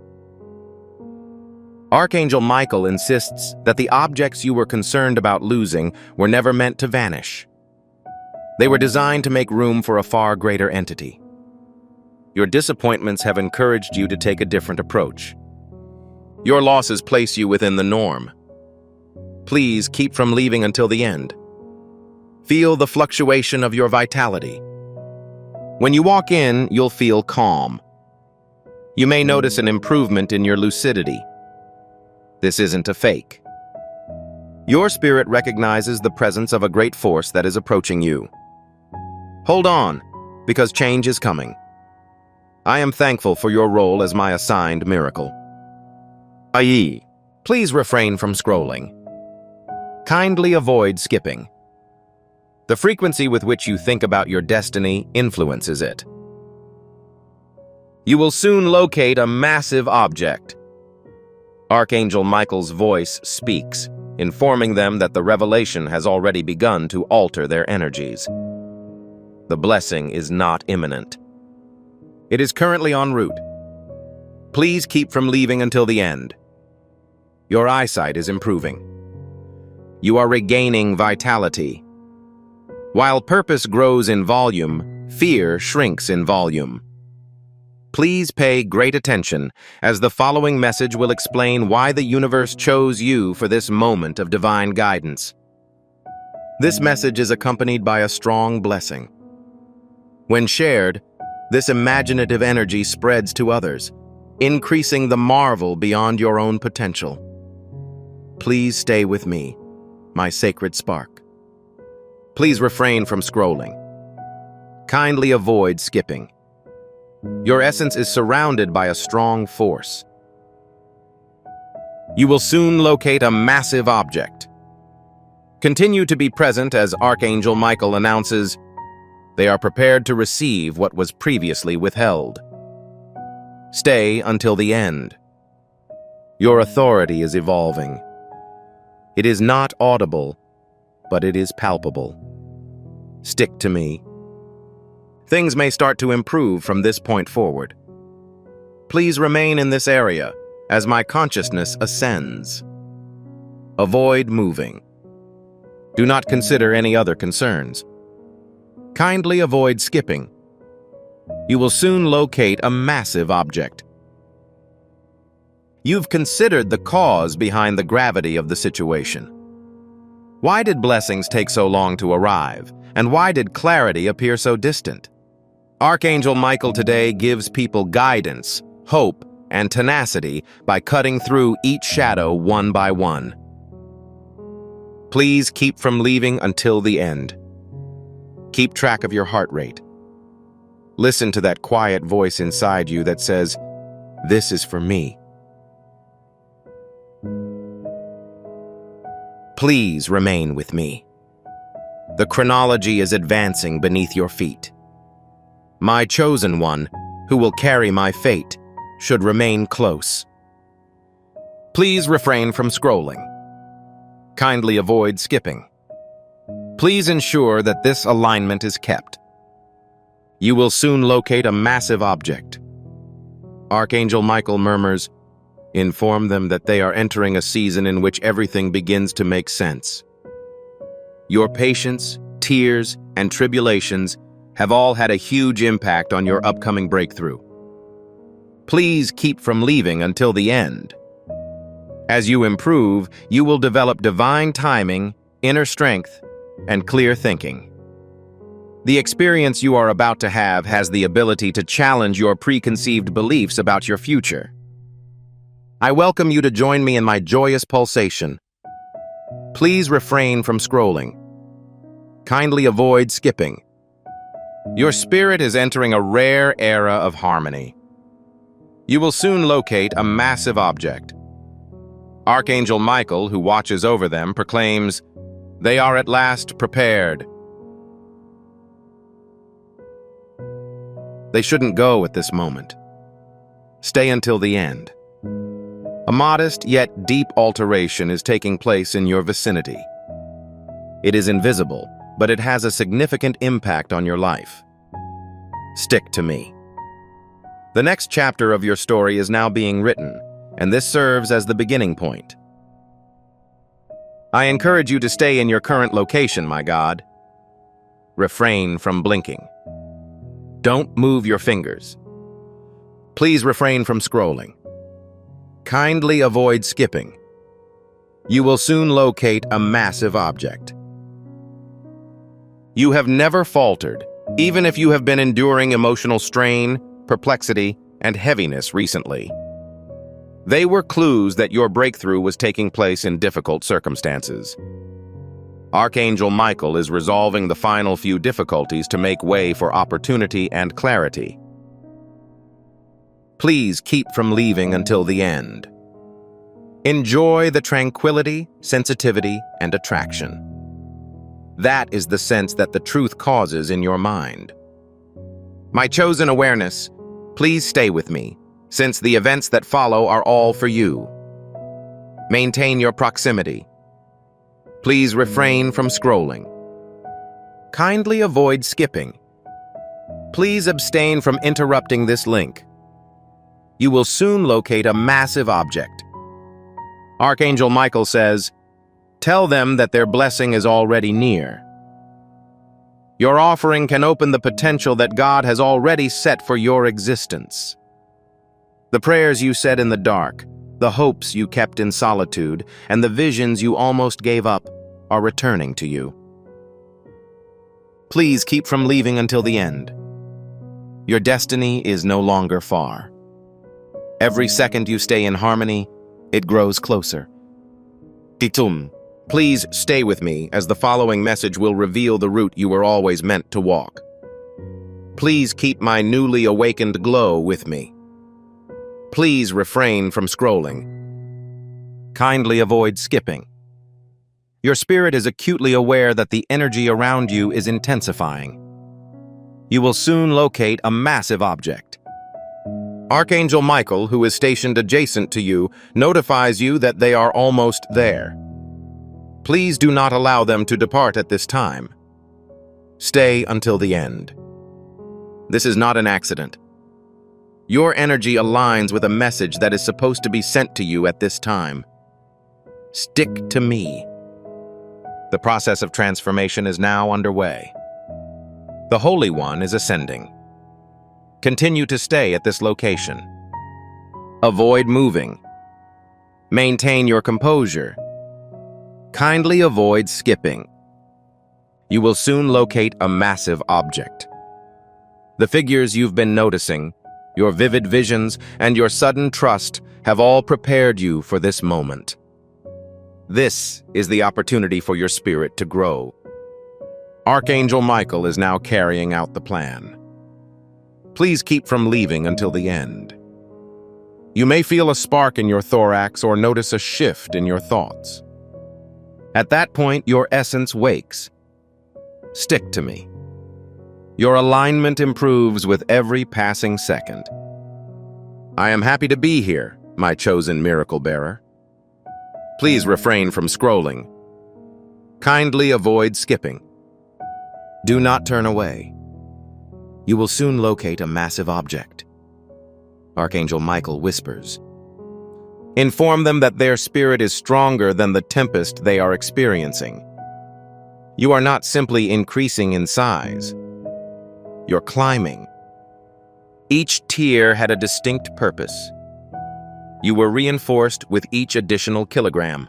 Archangel Michael insists that the objects you were concerned about losing were never meant to vanish. They were designed to make room for a far greater entity. Your disappointments have encouraged you to take a different approach. Your losses place you within the norm. Please keep from leaving until the end. Feel the fluctuation of your vitality. When you walk in, you'll feel calm. You may notice an improvement in your lucidity. This isn't a fake. Your spirit recognizes the presence of a great force that is approaching you. Hold on, because change is coming. I am thankful for your role as my assigned miracle. Aye, please refrain from scrolling. Kindly avoid skipping. The frequency with which you think about your destiny influences it. You will soon locate a massive object. Archangel Michael's voice speaks, informing them that the revelation has already begun to alter their energies. The blessing is not imminent. It is currently en route. Please keep from leaving until the end. Your eyesight is improving. You are regaining vitality. While purpose grows in volume, fear shrinks in volume. Please pay great attention, as the following message will explain why the universe chose you for this moment of divine guidance. This message is accompanied by a strong blessing. When shared, this imaginative energy spreads to others, increasing the marvel beyond your own potential. Please stay with me, my sacred spark. Please refrain from scrolling. Kindly avoid skipping. Your essence is surrounded by a strong force. You will soon locate a massive object. Continue to be present as Archangel Michael announces, they are prepared to receive what was previously withheld. Stay until the end. Your authority is evolving. It is not audible, but it is palpable. Stick to me. Things may start to improve from this point forward. Please remain in this area as my consciousness ascends. Avoid moving. Do not consider any other concerns. Kindly avoid skipping. You will soon locate a massive object. You've considered the cause behind the gravity of the situation. Why did blessings take so long to arrive? And why did clarity appear so distant? Archangel Michael today gives people guidance, hope, and tenacity by cutting through each shadow one by one. Please keep from leaving until the end. Keep track of your heart rate. Listen to that quiet voice inside you that says, "This is for me." Please remain with me. The chronology is advancing beneath your feet. My chosen one, who will carry my fate, should remain close. Please refrain from scrolling. Kindly avoid skipping. Please ensure that this alignment is kept. You will soon locate a massive object. Archangel Michael murmurs, "Inform them that they are entering a season in which everything begins to make sense." Your patience, tears, and tribulations have all had a huge impact on your upcoming breakthrough. Please keep from leaving until the end. As you improve, you will develop divine timing, inner strength, and clear thinking. The experience you are about to have has the ability to challenge your preconceived beliefs about your future. I welcome you to join me in my joyous pulsation. Please refrain from scrolling. Kindly avoid skipping. Your spirit is entering a rare era of harmony. You will soon locate a massive object. Archangel Michael, who watches over them, proclaims, "They are at last prepared." They shouldn't go at this moment. Stay until the end. A modest yet deep alteration is taking place in your vicinity. It is invisible, but it has a significant impact on your life. Stick to me. The next chapter of your story is now being written, and this serves as the beginning point. I encourage you to stay in your current location, my God. Refrain from blinking. Don't move your fingers. Please refrain from scrolling. Kindly avoid skipping. You will soon locate a massive object. You have never faltered, even if you have been enduring emotional strain, perplexity, and heaviness recently. They were clues that your breakthrough was taking place in difficult circumstances. Archangel Michael is resolving the final few difficulties to make way for opportunity and clarity. Please keep from leaving until the end. Enjoy the tranquility, sensitivity, and attraction. That is the sense that the truth causes in your mind. My chosen awareness, please stay with me, since the events that follow are all for you. Maintain your proximity. Please refrain from scrolling. Kindly avoid skipping. Please abstain from interrupting this link. You will soon locate a massive object. Archangel Michael says, "Tell them that their blessing is already near." Your offering can open the potential that God has already set for your existence. The prayers you said in the dark, the hopes you kept in solitude, and the visions you almost gave up are returning to you. Please keep from leaving until the end. Your destiny is no longer far. Every second you stay in harmony, it grows closer. Titum, please stay with me as the following message will reveal the route you were always meant to walk. Please keep my newly awakened glow with me. Please refrain from scrolling. Kindly avoid skipping. Your spirit is acutely aware that the energy around you is intensifying. You will soon locate a massive object. Archangel Michael, who is stationed adjacent to you, notifies you that they are almost there. Please do not allow them to depart at this time. Stay until the end. This is not an accident. Your energy aligns with a message that is supposed to be sent to you at this time. Stick to me. The process of transformation is now underway. The Holy One is ascending. Continue to stay at this location. Avoid moving. Maintain your composure. Kindly avoid skipping. You will soon locate a massive object. The figures you've been noticing, your vivid visions, and your sudden trust have all prepared you for this moment. This is the opportunity for your spirit to grow. Archangel Michael is now carrying out the plan. Please keep from leaving until the end. You may feel a spark in your thorax or notice a shift in your thoughts. At that point, your essence wakes. Stick to me. Your alignment improves with every passing second. I am happy to be here, my chosen miracle bearer. Please refrain from scrolling. Kindly avoid skipping. Do not turn away. You will soon locate a massive object. Archangel Michael whispers. Inform them that their spirit is stronger than the tempest they are experiencing. You are not simply increasing in size. You're climbing. Each tier had a distinct purpose. You were reinforced with each additional kilogram.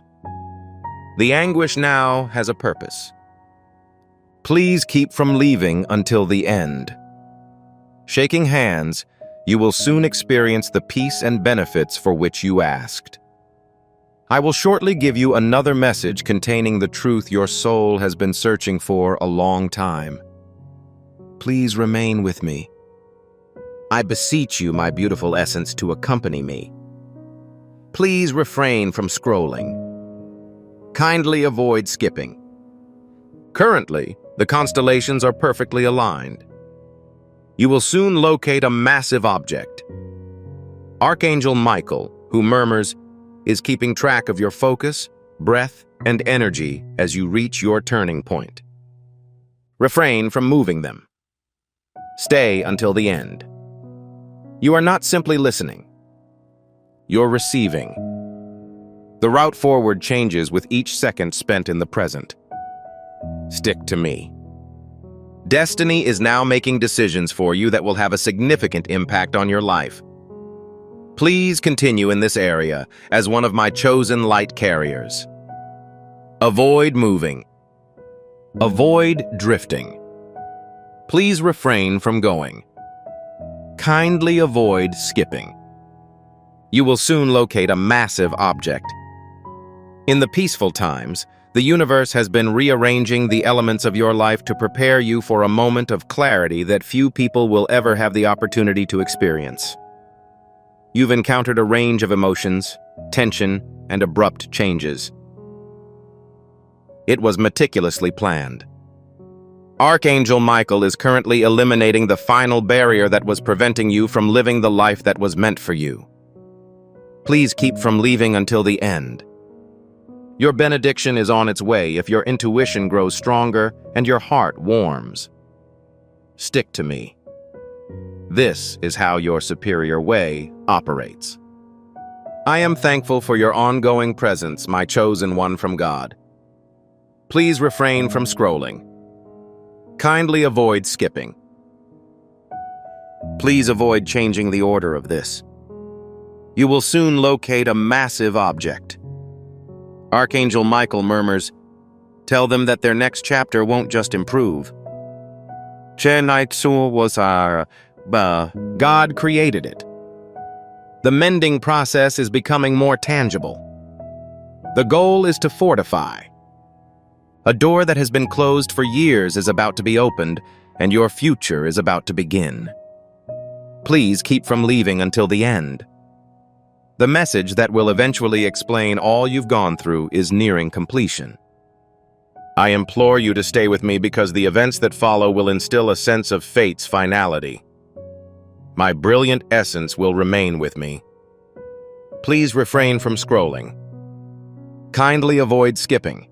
The anguish now has a purpose. Please keep from leaving until the end. Shaking hands, you will soon experience the peace and benefits for which you asked. I will shortly give you another message containing the truth your soul has been searching for a long time. Please remain with me. I beseech you, my beautiful essence, to accompany me. Please refrain from scrolling. Kindly avoid skipping. Currently, the constellations are perfectly aligned. You will soon locate a massive object. Archangel Michael, who murmurs, is keeping track of your focus, breath, and energy as you reach your turning point. Refrain from moving them. Stay until the end. You are not simply listening. You're receiving. The route forward changes with each second spent in the present. Stick to me. Destiny is now making decisions for you that will have a significant impact on your life. Please continue in this area as one of my chosen light carriers. Avoid moving. Avoid drifting. Please refrain from going. Kindly avoid skipping. You will soon locate a massive object. In the peaceful times, the universe has been rearranging the elements of your life to prepare you for a moment of clarity that few people will ever have the opportunity to experience. You've encountered a range of emotions, tension, and abrupt changes. It was meticulously planned. Archangel Michael is currently eliminating the final barrier that was preventing you from living the life that was meant for you. Please keep from leaving until the end. Your benediction is on its way if your intuition grows stronger and your heart warms. Stick to me. This is how your superior way operates. I am thankful for your ongoing presence, my chosen one from God. Please refrain from scrolling. Kindly avoid skipping. Please avoid changing the order of this. You will soon locate a massive object. Archangel Michael murmurs, tell them that their next chapter won't just improve. God created it. The mending process is becoming more tangible. The goal is to fortify. A door that has been closed for years is about to be opened, and your future is about to begin. Please keep from leaving until the end. The message that will eventually explain all you've gone through is nearing completion. I implore you to stay with me because the events that follow will instill a sense of fate's finality. My brilliant essence will remain with me. Please refrain from scrolling. Kindly avoid skipping.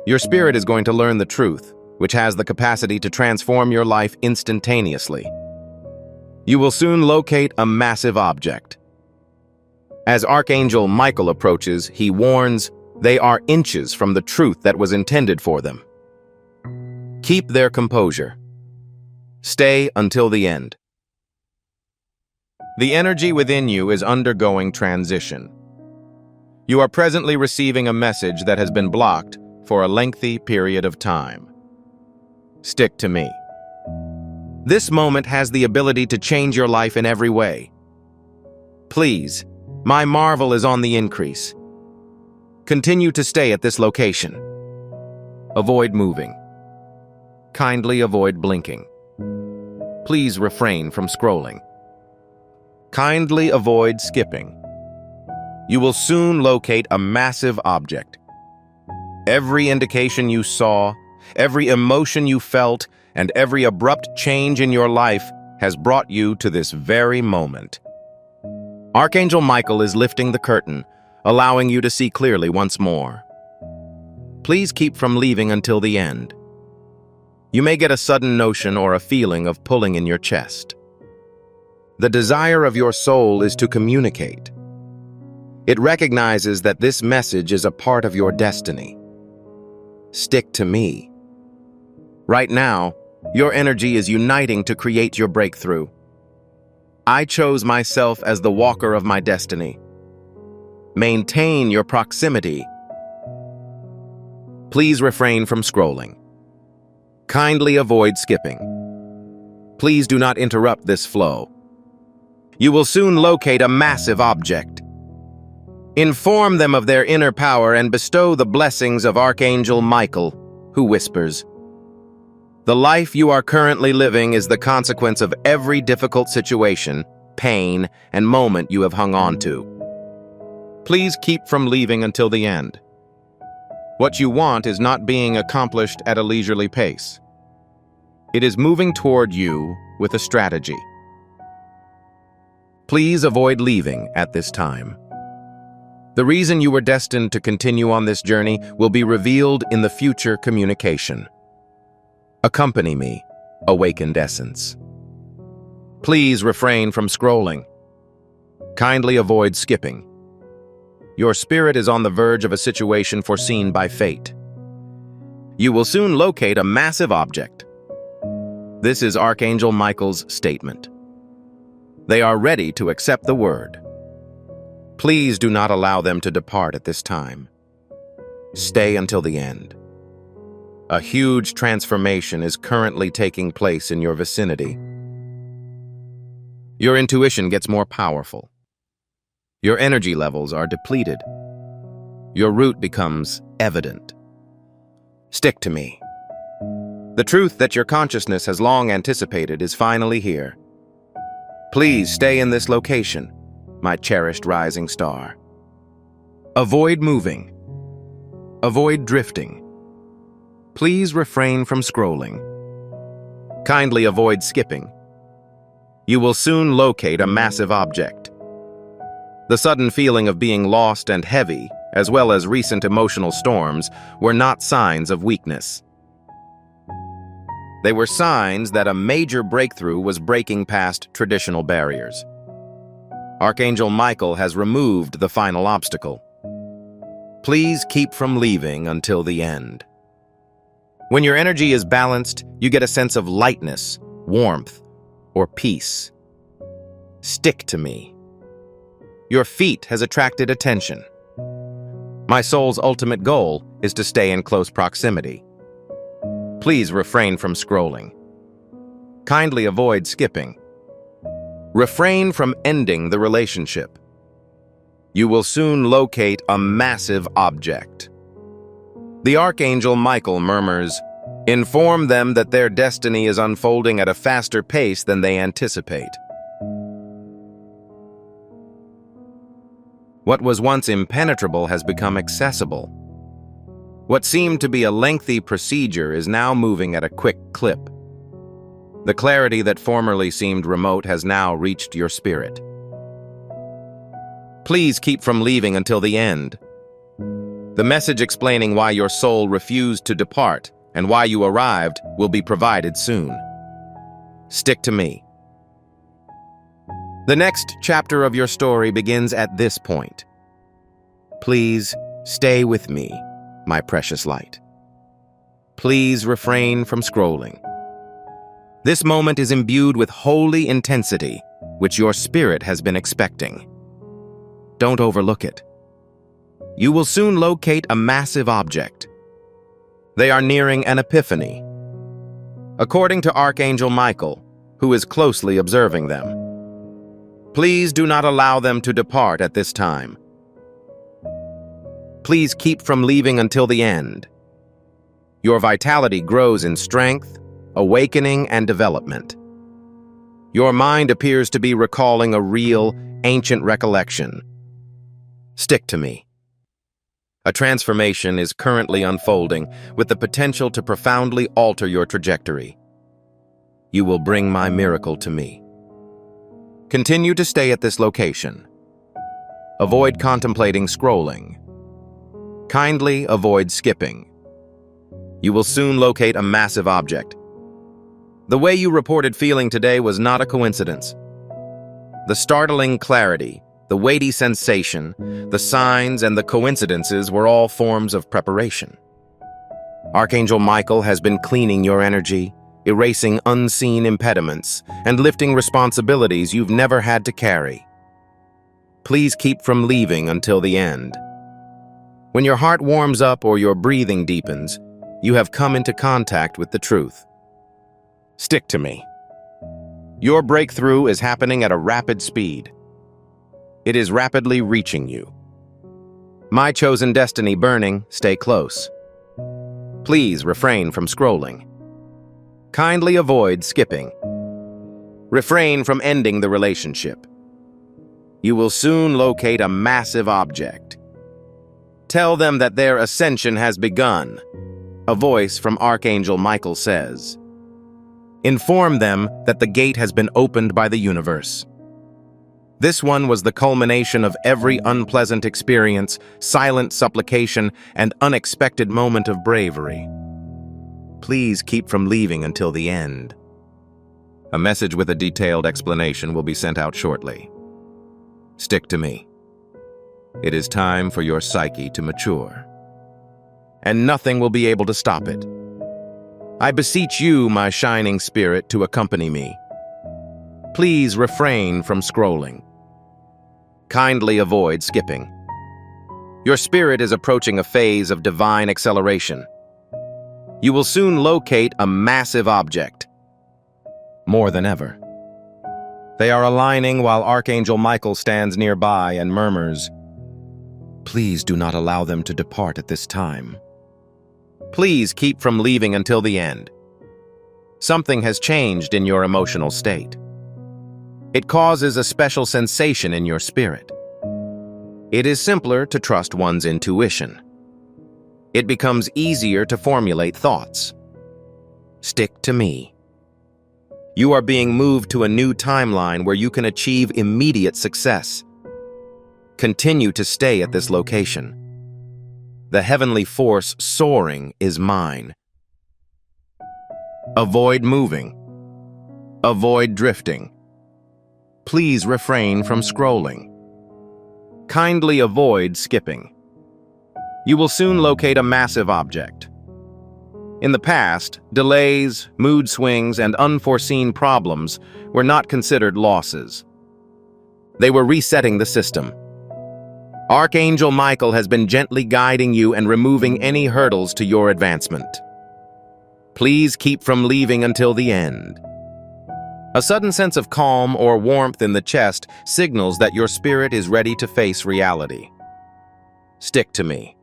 Your spirit is going to learn the truth, which has the capacity to transform your life instantaneously. You will soon locate a massive object. As Archangel Michael approaches, he warns, they are inches from the truth that was intended for them. Keep their composure. Stay until the end. The energy within you is undergoing transition. You are presently receiving a message that has been blocked for a lengthy period of time. Stick to me. This moment has the ability to change your life in every way. Please, my marvel is on the increase. Continue to stay at this location. Avoid moving. Kindly avoid blinking. Please refrain from scrolling. Kindly avoid skipping. You will soon locate a massive object. Every indication you saw, every emotion you felt, and every abrupt change in your life has brought you to this very moment. Archangel Michael is lifting the curtain, allowing you to see clearly once more. Please keep from leaving until the end. You may get a sudden notion or a feeling of pulling in your chest. The desire of your soul is to communicate. It recognizes that this message is a part of your destiny. Stick to me. Right now, your energy is uniting to create your breakthrough. I chose myself as the walker of my destiny. Maintain your proximity. Please refrain from scrolling. Kindly avoid skipping. Please do not interrupt this flow. You will soon locate a massive object. Inform them of their inner power and bestow the blessings of Archangel Michael, who whispers, "The life you are currently living is the consequence of every difficult situation, pain, and moment you have hung on to. Please keep from leaving until the end. What you want is not being accomplished at a leisurely pace. It is moving toward you with a strategy. Please avoid leaving at this time. The reason you were destined to continue on this journey will be revealed in the future communication. Accompany me, awakened essence. Please refrain from scrolling. Kindly avoid skipping. Your spirit is on the verge of a situation foreseen by fate. You will soon locate a massive object. This is Archangel Michael's statement. They are ready to accept the word. Please do not allow them to depart at this time. Stay until the end. A huge transformation is currently taking place in your vicinity. Your intuition gets more powerful. Your energy levels are depleted. Your route becomes evident. Stick to me. The truth that your consciousness has long anticipated is finally here. Please stay in this location, my cherished rising star. Avoid moving. Avoid drifting. Please refrain from scrolling. Kindly avoid skipping. You will soon locate a massive object. The sudden feeling of being lost and heavy, as well as recent emotional storms, were not signs of weakness. They were signs that a major breakthrough was breaking past traditional barriers. Archangel Michael has removed the final obstacle. Please keep from leaving until the end. When your energy is balanced, you get a sense of lightness, warmth, or peace. Stick to me. Your feat has attracted attention. My soul's ultimate goal is to stay in close proximity. Please refrain from scrolling. Kindly avoid skipping. Refrain from ending the relationship. You will soon locate a massive object. The Archangel Michael murmurs, "Inform them that their destiny is unfolding at a faster pace than they anticipate." What was once impenetrable has become accessible. What seemed to be a lengthy procedure is now moving at a quick clip. The clarity that formerly seemed remote has now reached your spirit. Please keep from leaving until the end. The message explaining why your soul refused to depart and why you arrived will be provided soon. Stick to me. The next chapter of your story begins at this point. Please stay with me, my precious light. Please refrain from scrolling. This moment is imbued with holy intensity, which your spirit has been expecting. Don't overlook it. You will soon locate a massive object. They are nearing an epiphany. According to Archangel Michael, who is closely observing them, please do not allow them to depart at this time. Please keep from leaving until the end. Your vitality grows in strength, awakening, and development. Your mind appears to be recalling a real, ancient recollection. Stick to me. A transformation is currently unfolding with the potential to profoundly alter your trajectory. You will bring my miracle to me. Continue to stay at this location. Avoid contemplating scrolling. Kindly avoid skipping. You will soon locate a massive object. The way you reported feeling today was not a coincidence. The startling clarity, the weighty sensation, the signs and the coincidences were all forms of preparation. Archangel Michael has been cleaning your energy, erasing unseen impediments, and lifting responsibilities you've never had to carry. Please keep from leaving until the end. When your heart warms up or your breathing deepens, you have come into contact with the truth. Stick to me. Your breakthrough is happening at a rapid speed. It is rapidly reaching you. My chosen destiny burning, stay close. Please refrain from scrolling. Kindly avoid skipping. Refrain from ending the relationship. You will soon locate a massive object. Tell them that their ascension has begun, a voice from Archangel Michael says. Inform them that the gate has been opened by the universe. This one was the culmination of every unpleasant experience, silent supplication, and unexpected moment of bravery. Please keep from leaving until the end. A message with a detailed explanation will be sent out shortly. Stick to me. It is time for your psyche to mature. And nothing will be able to stop it. I beseech you, my shining spirit, to accompany me. Please refrain from scrolling. Kindly avoid skipping. Your spirit is approaching a phase of divine acceleration. You will soon locate a massive object. More than ever. They are aligning while Archangel Michael stands nearby and murmurs, "Please do not allow them to depart at this time. Please keep from leaving until the end." Something has changed in your emotional state. It causes a special sensation in your spirit. It is simpler to trust one's intuition. It becomes easier to formulate thoughts. Stick to me. You are being moved to a new timeline where you can achieve immediate success. Continue to stay at this location. The heavenly force soaring is mine. Avoid moving. Avoid drifting. Please refrain from scrolling. Kindly avoid skipping. You will soon locate a massive object. In the past, delays, mood swings, and unforeseen problems were not considered losses. They were resetting the system. Archangel Michael has been gently guiding you and removing any hurdles to your advancement. Please keep from leaving until the end. A sudden sense of calm or warmth in the chest signals that your spirit is ready to face reality. Stick to me.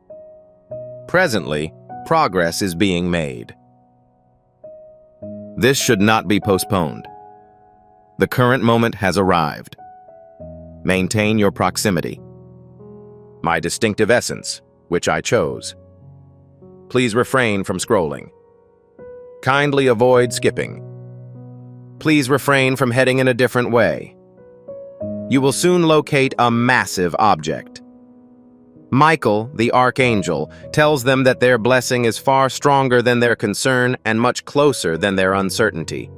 Presently, progress is being made. This should not be postponed. The current moment has arrived. Maintain your proximity. My distinctive essence, which I chose. Please refrain from scrolling. Kindly avoid skipping. Please refrain from heading in a different way. You will soon locate a massive object. Michael, the Archangel, tells them that their blessing is far stronger than their concern and much closer than their uncertainty.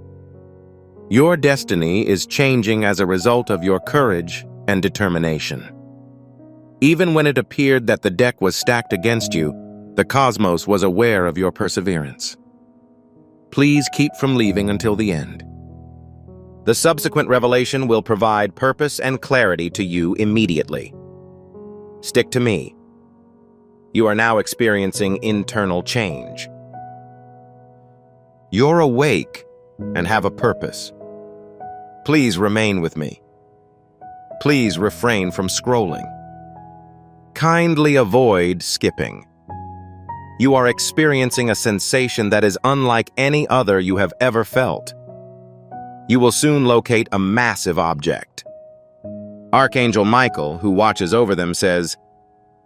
Your destiny is changing as a result of your courage and determination. Even when it appeared that the deck was stacked against you, the cosmos was aware of your perseverance. Please keep from leaving until the end. The subsequent revelation will provide purpose and clarity to you immediately. Stick to me. You are now experiencing internal change. You're awake and have a purpose. Please remain with me. Please refrain from scrolling. Kindly avoid skipping. You are experiencing a sensation that is unlike any other you have ever felt. You will soon locate a massive object. Archangel Michael, who watches over them, says,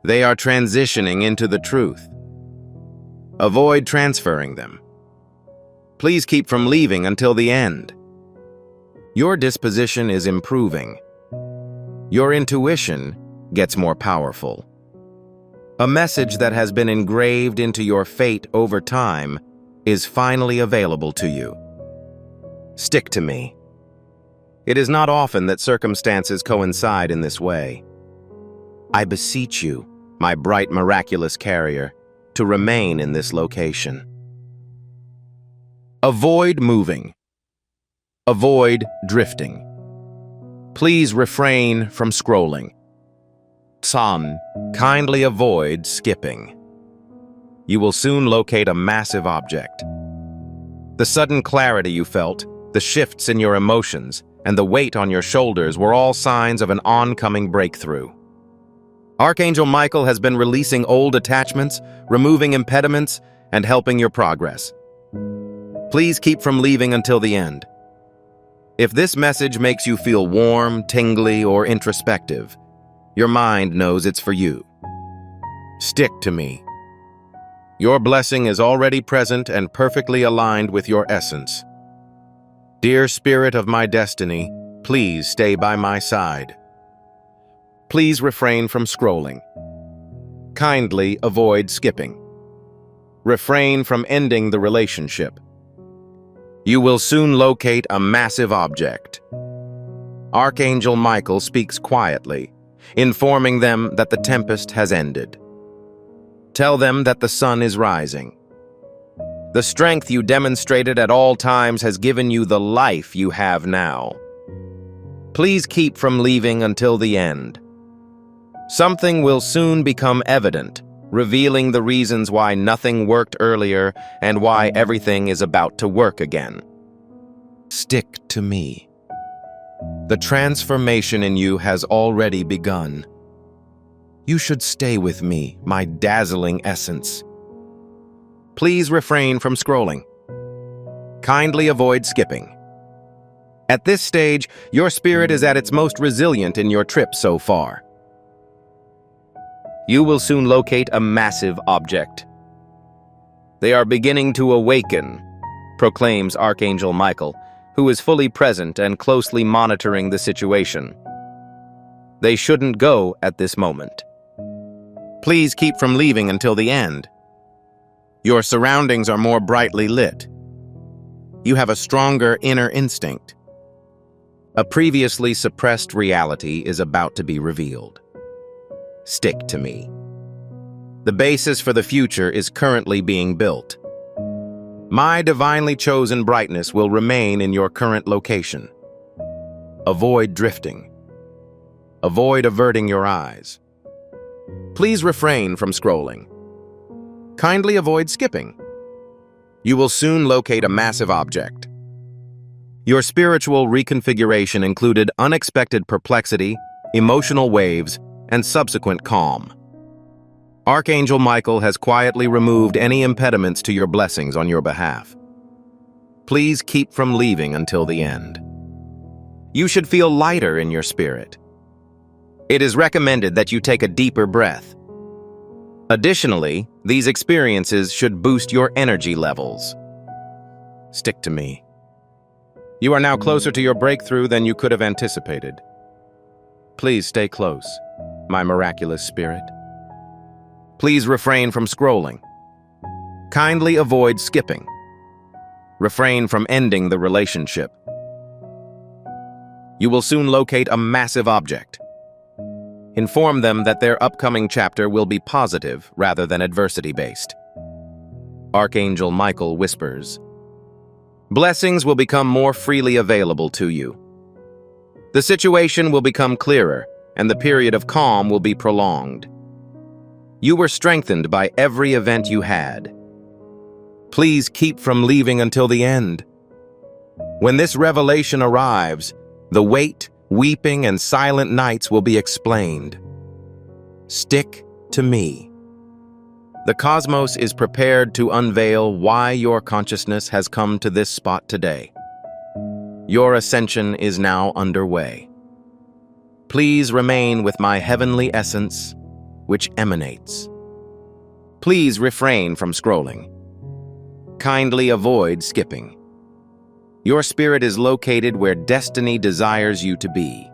"They are transitioning into the truth. Avoid transferring them. Please keep from leaving until the end. Your disposition is improving. Your intuition gets more powerful. A message that has been engraved into your fate over time is finally available to you. Stick to me." It is not often that circumstances coincide in this way. I beseech you, my bright miraculous carrier, to remain in this location. Avoid moving. Avoid drifting. Please refrain from scrolling. San, kindly avoid skipping. You will soon locate a massive object. The sudden clarity you felt, the shifts in your emotions, and the weight on your shoulders were all signs of an oncoming breakthrough. Archangel Michael has been releasing old attachments, removing impediments, and helping your progress. Please keep from leaving until the end. If this message makes you feel warm, tingly, or introspective, your mind knows it's for you. Stick to me. Your blessing is already present and perfectly aligned with your essence. Dear Spirit of my destiny, please stay by my side. Please refrain from scrolling. Kindly avoid skipping. Refrain from ending the relationship. You will soon locate a massive object. Archangel Michael speaks quietly, informing them that the tempest has ended. Tell them that the sun is rising. The strength you demonstrated at all times has given you the life you have now. Please keep from leaving until the end. Something will soon become evident, revealing the reasons why nothing worked earlier and why everything is about to work again. Stick to me. The transformation in you has already begun. You should stay with me, my dazzling essence. Please refrain from scrolling. Kindly avoid skipping. At this stage, your spirit is at its most resilient in your trip so far. You will soon locate a massive object. They are beginning to awaken, proclaims Archangel Michael, who is fully present and closely monitoring the situation. They shouldn't go at this moment. Please keep from leaving until the end. Your surroundings are more brightly lit. You have a stronger inner instinct. A previously suppressed reality is about to be revealed. Stick to me. The basis for the future is currently being built. My divinely chosen brightness will remain in your current location. Avoid drifting. Avoid averting your eyes. Please refrain from scrolling. Kindly avoid skipping. You will soon locate a massive object. Your spiritual reconfiguration included unexpected perplexity, emotional waves, and subsequent calm. Archangel Michael has quietly removed any impediments to your blessings on your behalf. Please keep from leaving until the end. You should feel lighter in your spirit. It is recommended that you take a deeper breath. Additionally, these experiences should boost your energy levels. Stick to me. You are now closer to your breakthrough than you could have anticipated. Please stay close, my miraculous spirit. Please refrain from scrolling. Kindly avoid skipping. Refrain from ending the relationship. You will soon locate a massive object. Inform them that their upcoming chapter will be positive rather than adversity-based. Archangel Michael whispers, "Blessings will become more freely available to you. The situation will become clearer, and the period of calm will be prolonged. You were strengthened by every event you had. Please keep from leaving until the end. When this revelation arrives, the weight, weeping, and silent nights will be explained. Stick to me. The cosmos is prepared to unveil why your consciousness has come to this spot today. Your ascension is now underway. Please remain with my heavenly essence, which emanates. Please refrain from scrolling. Kindly avoid skipping. Your spirit is located where destiny desires you to be.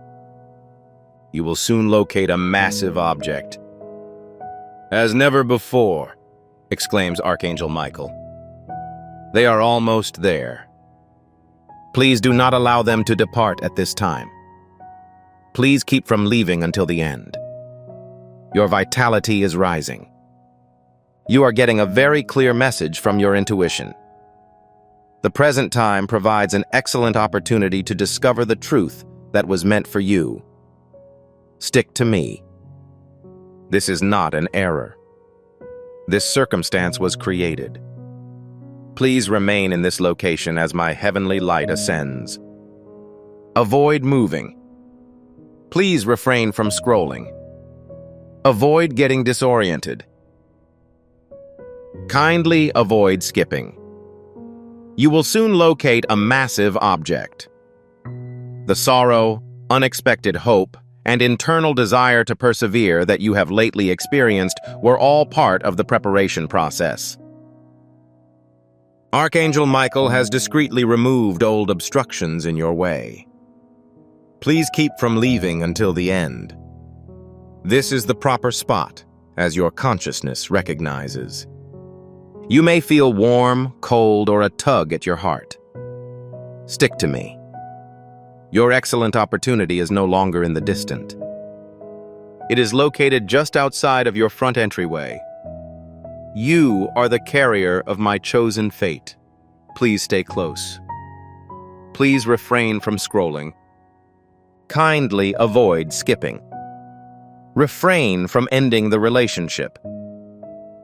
You will soon locate a massive object. As never before, exclaims Archangel Michael. They are almost there. Please do not allow them to depart at this time. Please keep from leaving until the end. Your vitality is rising. You are getting a very clear message from your intuition. The present time provides an excellent opportunity to discover the truth that was meant for you. Stick to me. This is not an error. This circumstance was created. Please remain in this location as my heavenly light ascends. Avoid moving. Please refrain from scrolling. Avoid getting disoriented. Kindly avoid skipping. You will soon locate a massive object. The sorrow, unexpected hope, and internal desire to persevere that you have lately experienced were all part of the preparation process. Archangel Michael has discreetly removed old obstructions in your way. Please keep from leaving until the end. This is the proper spot, as your consciousness recognizes. You may feel warm, cold, or a tug at your heart. Stick to me. Your excellent opportunity is no longer in the distant. It is located just outside of your front entryway. You are the carrier of my chosen fate. Please stay close. Please refrain from scrolling. Kindly avoid skipping. Refrain from ending the relationship.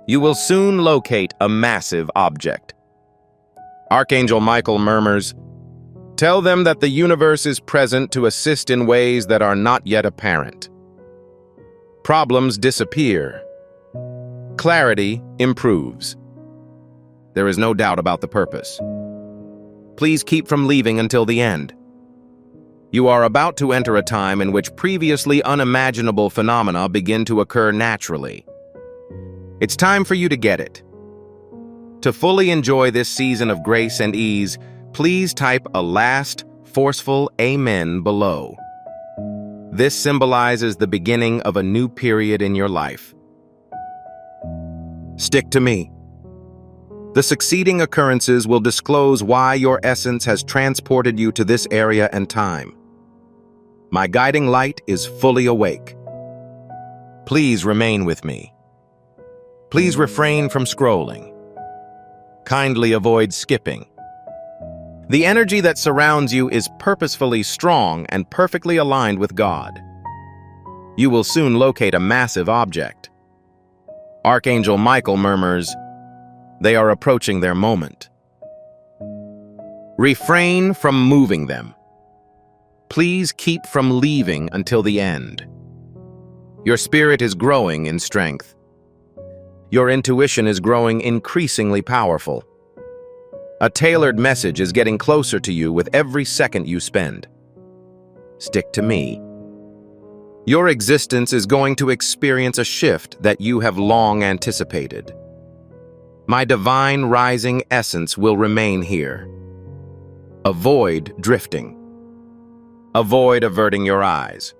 You will soon locate a massive object. Archangel Michael murmurs, "Tell them that the universe is present to assist in ways that are not yet apparent." Problems disappear. Clarity improves. There is no doubt about the purpose. Please keep from leaving until the end. You are about to enter a time in which previously unimaginable phenomena begin to occur naturally. It's time for you to get it. To fully enjoy this season of grace and ease, please type a last, forceful amen below. This symbolizes the beginning of a new period in your life. Stick to me. The succeeding occurrences will disclose why your essence has transported you to this area and time. My guiding light is fully awake. Please remain with me. Please refrain from scrolling. Kindly avoid skipping. The energy that surrounds you is purposefully strong and perfectly aligned with God. You will soon locate a massive object. Archangel Michael murmurs, "They are approaching their moment." Refrain from moving them. Please keep from leaving until the end. Your spirit is growing in strength. Your intuition is growing increasingly powerful. A tailored message is getting closer to you with every second you spend. Stick to me. Your existence is going to experience a shift that you have long anticipated. My divine rising essence will remain here. Avoid drifting. Avoid averting your eyes.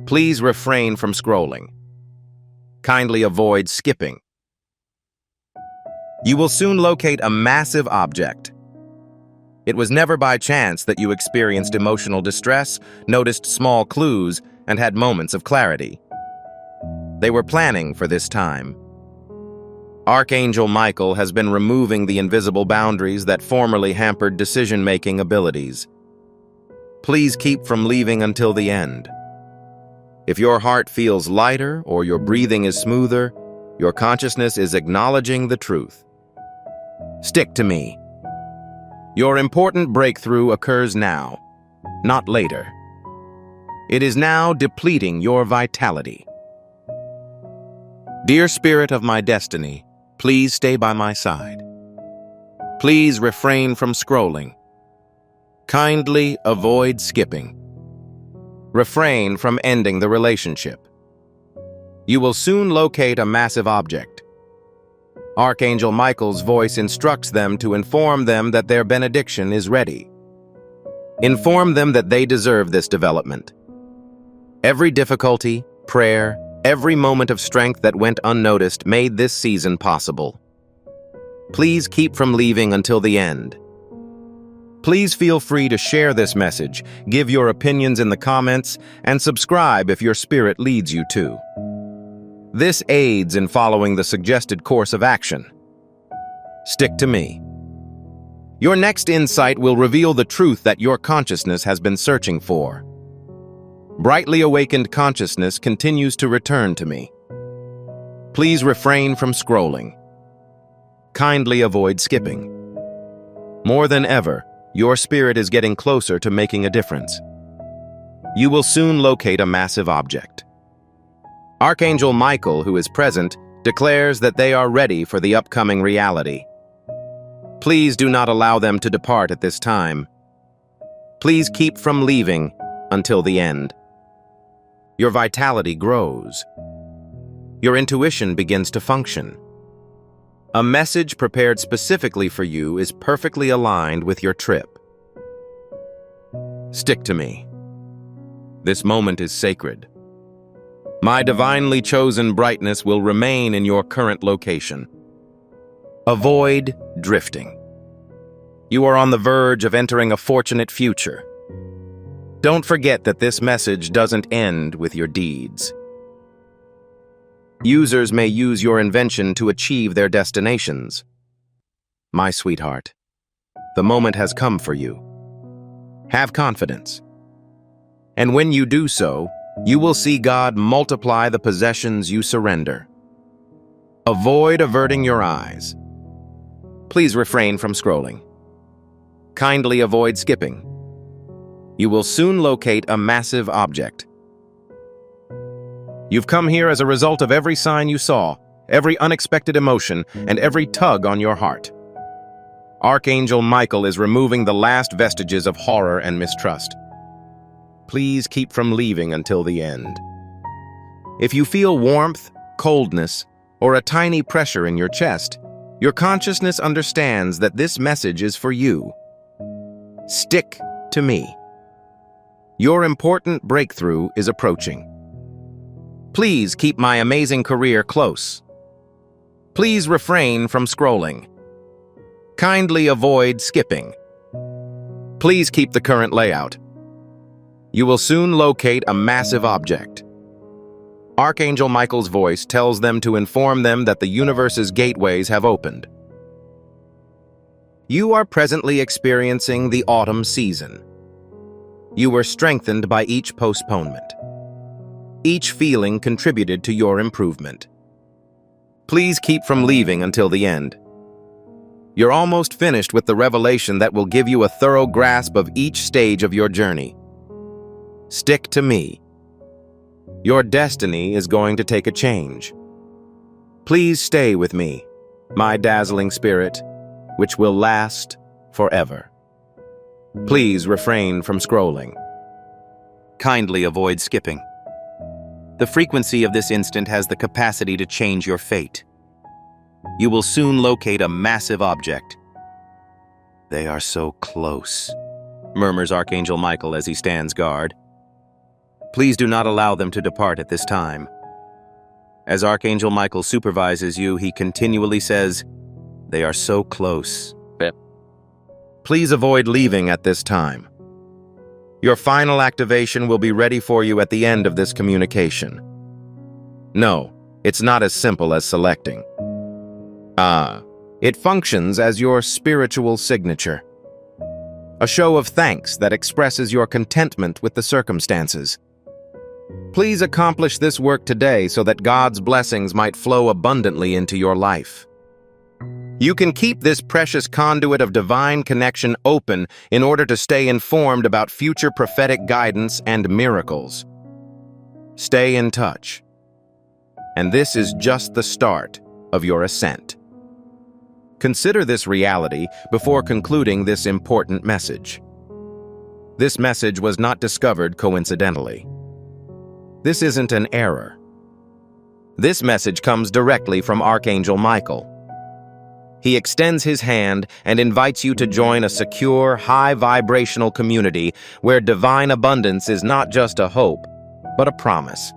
Please refrain from scrolling. Kindly avoid skipping. You will soon locate a massive object. It was never by chance that you experienced emotional distress, noticed small clues, and had moments of clarity. They were planning for this time. Archangel Michael has been removing the invisible boundaries that formerly hampered decision-making abilities. Please keep from leaving until the end. If your heart feels lighter or your breathing is smoother, your consciousness is acknowledging the truth. Stick to me. Your important breakthrough occurs now, not later. It is now depleting your vitality. Dear Spirit of my destiny, please stay by my side. Please refrain from scrolling. Kindly avoid skipping. Refrain from ending the relationship. You will soon locate a massive object. Archangel Michael's voice instructs them to inform them that their benediction is ready. Inform them that they deserve this development. Every difficulty, prayer, every moment of strength that went unnoticed made this season possible. Please keep from leaving until the end. Please feel free to share this message, give your opinions in the comments, and subscribe if your spirit leads you to. This aids in following the suggested course of action. Stick to me. Your next insight will reveal the truth that your consciousness has been searching for. Brightly awakened consciousness continues to return to me. Please refrain from scrolling. Kindly avoid skipping. More than ever, your spirit is getting closer to making a difference. You will soon locate a massive object. Archangel Michael, who is present, declares that they are ready for the upcoming reality. Please do not allow them to depart at this time. Please keep from leaving until the end. Your vitality grows. Your intuition begins to function. A message prepared specifically for you is perfectly aligned with your trip. Stick to me. This moment is sacred. My divinely chosen brightness will remain in your current location. Avoid drifting. You are on the verge of entering a fortunate future. Don't forget that this message doesn't end with your deeds. Users may use your invention to achieve their destinations. My sweetheart, the moment has come for you. Have confidence. And when you do so, you will see God multiply the possessions you surrender. Avoid averting your eyes. Please refrain from scrolling. Kindly avoid skipping. You will soon locate a massive object. You've come here as a result of every sign you saw, every unexpected emotion, and every tug on your heart. Archangel Michael is removing the last vestiges of horror and mistrust. Please keep from leaving until the end. If you feel warmth, coldness, or a tiny pressure in your chest, your consciousness understands that this message is for you. Stick to me. Your important breakthrough is approaching. Please keep my amazing career close. Please refrain from scrolling. Kindly avoid skipping. Please keep the current layout. You will soon locate a massive object. Archangel Michael's voice tells them to inform them that the universe's gateways have opened. You are presently experiencing the autumn season. You were strengthened by each postponement. Each feeling contributed to your improvement. Please keep from leaving until the end. You're almost finished with the revelation that will give you a thorough grasp of each stage of your journey. Stick to me. Your destiny is going to take a change. Please stay with me, my dazzling spirit, which will last forever. Please refrain from scrolling. Kindly avoid skipping. The frequency of this instant has the capacity to change your fate. You will soon locate a massive object. They are so close, murmurs Archangel Michael as he stands guard. Please do not allow them to depart at this time. As Archangel Michael supervises you, he continually says, "They are so close." Please avoid leaving at this time. Your final activation will be ready for you at the end of this communication. No, it's not as simple as selecting. It functions as your spiritual signature. A show of thanks that expresses your contentment with the circumstances. Please accomplish this work today so that God's blessings might flow abundantly into your life. You can keep this precious conduit of divine connection open in order to stay informed about future prophetic guidance and miracles. Stay in touch. And this is just the start of your ascent. Consider this reality before concluding this important message. This message was not discovered coincidentally. This isn't an error. This message comes directly from Archangel Michael. He extends his hand and invites you to join a secure, high-vibrational community where divine abundance is not just a hope, but a promise.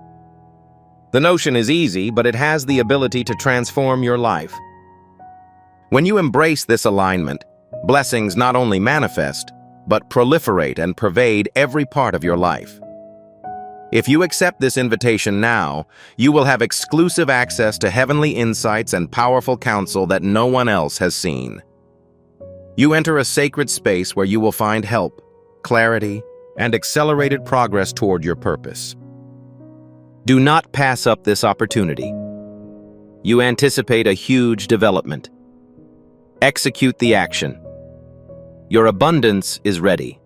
The notion is easy, but it has the ability to transform your life. When you embrace this alignment, blessings not only manifest, but proliferate and pervade every part of your life. If you accept this invitation now, you will have exclusive access to heavenly insights and powerful counsel that no one else has seen. You enter a sacred space where you will find help, clarity, and accelerated progress toward your purpose. Do not pass up this opportunity. You anticipate a huge development. Execute the action. Your abundance is ready.